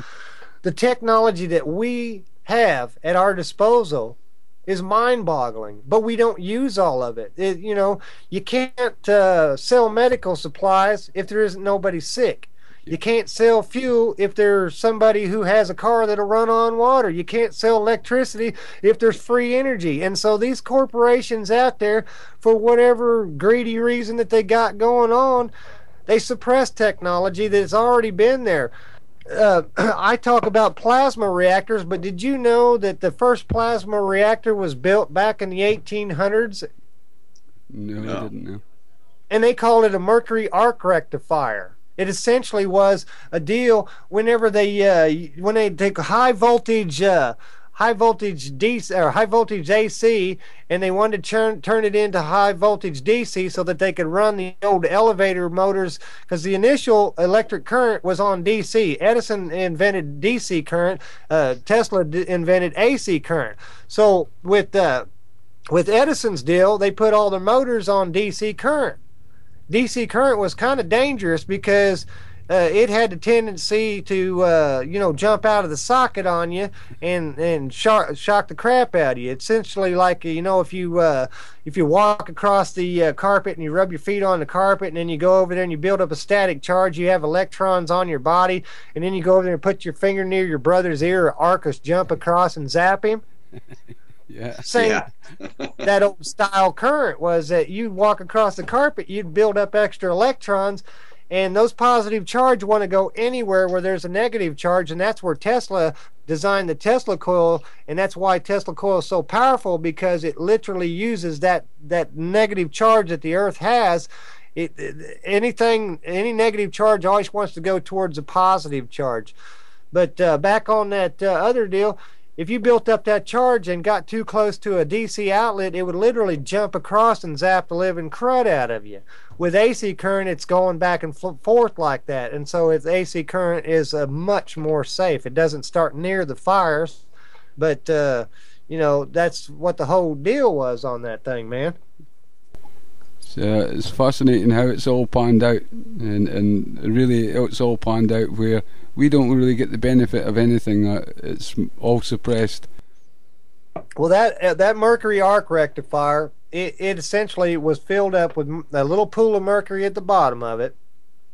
the technology that we have at our disposal is mind-boggling, but we don't use all of it. You can't sell medical supplies if there isn't nobody sick. You can't sell fuel if there's somebody who has a car that'll run on water. You can't sell electricity if there's free energy. And so these corporations out there, for whatever greedy reason that they got going on, they suppress technology that's already been there. I talk about plasma reactors, but did you know that the first plasma reactor was built back in the 1800s? No, I didn't know. And they called it a mercury arc rectifier. It essentially was a deal whenever when they take high voltage DC or high voltage AC, and they wanted to turn it into high voltage DC so that they could run the old elevator motors, because the initial electric current was on DC. Edison invented DC current. Tesla invented AC current. So with Edison's deal, they put all their motors on DC current. DC current was kind of dangerous because it had the tendency to jump out of the socket on you and shock the crap out of you. It's essentially like if you walk across the carpet and you rub your feet on the carpet, and then you go over there and you build up a static charge. You have electrons on your body, and then you go over there and put your finger near your brother's ear, or Arcus jump across and zap him. Yeah. Same. Yeah. That old style current was that you'd walk across the carpet, you'd build up extra electrons, and those positive charge want to go anywhere where there's a negative charge, and that's where Tesla designed the Tesla coil, and that's why Tesla coil is so powerful, because it literally uses that negative charge that the Earth has. Any negative charge always wants to go towards a positive charge. But back on that other deal, if you built up that charge and got too close to a DC outlet, it would literally jump across and zap the living crud out of you. With AC current, it's going back and forth like that, and so AC current is much more safe. It doesn't start near the fires, but that's what the whole deal was on that thing, man. It's fascinating how it's all panned out, and really it's all panned out where we don't really get the benefit of anything. It's all suppressed. Well, that mercury arc rectifier, it essentially was filled up with a little pool of mercury at the bottom of it,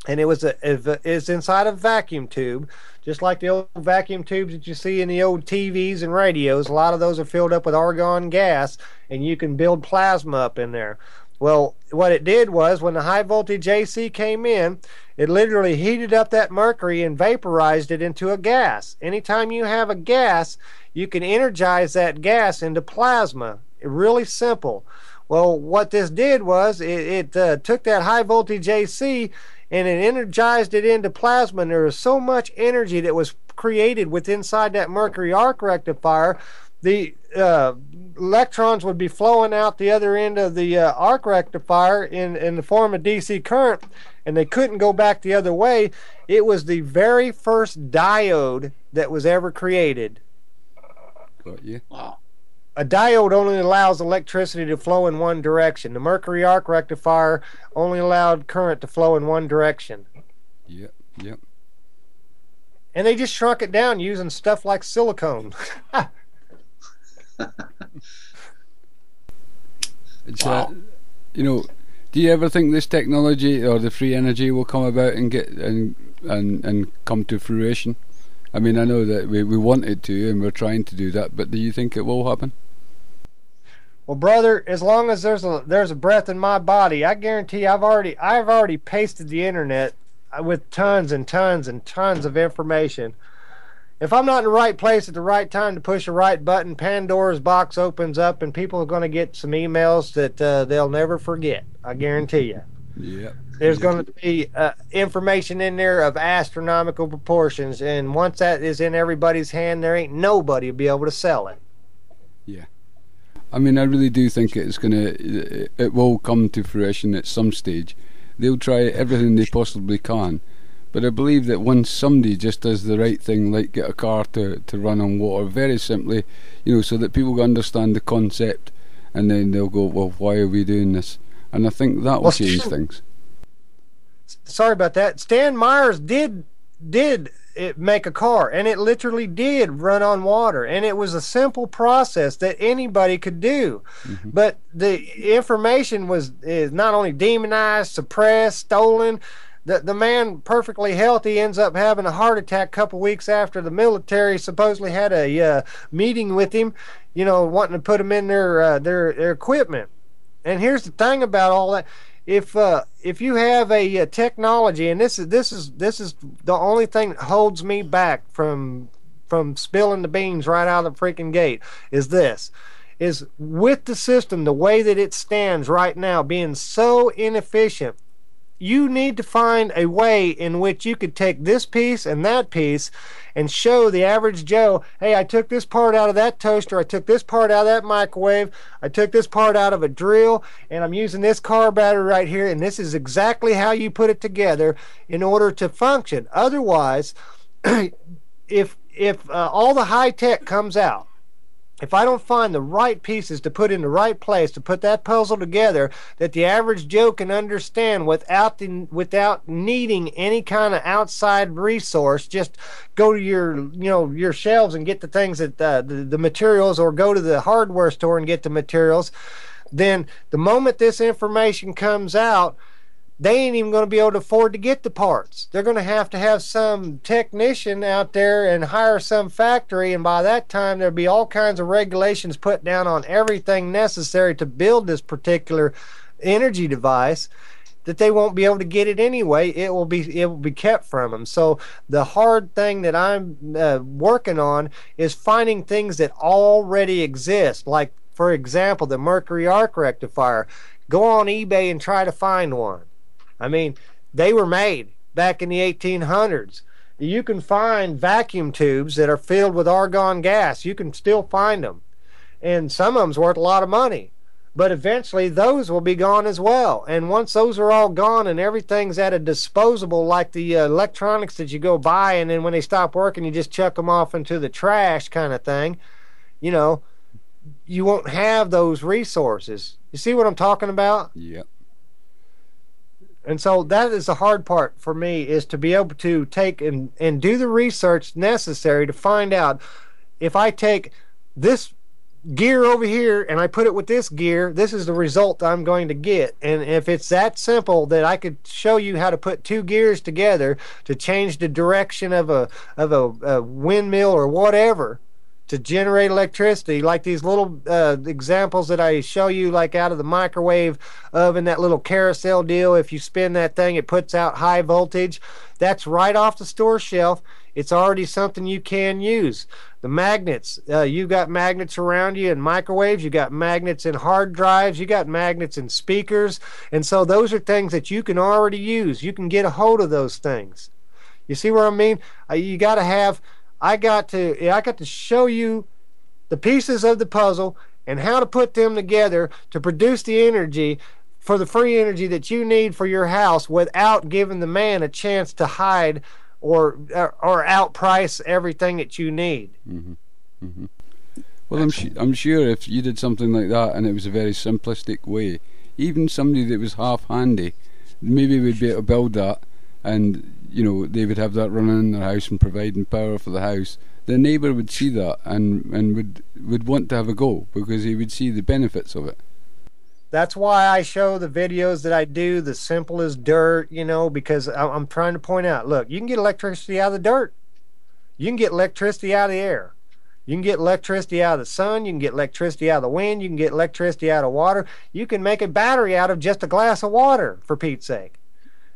and it's inside a vacuum tube, just like the old vacuum tubes that you see in the old TVs and radios. A lot of those are filled up with argon gas, and you can build plasma up in there. Well, what it did was, when the high voltage AC came in, it literally heated up that mercury and vaporized it into a gas. Anytime you have a gas, you can energize that gas into plasma. Really simple. Well, what this did was it took that high voltage AC and it energized it into plasma, and there was so much energy that was created inside that mercury arc rectifier. The electrons would be flowing out the other end of the arc rectifier in the form of DC current, and they couldn't go back the other way. It was the very first diode that was ever created. Got you. Wow. A diode only allows electricity to flow in one direction. The mercury arc rectifier only allowed current to flow in one direction. Yep, yep. And they just shrunk it down using stuff like silicone. It's, Wow. you know, do you ever think this technology or the free energy will come about and get and come to fruition? I mean, I know that we want it to, and we're trying to do that, but do you think it will happen? Well, brother, as long as there's a breath in my body, I guarantee I've already pasted the internet with tons and tons and tons of information. If I'm not in the right place at the right time to push the right button, Pandora's box opens up, and people are going to get some emails that they'll never forget. I guarantee you. Yeah. There's going to be information in there of astronomical proportions, and once that is in everybody's hand, there ain't nobody will be able to sell it. Yeah. I mean, I really do think it will come to fruition at some stage. They'll try everything they possibly can, but I believe that once somebody just does the right thing, like get a car to run on water, very simply, so that people understand the concept, and then they'll go, well, why are we doing this? And I think that will change things. Sorry about that. Stan Myers did make a car, and it literally did run on water, and it was a simple process that anybody could do. Mm-hmm. But the information is not only demonized, suppressed, stolen. The man, perfectly healthy, ends up having a heart attack a couple weeks after the military supposedly had a meeting with him, wanting to put him in their equipment. And here's the thing about all that: if you have a technology, and this is the only thing that holds me back from spilling the beans right out of the freaking gate, is with the system the way that it stands right now, being so inefficient. You need to find a way in which you could take this piece and that piece and show the average Joe, hey, I took this part out of that toaster, I took this part out of that microwave, I took this part out of a drill, and I'm using this car battery right here, and this is exactly how you put it together in order to function. Otherwise, if all the high tech comes out, if I don't find the right pieces to put in the right place to put that puzzle together that the average Joe can understand without needing any kind of outside resource, just go to your shelves and get the things that the materials, or go to the hardware store and get the materials, then the moment this information comes out, they ain't even going to be able to afford to get the parts. They're going to have some technician out there and hire some factory, and by that time there'll be all kinds of regulations put down on everything necessary to build this particular energy device, that they won't be able to get it anyway. It will be kept from them. So the hard thing that I'm working on is finding things that already exist, like, for example, the mercury arc rectifier. Go on eBay and try to find one. I mean, they were made back in the 1800s. You can find vacuum tubes that are filled with argon gas. You can still find them. And some of them's worth a lot of money. But eventually those will be gone as well. And once those are all gone and everything's at a disposable, like the electronics that you go buy, and then when they stop working, you just chuck them off into the trash kind of thing, you won't have those resources. You see what I'm talking about? Yep. And so that is the hard part for me, is to be able to take and do the research necessary to find out, if I take this gear over here and I put it with this gear, this is the result I'm going to get. And if it's that simple that I could show you how to put two gears together to change the direction of a windmill or whatever, to generate electricity, like these little examples that I show you, like out of the microwave oven, that little carousel deal. If you spin that thing, it puts out high voltage. That's right off the store shelf. It's already something you can use. The magnets, you've got magnets around you in microwaves, you got magnets in hard drives, you got magnets in speakers, and so those are things that you can already use. You can get a hold of those things. You see what I mean? You got to have. I got to show you the pieces of the puzzle and how to put them together to produce the energy, for the free energy that you need for your house, without giving the man a chance to hide or outprice everything that you need. Mm-hmm. Mm-hmm. Well, I'm sure if you did something like that and it was a very simplistic way, even somebody that was half handy, maybe would be able to build that, and they would have that running in their house and providing power for the house. The neighbour would see that and would want to have a go because he would see the benefits of it. That's why I show the videos that I do, the simple as dirt, because I'm trying to point out, look, you can get electricity out of the dirt. You can get electricity out of the air. You can get electricity out of the sun. You can get electricity out of the wind. You can get electricity out of water. You can make a battery out of just a glass of water, for Pete's sake.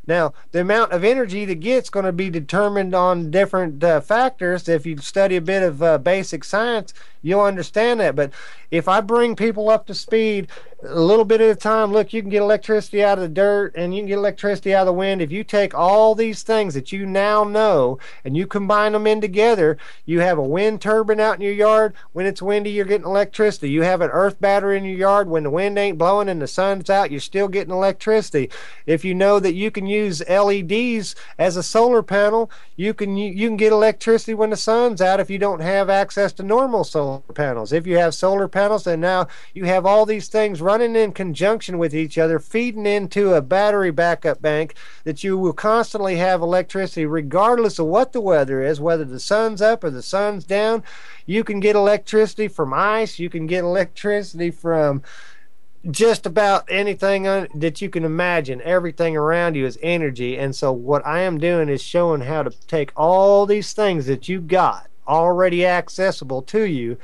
Now, the amount of energy that gets going to be determined on different factors. If you study a bit of basic science, you'll understand that. But if I bring people up to speed a little bit at a time, look, you can get electricity out of the dirt and you can get electricity out of the wind. If you take all these things that you now know and you combine them in together, you have a wind turbine out in your yard. When it's windy, you're getting electricity. You have an earth battery in your yard. When the wind ain't blowing and the sun's out, you're still getting electricity. If you know that you can use LEDs as a solar panel, you can get electricity when the sun's out if you don't have access to normal solar panels. If you have solar panels, then now you have all these things running in conjunction with each other, feeding into a battery backup bank that you will constantly have electricity regardless of what the weather is, whether the sun's up or the sun's down. You can get electricity from ice. You can get electricity from just about anything that you can imagine. Everything around you is energy. And so what I am doing is showing how to take all these things that you got already accessible to you.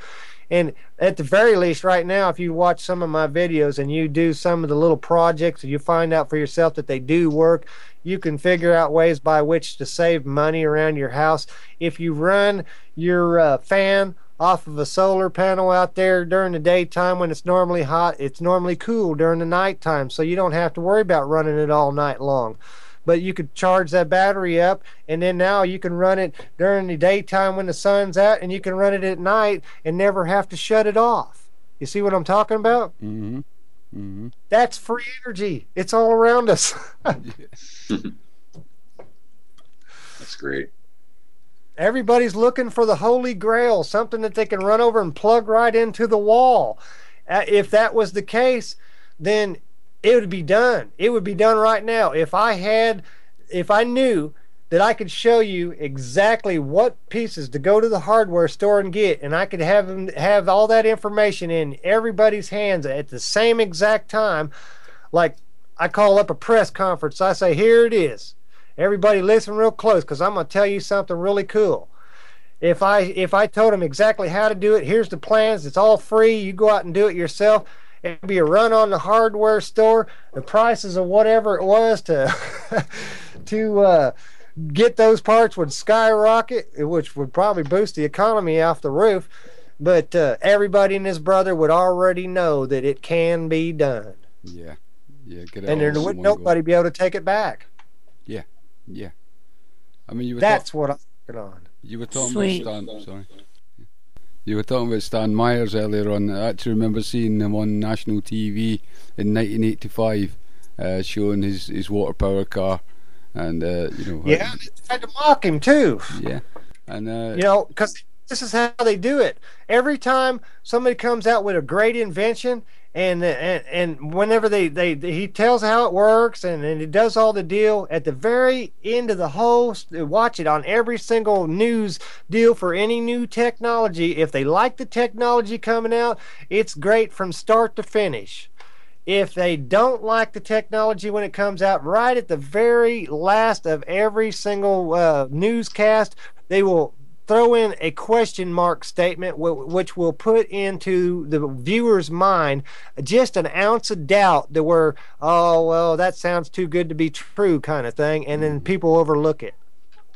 And at the very least right now, if you watch some of my videos and you do some of the little projects and you find out for yourself that they do work, you can figure out ways by which to save money around your house. If you run your fan off of a solar panel out there during the daytime when it's normally hot, it's normally cool during the nighttime, so you don't have to worry about running it all night long. But you could charge that battery up, and then now you can run it during the daytime when the sun's out, and you can run it at night and never have to shut it off. You see what I'm talking about? Mm-hmm. Mm-hmm. That's free energy. It's all around us. That's great. Everybody's looking for the holy grail, something that they can run over and plug right into the wall. If that was the case, then it would be done. It would be done right now. If I knew that I could show you exactly what pieces to go to the hardware store and get, and I could have all that information in everybody's hands at the same exact time, like I call up a press conference. I say, here it is. Everybody listen real close, because I'm going to tell you something really cool. If I told them exactly how to do it, here's the plans. It's all free. You go out and do it yourself. It'd be a run on the hardware store. The prices of whatever it was to get those parts would skyrocket, which would probably boost the economy off the roof. But everybody and his brother would already know that it can be done. Yeah. Get it and there would nobody be able to take it back. Yeah. I mean, that's what I'm working on. You were talking about Stan. You were talking about Stan Myers earlier on. I actually remember seeing him on national TV in 1985, showing his water power car, and yeah, they tried to mock him too. Yeah, and because this is how they do it. Every time somebody comes out with a great invention, and whenever he tells how it works and he does all the deal, at the very end of the whole, watch it on every single news deal for any new technology. If they like the technology coming out, it's great from start to finish. If they don't like the technology when it comes out, right at the very last of every single newscast, they will throw in a question mark statement which will put into the viewer's mind just an ounce of doubt that we're, oh, well, that sounds too good to be true kind of thing, and then people overlook it.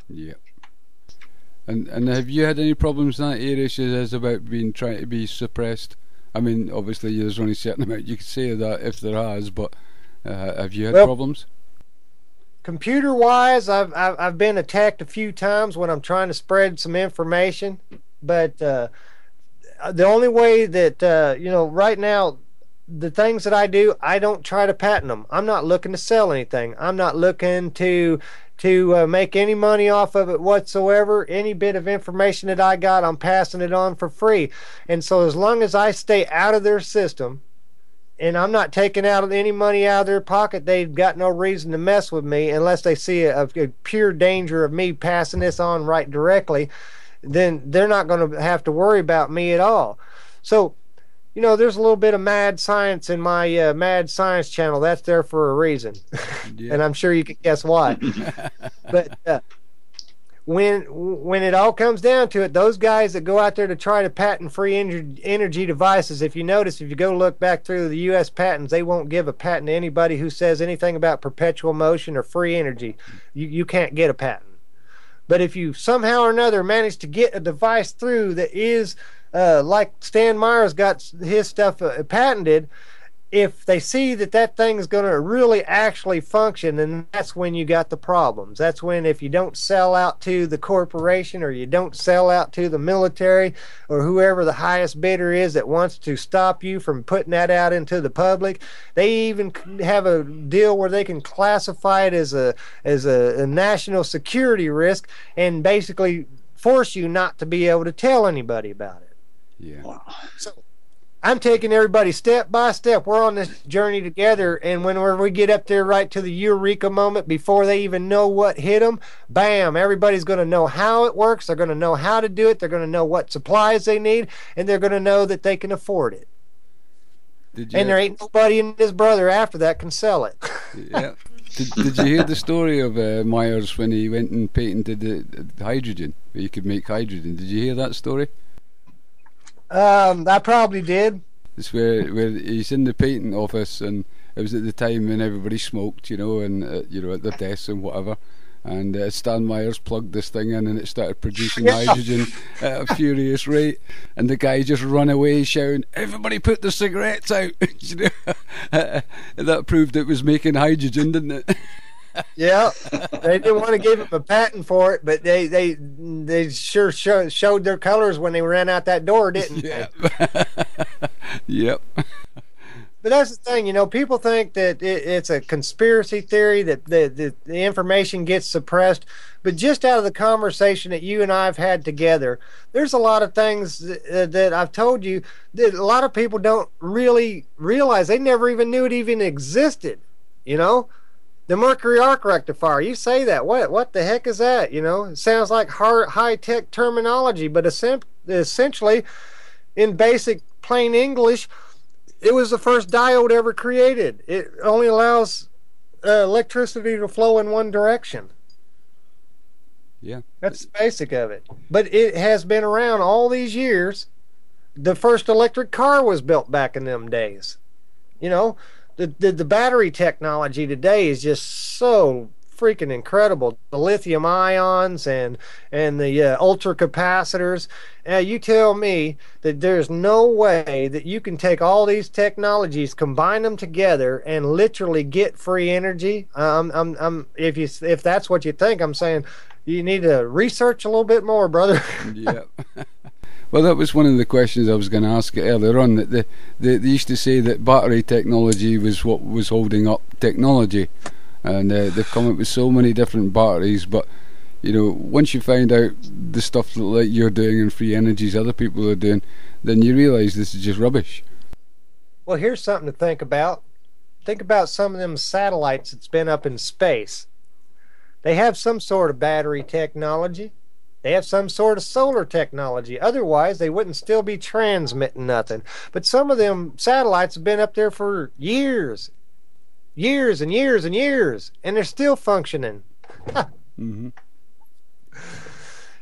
Yeah. And have you had any problems in that area, Shazziz, about trying to be suppressed? I mean, obviously there's only a certain amount you could say that if there has, but have you had problems? Computer-wise, I've been attacked a few times when I'm trying to spread some information, but the only way that right now the things that I do, I don't try to patent them. I'm not looking to sell anything. I'm not looking to make any money off of it whatsoever. Any bit of information that I got, I'm passing it on for free. And so as long as I stay out of their system, and I'm not taking out any money out of their pocket, they've got no reason to mess with me unless they see a pure danger of me passing this on right directly. Then they're not going to have to worry about me at all. So, you know, there's a little bit of mad science in my mad science channel. That's there for a reason. Yeah. And I'm sure you can guess why. But when it all comes down to it, those guys that go out there to try to patent free energy devices, if you notice, if you go look back through the U.S. patents, they won't give a patent to anybody who says anything about perpetual motion or free energy. You can't get a patent. But if you somehow or another manage to get a device through that is like Stan Meyer's got his stuff patented, if they see that that thing is going to really actually function, then that's when you got the problems. That's when, if you don't sell out to the corporation, or you don't sell out to the military, or whoever the highest bidder is that wants to stop you from putting that out into the public, they even have a deal where they can classify it as a national security risk and basically force you not to be able to tell anybody about it. Yeah. Wow. So I'm taking everybody step by step. We're on this journey together, and whenever we get up there right to the eureka moment, before they even know what hit them, bam, everybody's going to know how it works. They're going to know how to do it. They're going to know what supplies they need, and they're going to know that they can afford it. And there ain't nobody in his brother after that can sell it. Yeah. Did you hear the story of Myers when he went and patented the hydrogen, where you could make hydrogen? Did you hear that story? I probably did. It's where he's in the patent office, and it was at the time when everybody smoked, you know, and at their desks and whatever. And Stan Myers plugged this thing in, and it started producing hydrogen at a furious rate. And the guy just ran away shouting, "Everybody put the cigarettes out!" You know? That proved it was making hydrogen, didn't it? Yeah, they didn't want to give him a patent for it, but they sure showed their colors when they ran out that door, didn't they? Yep. But that's the thing, you know, people think that it's a conspiracy theory, that the information gets suppressed. But just out of the conversation that you and I have had together, there's a lot of things that I've told you that a lot of people don't really realize. They never even knew it even existed, you know? The mercury arc rectifier, you say that. What the heck is that? You know, it sounds like high-tech terminology, but essentially, in basic plain English, it was the first diode ever created. It only allows electricity to flow in one direction. Yeah. That's the basic of it. But it has been around all these years. The first electric car was built back in them days. You know, the battery technology today is just so freaking incredible. The lithium ions and the ultra capacitors. You tell me that there's no way that you can take all these technologies, combine them together, and literally get free energy. If that's what you think, I'm saying you need to research a little bit more, brother. Yeah. Well, that was one of the questions I was going to ask earlier on. That they used to say that battery technology was what was holding up technology, and they've come up with so many different batteries. But you know, once you find out the stuff that like you're doing and free energies other people are doing, then you realise this is just rubbish. Well, here's something to think about. Think about some of them satellites that's been up in space. They have some sort of battery technology. They have some sort of solar technology. Otherwise, they wouldn't still be transmitting nothing. But some of them satellites have been up there for years and years and years, and they're still functioning. Mm-hmm.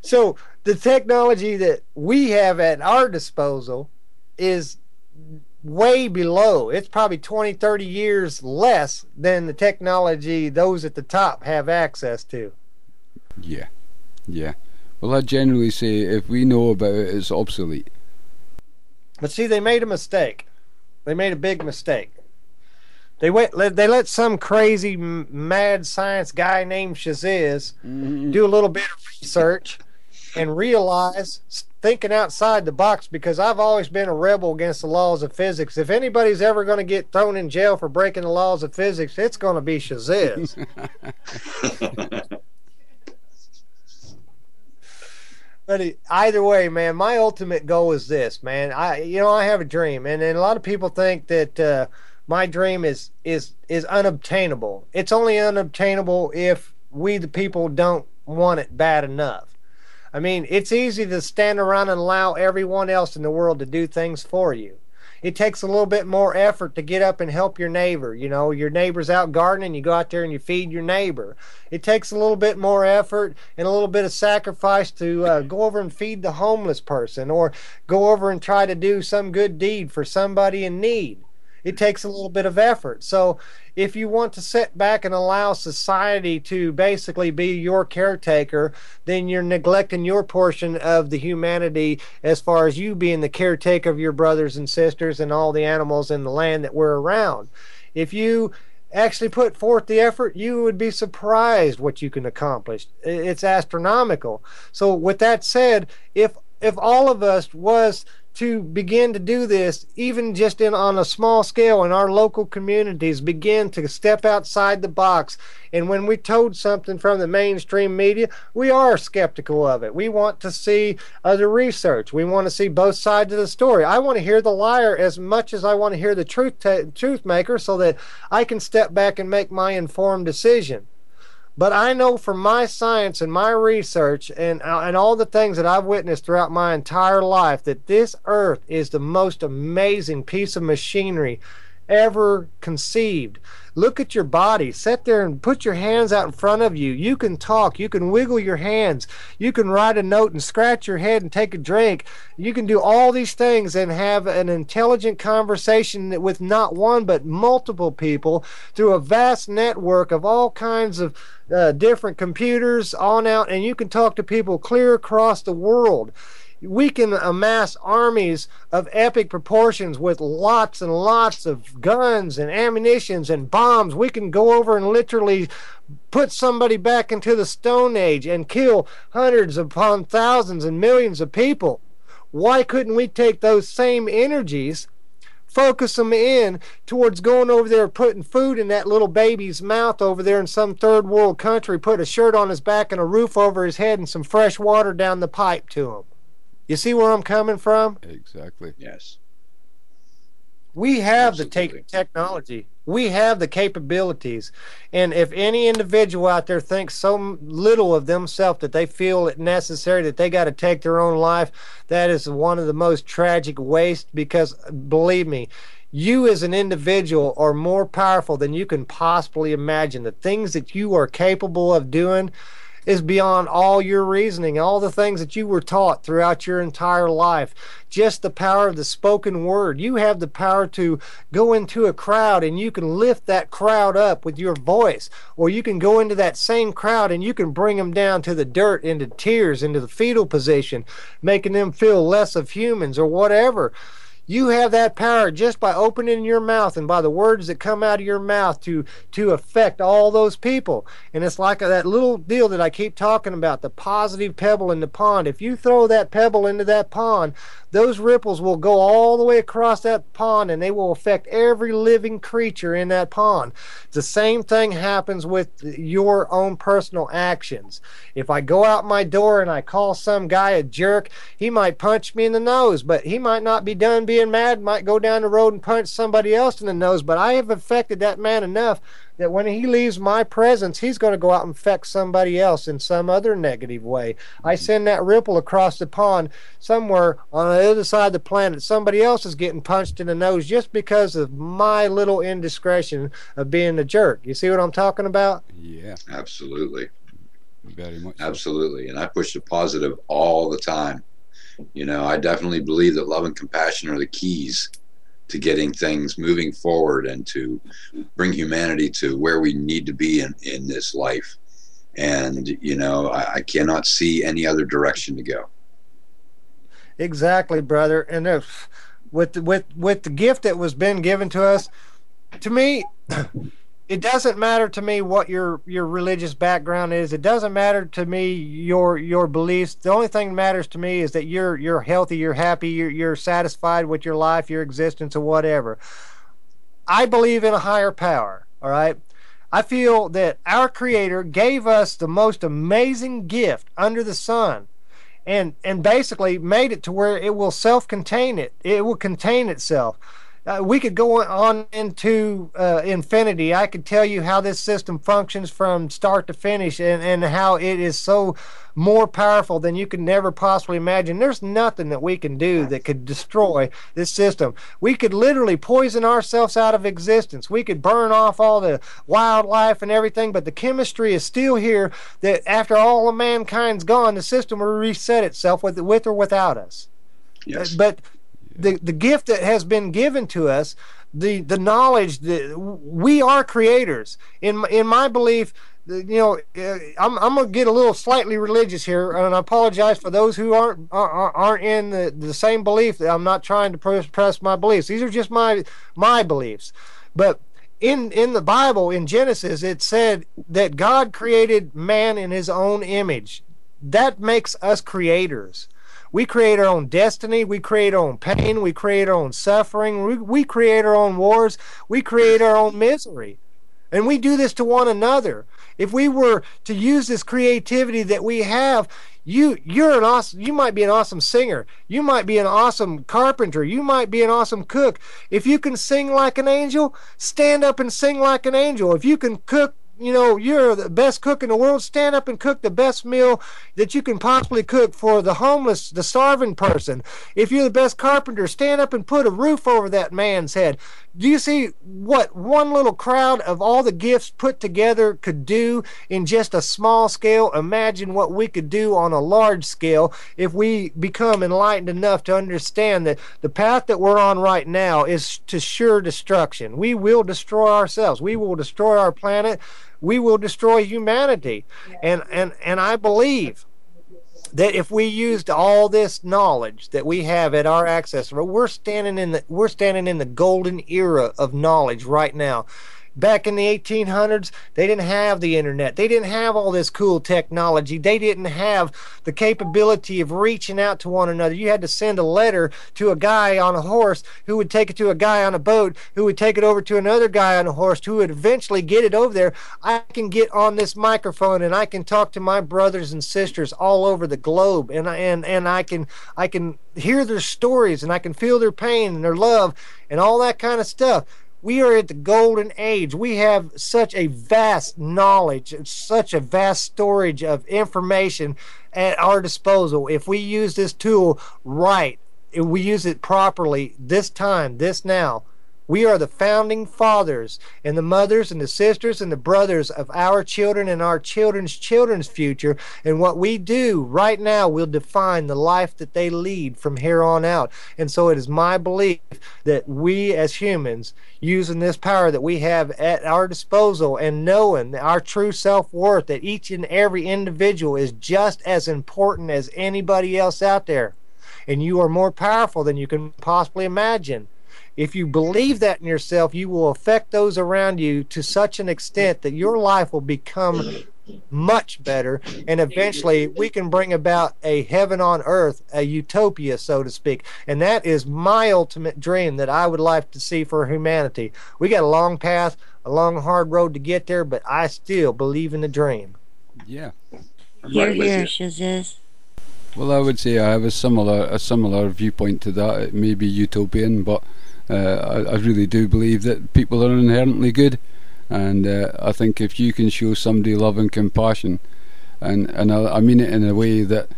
So the technology that we have at our disposal is way below. It's probably 20, 30 years less than the technology those at the top have access to. Yeah. Well, I generally say if we know about it, it's obsolete. But see, they made a mistake. They made a big mistake. They let some crazy mad science guy named Shazziz do a little bit of research, and realize, thinking outside the box, because I've always been a rebel against the laws of physics. If anybody's ever going to get thrown in jail for breaking the laws of physics, it's going to be shazziz. But either way, man, my ultimate goal is this, man. I have a dream, and a lot of people think that my dream is unobtainable. It's only unobtainable if we, the people, don't want it bad enough. I mean, it's easy to stand around and allow everyone else in the world to do things for you. It takes a little bit more effort to get up and help your neighbor. You know, your neighbor's out gardening, you go out there and you feed your neighbor. It takes a little bit more effort and a little bit of sacrifice to go over and feed the homeless person, or go over and try to do some good deed for somebody in need. It takes a little bit of effort. So if you want to sit back and allow society to basically be your caretaker, then you're neglecting your portion of the humanity, as far as you being the caretaker of your brothers and sisters and all the animals in the land that we're around. If you actually put forth the effort, you would be surprised what you can accomplish. It's astronomical. So with that said, if all of us was to begin to do this, even just on a small scale in our local communities, begin to step outside the box. And when we told something from the mainstream media, we are skeptical of it. We want to see other research. We want to see both sides of the story. I want to hear the liar as much as I want to hear the truth maker, so that I can step back and make my informed decision. But I know from my science and my research and all the things that I've witnessed throughout my entire life, that this earth is the most amazing piece of machinery ever conceived. Look at your body. Sit there and put your hands out in front of you. You can talk. You can wiggle your hands. You can write a note and scratch your head and take a drink. You can do all these things and have an intelligent conversation with not one but multiple people through a vast network of all kinds of different computers on out, and you can talk to people clear across the world. We can amass armies of epic proportions with lots and lots of guns and ammunitions and bombs. We can go over and literally put somebody back into the Stone Age and kill hundreds upon thousands and millions of people. Why couldn't we take those same energies, focus them in towards going over there, putting food in that little baby's mouth over there in some third world country, put a shirt on his back and a roof over his head and some fresh water down the pipe to him? You see where I'm coming from? Exactly. Yes. We have Absolutely. the technology. We have the capabilities. And if any individual out there thinks so little of themselves that they feel it necessary that they got to take their own life, that is one of the most tragic wastes, because believe me, you as an individual are more powerful than you can possibly imagine. The things that you are capable of doing is beyond all your reasoning, all the things that you were taught throughout your entire life. Just the power of the spoken word. You have the power to go into a crowd and you can lift that crowd up with your voice, or you can go into that same crowd and you can bring them down to the dirt, into tears, into the fetal position, making them feel less of humans or whatever. You have that power just by opening your mouth and by the words that come out of your mouth to affect all those people. And it's like that little deal that I keep talking about, the positive pebble in the pond. If you throw that pebble into that pond, those ripples will go all the way across that pond and they will affect every living creature in that pond. The same thing happens with your own personal actions. If I go out my door and I call some guy a jerk, he might punch me in the nose, but he might not be done being mad, might go down the road and punch somebody else in the nose. But I have affected that man enough that when he leaves my presence, he's going to go out and affect somebody else in some other negative way. I send that ripple across the pond somewhere on the other side of the planet. Somebody else is getting punched in the nose just because of my little indiscretion of being a jerk. You see what I'm talking about? Yeah. Absolutely. Very much so. Absolutely. And I push the positive all the time. You know, I definitely believe that love and compassion are the keys to getting things moving forward and to bring humanity to where we need to be in this life. And, you know, I cannot see any other direction to go. Exactly, brother. And with the gift that was been given to us, to me, it doesn't matter to me what your religious background is. It doesn't matter to me your beliefs. The only thing that matters to me is that you're healthy, you're happy, you're satisfied with your life, your existence, or whatever. I believe in a higher power. All right. I feel that our Creator gave us the most amazing gift under the sun, and basically made it to where it will self-contain it. It will contain itself. We could go on into infinity. I could tell you how this system functions from start to finish, and how it is so more powerful than you could never possibly imagine. There's nothing that we can do that could destroy this system. We could literally poison ourselves out of existence. We could burn off all the wildlife and everything, but the chemistry is still here, that after all of mankind's gone, the system will reset itself with or without us. Yes. But the gift that has been given to us, the knowledge that we are creators. In my belief, I'm gonna get a little slightly religious here, and I apologize for those who aren't in the same belief. That I'm not trying to press my beliefs. These are just my beliefs. But in the Bible, in Genesis, it said that God created man in His own image. That makes us creators. We create our own destiny. We create our own pain. We create our own suffering. We create our own wars. We create our own misery. And we do this to one another. If we were to use this creativity that we have, you might be an awesome singer. You might be an awesome carpenter. You might be an awesome cook. If you can sing like an angel, stand up and sing like an angel. If you can cook, you're the best cook in the world, stand up and cook the best meal that you can possibly cook for the homeless, the starving person. If you're the best carpenter, stand up and put a roof over that man's head. Do you see what one little crowd of all the gifts put together could do in just a small scale? Imagine what we could do on a large scale if we become enlightened enough to understand that the path that we're on right now is to sure destruction. We will destroy ourselves. We will destroy our planet. We will destroy humanity. And I believe that if we used all this knowledge that we have at our access, we're standing in the golden era of knowledge right now. Back in the 1800s, they didn't have the internet. They didn't have all this cool technology. They didn't have the capability of reaching out to one another. You had to send a letter to a guy on a horse who would take it to a guy on a boat who would take it over to another guy on a horse who would eventually get it over there. I can get on this microphone and I can talk to my brothers and sisters all over the globe, and I can hear their stories, and I can feel their pain and their love and all that kind of stuff. We are at the golden age. We have such a vast knowledge, such a vast storage of information at our disposal. If we use this tool right, if we use it properly, this now, we are the founding fathers and the mothers and the sisters and the brothers of our children and our children's children's future. And what we do right now will define the life that they lead from here on out. And so it is my belief that we as humans, using this power that we have at our disposal and knowing our true self-worth, that each and every individual is just as important as anybody else out there. And you are more powerful than you can possibly imagine. If you believe that in yourself, you will affect those around you to such an extent that your life will become much better, and eventually we can bring about a heaven on earth, a utopia, so to speak. And that is my ultimate dream that I would like to see for humanity. We got a long path, a long hard road to get there, but I still believe in the dream. Yeah. Here, shazziz. Well, I would say I have a similar viewpoint to that. It may be utopian, but I really do believe that people are inherently good, and I think if you can show somebody love and compassion, and I mean it in a way that,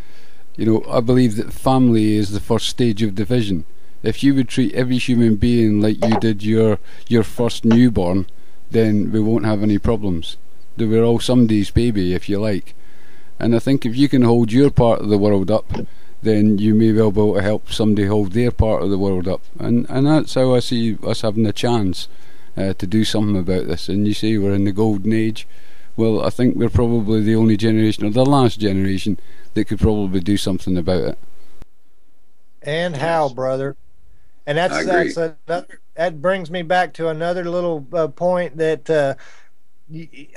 I believe that family is the first stage of division. If you would treat every human being like you did your first newborn, then we won't have any problems. We're all somebody's baby, if you like. And I think if you can hold your part of the world up, then you may well be able to help somebody hold their part of the world up. And that's how I see us having a chance to do something about this. And you say we're in the golden age. Well, I think we're probably the only generation, or the last generation, that could probably do something about it. And how, brother? And that's that brings me back to another little point that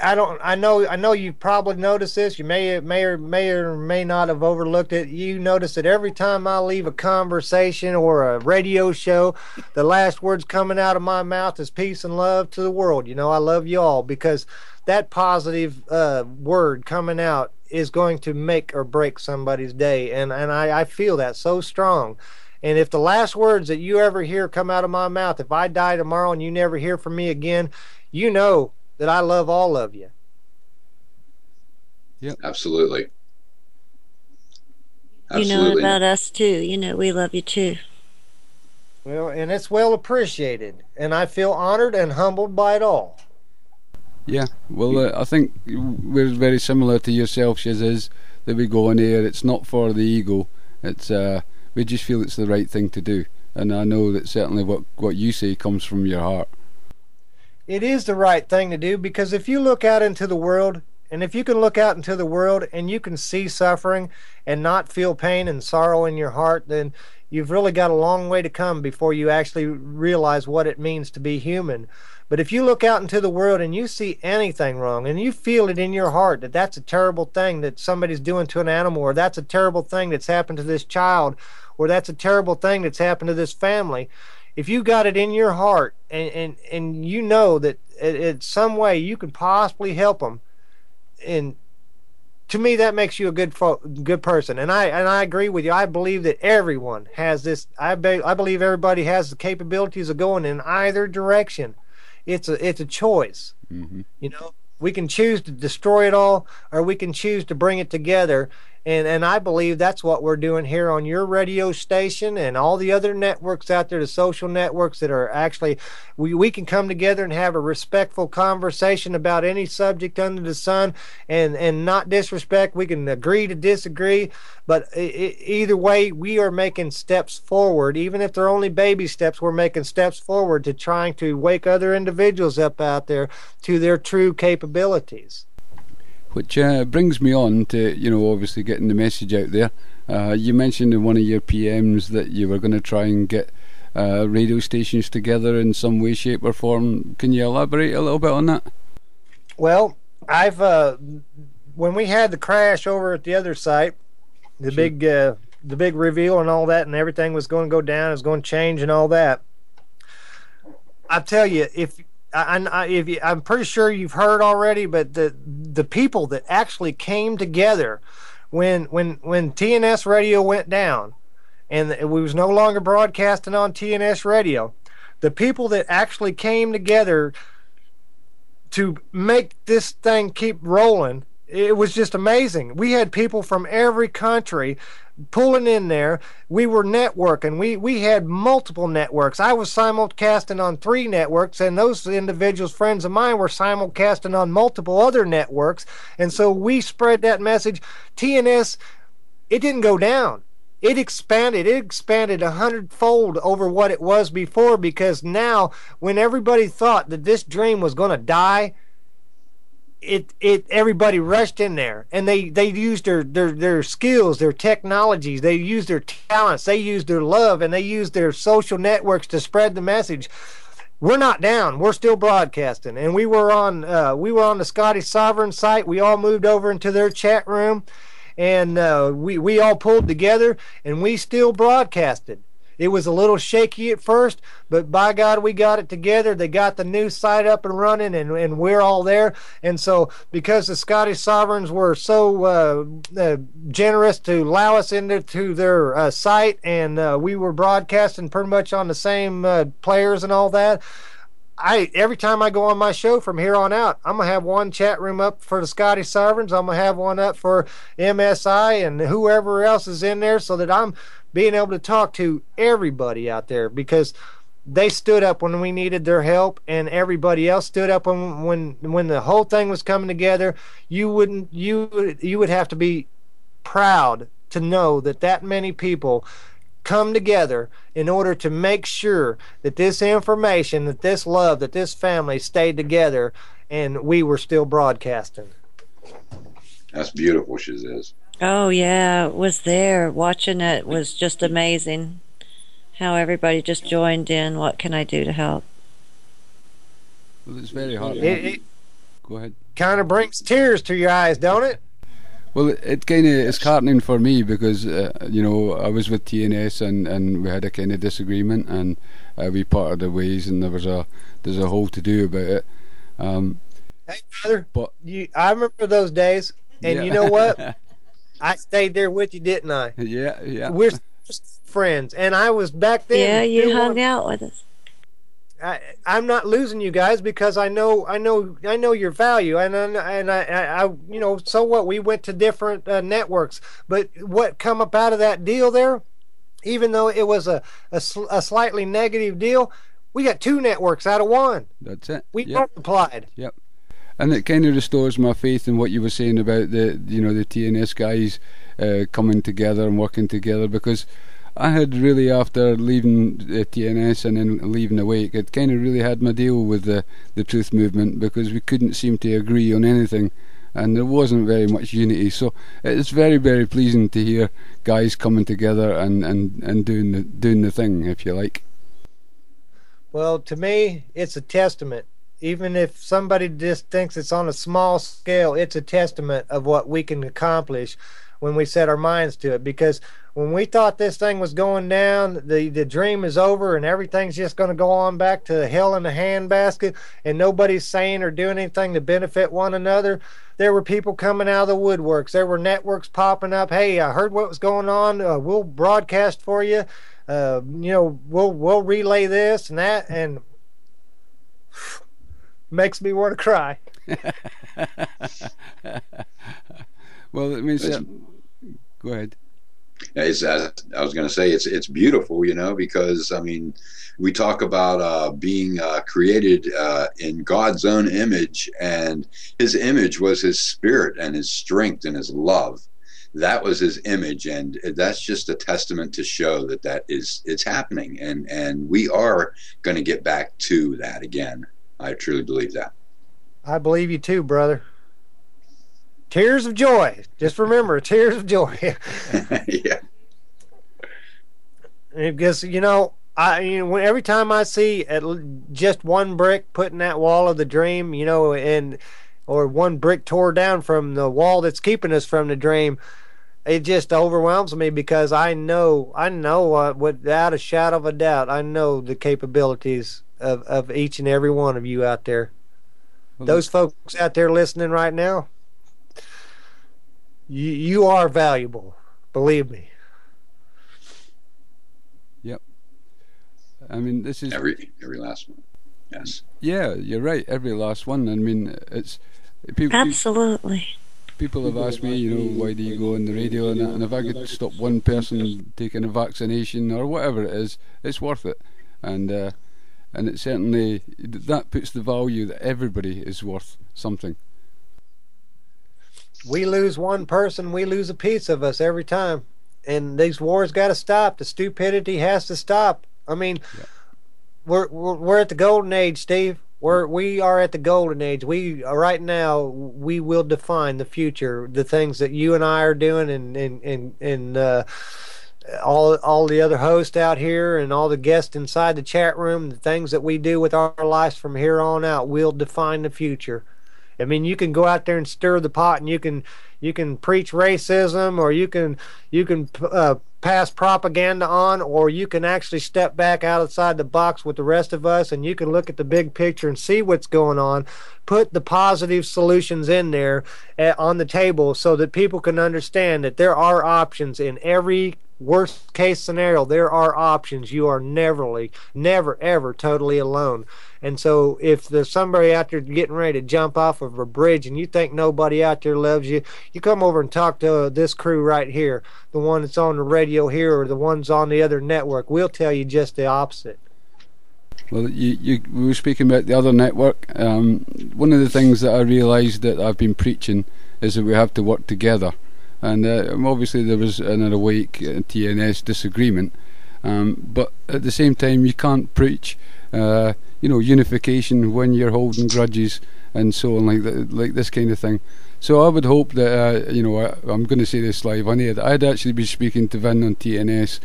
I know you've probably noticed this. You may not have overlooked it. You notice that every time I leave a conversation or a radio show, the last words coming out of my mouth is peace and love to the world. You know, I love you all, because that positive word coming out is going to make or break somebody's day, and I feel that so strong. And if the last words that you ever hear come out of my mouth, if I die tomorrow and you never hear from me again, you know that I love all of you. Yep. Absolutely. You know about us too. You know we love you too. Well, and it's well appreciated, and I feel honored and humbled by it all. Yeah, well, I think we're very similar to yourself, shazziz, that we go on air. It's not for the ego. It's we just feel it's the right thing to do, and I know that certainly what you say comes from your heart. It is the right thing to do, because if you look out into the world, and if you can look out into the world and you can see suffering and not feel pain and sorrow in your heart, then you've really got a long way to come before you actually realize what it means to be human. But if you look out into the world and you see anything wrong, and you feel it in your heart that that's a terrible thing that somebody's doing to an animal, or that's a terrible thing that's happened to this child, or that's a terrible thing that's happened to this family, if you got it in your heart and you know that in some way you can possibly help them, and to me that makes you a good person. And I agree with you. I believe that everyone has this. I believe everybody has the capabilities of going in either direction. It's a choice. Mm-hmm. You know, we can choose to destroy it all, or we can choose to bring it together. And I believe that's what we're doing here on your radio station and all the other networks out there, the social networks that are actually, we can come together and have a respectful conversation about any subject under the sun, and not disrespect. We can agree to disagree, but either way, we are making steps forward. Even if they're only baby steps, we're making steps forward to trying to wake other individuals up out there to their true capabilities. Which brings me on to, you know, obviously getting the message out there. You mentioned in one of your PMs that you were going to try and get radio stations together in some way, shape or form. Can you elaborate a little bit on that? Well, I've when we had the crash over at the other site, the big reveal and all that, and everything was going to go down, it was going to change and all that. I tell you, I'm pretty sure you've heard already, but the people that actually came together when TNS radio went down, and we was no longer broadcasting on TNS radio, the people that actually came together to make this thing keep rolling, it was just amazing. We had people from every country pulling in there. We were networking. We had multiple networks. I was simulcasting on 3 networks, and those individuals, friends of mine, were simulcasting on multiple other networks. And so we spread that message. TNS, it didn't go down. It expanded 100-fold over what it was before, because now when everybody thought that this dream was going to die, everybody rushed in there, and they used their skills, their technologies, they used their talents, they used their love, and they used their social networks to spread the message. We're not down. We're still broadcasting, and we were on the Scottish Sovereign site. We all moved over into their chat room, and we all pulled together, and we still broadcasted. It was a little shaky at first, but by God, we got it together. They got the new site up and running, and we're all there. And so because the Scottish Sovereigns were so generous to allow us into their site, and we were broadcasting pretty much on the same players and all that, every time I go on my show from here on out, I'm going to have one chat room up for the Scottish Sovereigns. I'm going to have one up for MSI and whoever else is in there, so that I'm being able to talk to everybody out there, because they stood up when we needed their help, and everybody else stood up when the whole thing was coming together. You would have to be proud to know that many people come together in order to make sure that this information, that this love, that this family stayed together, and we were still broadcasting. That's beautiful, shazziz. Oh yeah, was there watching it was just amazing. how everybody just joined in. What can I do to help? Well, it's very hard. It Go ahead. kind of brings tears to your eyes, don't it? Well, it kind of is heartening for me because you know, I was with TNS and we had a kind of disagreement, and we parted the ways, and there's a whole to do about it. Hey, brother, But I remember those days, and yeah. you know what? I stayed there with you, didn't I? Yeah. We're just friends, and I was back then. Yeah, you still hung out with us. I'm not losing you guys because I know your value, and I you know, so what? We went to different networks, but what come up out of that deal there, even though it was a slightly negative deal, we got 2 networks out of 1. That's it. We Yep. multiplied. Yep. And it kind of restores my faith in what you were saying about the TNS guys coming together and working together, because I had really, after leaving TNS and then leaving Awake, it kind of really had my deal with the Truth Movement, because we couldn't seem to agree on anything, and there wasn't very much unity. So it's very, very pleasing to hear guys coming together and doing the thing, if you like. Well, to me, it's a testament. Even if somebody just thinks it's on a small scale, it's a testament of what we can accomplish when we set our minds to it. Because when we thought this thing was going down, the dream is over and everything's just going to go on back to hell in a handbasket, and nobody's saying or doing anything to benefit one another, there were people coming out of the woodworks. There were networks popping up. Hey, I heard what was going on. We'll broadcast for you. You know, we'll relay this and that, and makes me want to cry. Well, it means go ahead. I was going to say it's beautiful, you know, because I mean, we talk about being created in God's own image, and His image was His spirit and His strength and His love. That was His image, and that's just a testament to show that it's happening, and we are going to get back to that again. I truly believe that. I believe you too, brother. Tears of joy. Just remember, tears of joy. Yeah. Because, you know, every time I see just one brick put in that wall of the dream, you know, or one brick tore down from the wall that's keeping us from the dream, it just overwhelms me, because I know without a shadow of a doubt, I know the capabilities of each and every one of you out there. Well, those folks out there listening right now, you are valuable. Believe me. Yep. I mean, this is every last one. Yes. Yeah, you're right. Every last one. I mean, it's Absolutely. People have asked me, you know, why do you go on the radio and that, and if I could stop one person taking a vaccination or whatever it is, it's worth it. And it certainly, that puts the value that everybody is worth something. We lose one person, we lose a piece of us every time. And these wars got to stop. The stupidity has to stop. I mean, yeah. We're at the golden age, Steve. We are at the golden age. We right now, we will define the future. The things that you and I are doing, and all the other hosts out here, and all the guests inside the chat room, the things that we do with our lives from here on out will define the future. I mean, you can go out there and stir the pot, and you can preach racism, or you can pass propaganda on, or you can actually step back outside the box with the rest of us, and you can look at the big picture and see what's going on. Put the positive solutions in there on the table, so that people can understand that there are options in every worst case scenario. There are options. You are never ever totally alone. And so if there's somebody out there getting ready to jump off of a bridge and you think nobody out there loves you, you come over and talk to this crew right here, the one that's on the radio here or the ones on the other network. We'll tell you just the opposite. Well, we were speaking about the other network. One of the things that I realised that I've been preaching is that we have to work together. And obviously there was an Awake TNS disagreement, but at the same time you can't preach unification when you're holding grudges and so on, like this kind of thing. So I would hope that I'm going to say this live on air, that I'd actually be speaking to Vin on TNS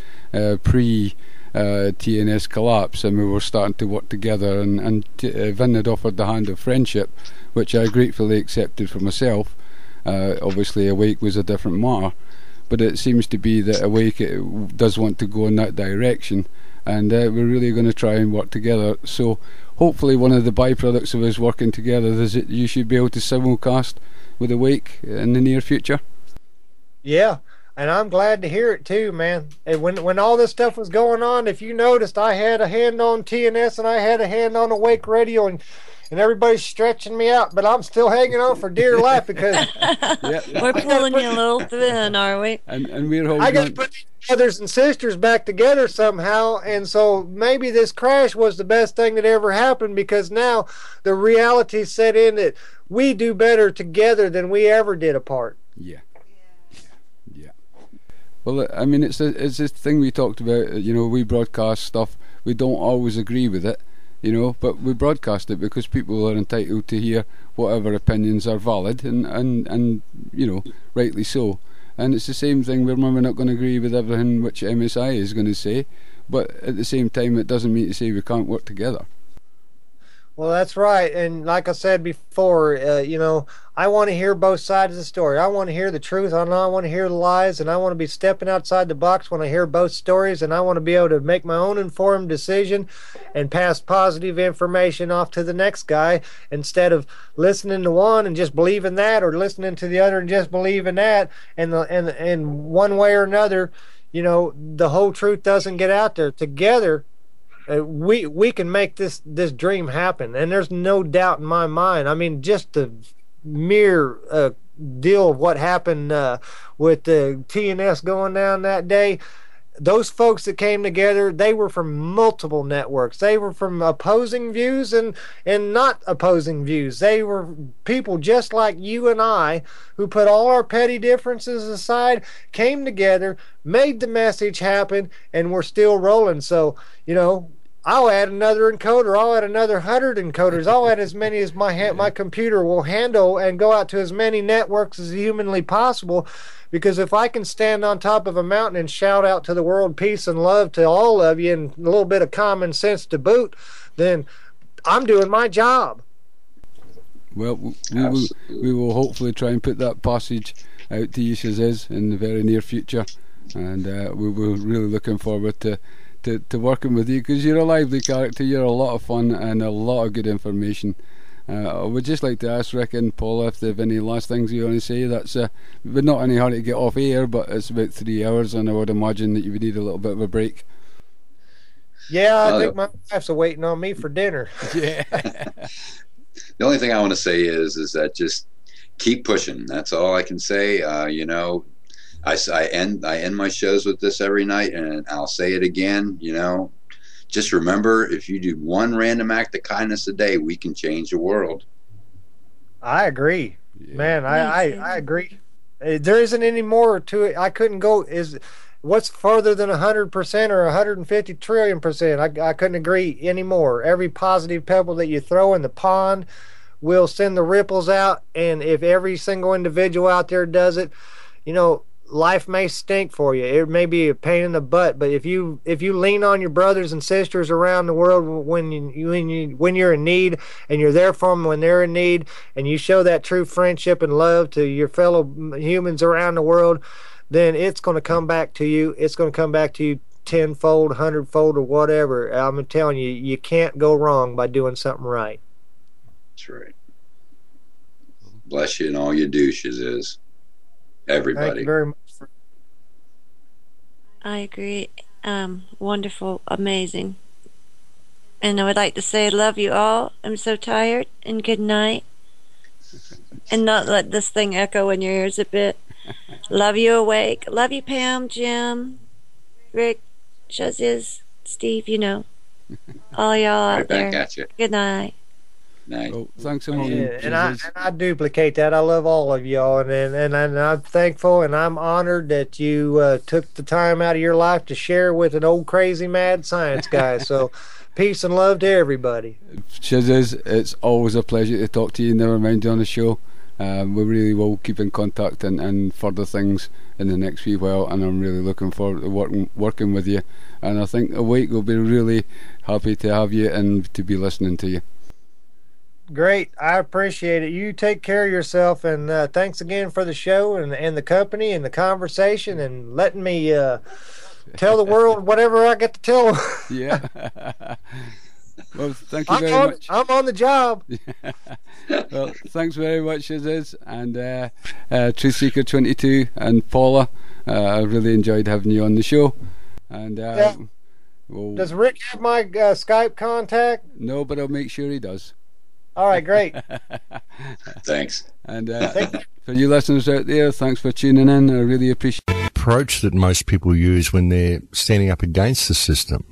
pre TNS collapse, and we were starting to work together, and Vin had offered the hand of friendship, which I gratefully accepted for myself. Obviously Awake was a different matter, but it seems to be that Awake does want to go in that direction, and we're really going to try and work together. So hopefully one of the byproducts of us working together is that you should be able to simulcast with Awake in the near future. Yeah, and I'm glad to hear it too, man. And when all this stuff was going on, if you noticed, I had a hand on TNS and I had a hand on Awake Radio, and everybody's stretching me out, but I'm still hanging on for dear life because we're pulling you a little thin, are we? And we're holding I got to put these brothers and sisters back together somehow, and so maybe this crash was the best thing that ever happened, because now the reality set in that we do better together than we ever did apart. Yeah. Well, I mean, it's this thing we talked about. You know, we broadcast stuff. We don't always agree with it, you know, but we broadcast it because people are entitled to hear whatever opinions are valid, and you know, rightly so. And it's the same thing where we're not going to agree with everything which MSI is going to say, but at the same time, it doesn't mean to say we can't work together. Well, that's right. And like I said before, you know, I want to hear both sides of the story. I want to hear the truth. I want to hear the lies, and I want to be stepping outside the box when I hear both stories, and I want to be able to make my own informed decision and pass positive information off to the next guy, instead of listening to one and just believing that, or listening to the other and just believing that, and one way or another, you know, the whole truth doesn't get out there. Together, we can make this dream happen, and there's no doubt in my mind. I mean, just the mere deal of what happened with the TNS going down that day. Those folks that came together, they were from multiple networks. They were from opposing views and not opposing views. They were people just like you and I, who put all our petty differences aside, came together, made the message happen, and we're still rolling. So, you know, I'll add another encoder. I'll add another 100 encoders. I'll add as many as my computer will handle, and go out to as many networks as humanly possible. Because if I can stand on top of a mountain and shout out to the world peace and love to all of you, and a little bit of common sense to boot, then I'm doing my job. Well, we will hopefully try and put that passage out to you, shazziz, in the very near future, and we were really looking forward to working with you, because you're a lively character, you're a lot of fun and a lot of good information. I would just like to ask Rick and Paula if they have any last things you want to say. That's we're not in any hurry to get off air, but it's about 3 hours, and I would imagine that you would need a little bit of a break. Yeah, I think my wife's waiting on me for dinner. Yeah. The only thing I want to say is that just keep pushing. That's all I can say. You know, I end my shows with this every night, and I'll say it again. You know, just remember, if you do one random act of kindness a day, we can change the world. I agree, man. I agree. There isn't any more to it. I couldn't go. What's further than 100% or 150 trillion%? I couldn't agree anymore. Every positive pebble that you throw in the pond will send the ripples out, and if every single individual out there does it, you know, life may stink for you. It may be a pain in the butt, but if you lean on your brothers and sisters around the world when you're in need, and you're there for them when they're in need, and you show that true friendship and love to your fellow humans around the world, then it's going to come back to you. It's going to come back to you tenfold, 100-fold, or whatever. I'm telling you, you can't go wrong by doing something right. That's right. Bless you in all you do, shazziz. Everybody. Thank you very much. I agree. Wonderful, amazing. And I would like to say I love you all. I'm so tired, and good night. And not let this thing echo in your ears a bit. Love you, Awake. Love you, Pam, Jim, Rick, shazziz, Steve, you know. All y'all out there. Back at you. Good night. Night. Well, thanks so much. And I duplicate that. I love all of y'all, and I'm thankful, and I'm honored that you took the time out of your life to share with an old crazy mad science guy. So peace and love to everybody. Shazziz, it's always a pleasure to talk to you, never mind on the show. we really will keep in contact and further things in the next wee while, and I'm really looking forward to working with you, and I think Awake will be really happy to have you and to be listening to you. Great. I appreciate it. You take care of yourself, and thanks again for the show and the company and the conversation and letting me tell the world whatever I get to tell them. Yeah. Well, thank you very much. I'm on the job. Well, thanks very much, Shazziz, and Truth Seeker 22 and Paula. I really enjoyed having you on the show. And does Rick have my Skype contact? No, but I'll make sure he does. All right, great. Thanks. And for you listeners out there, thanks for tuning in. I really appreciate it. Approach that most people use when they're standing up against the system.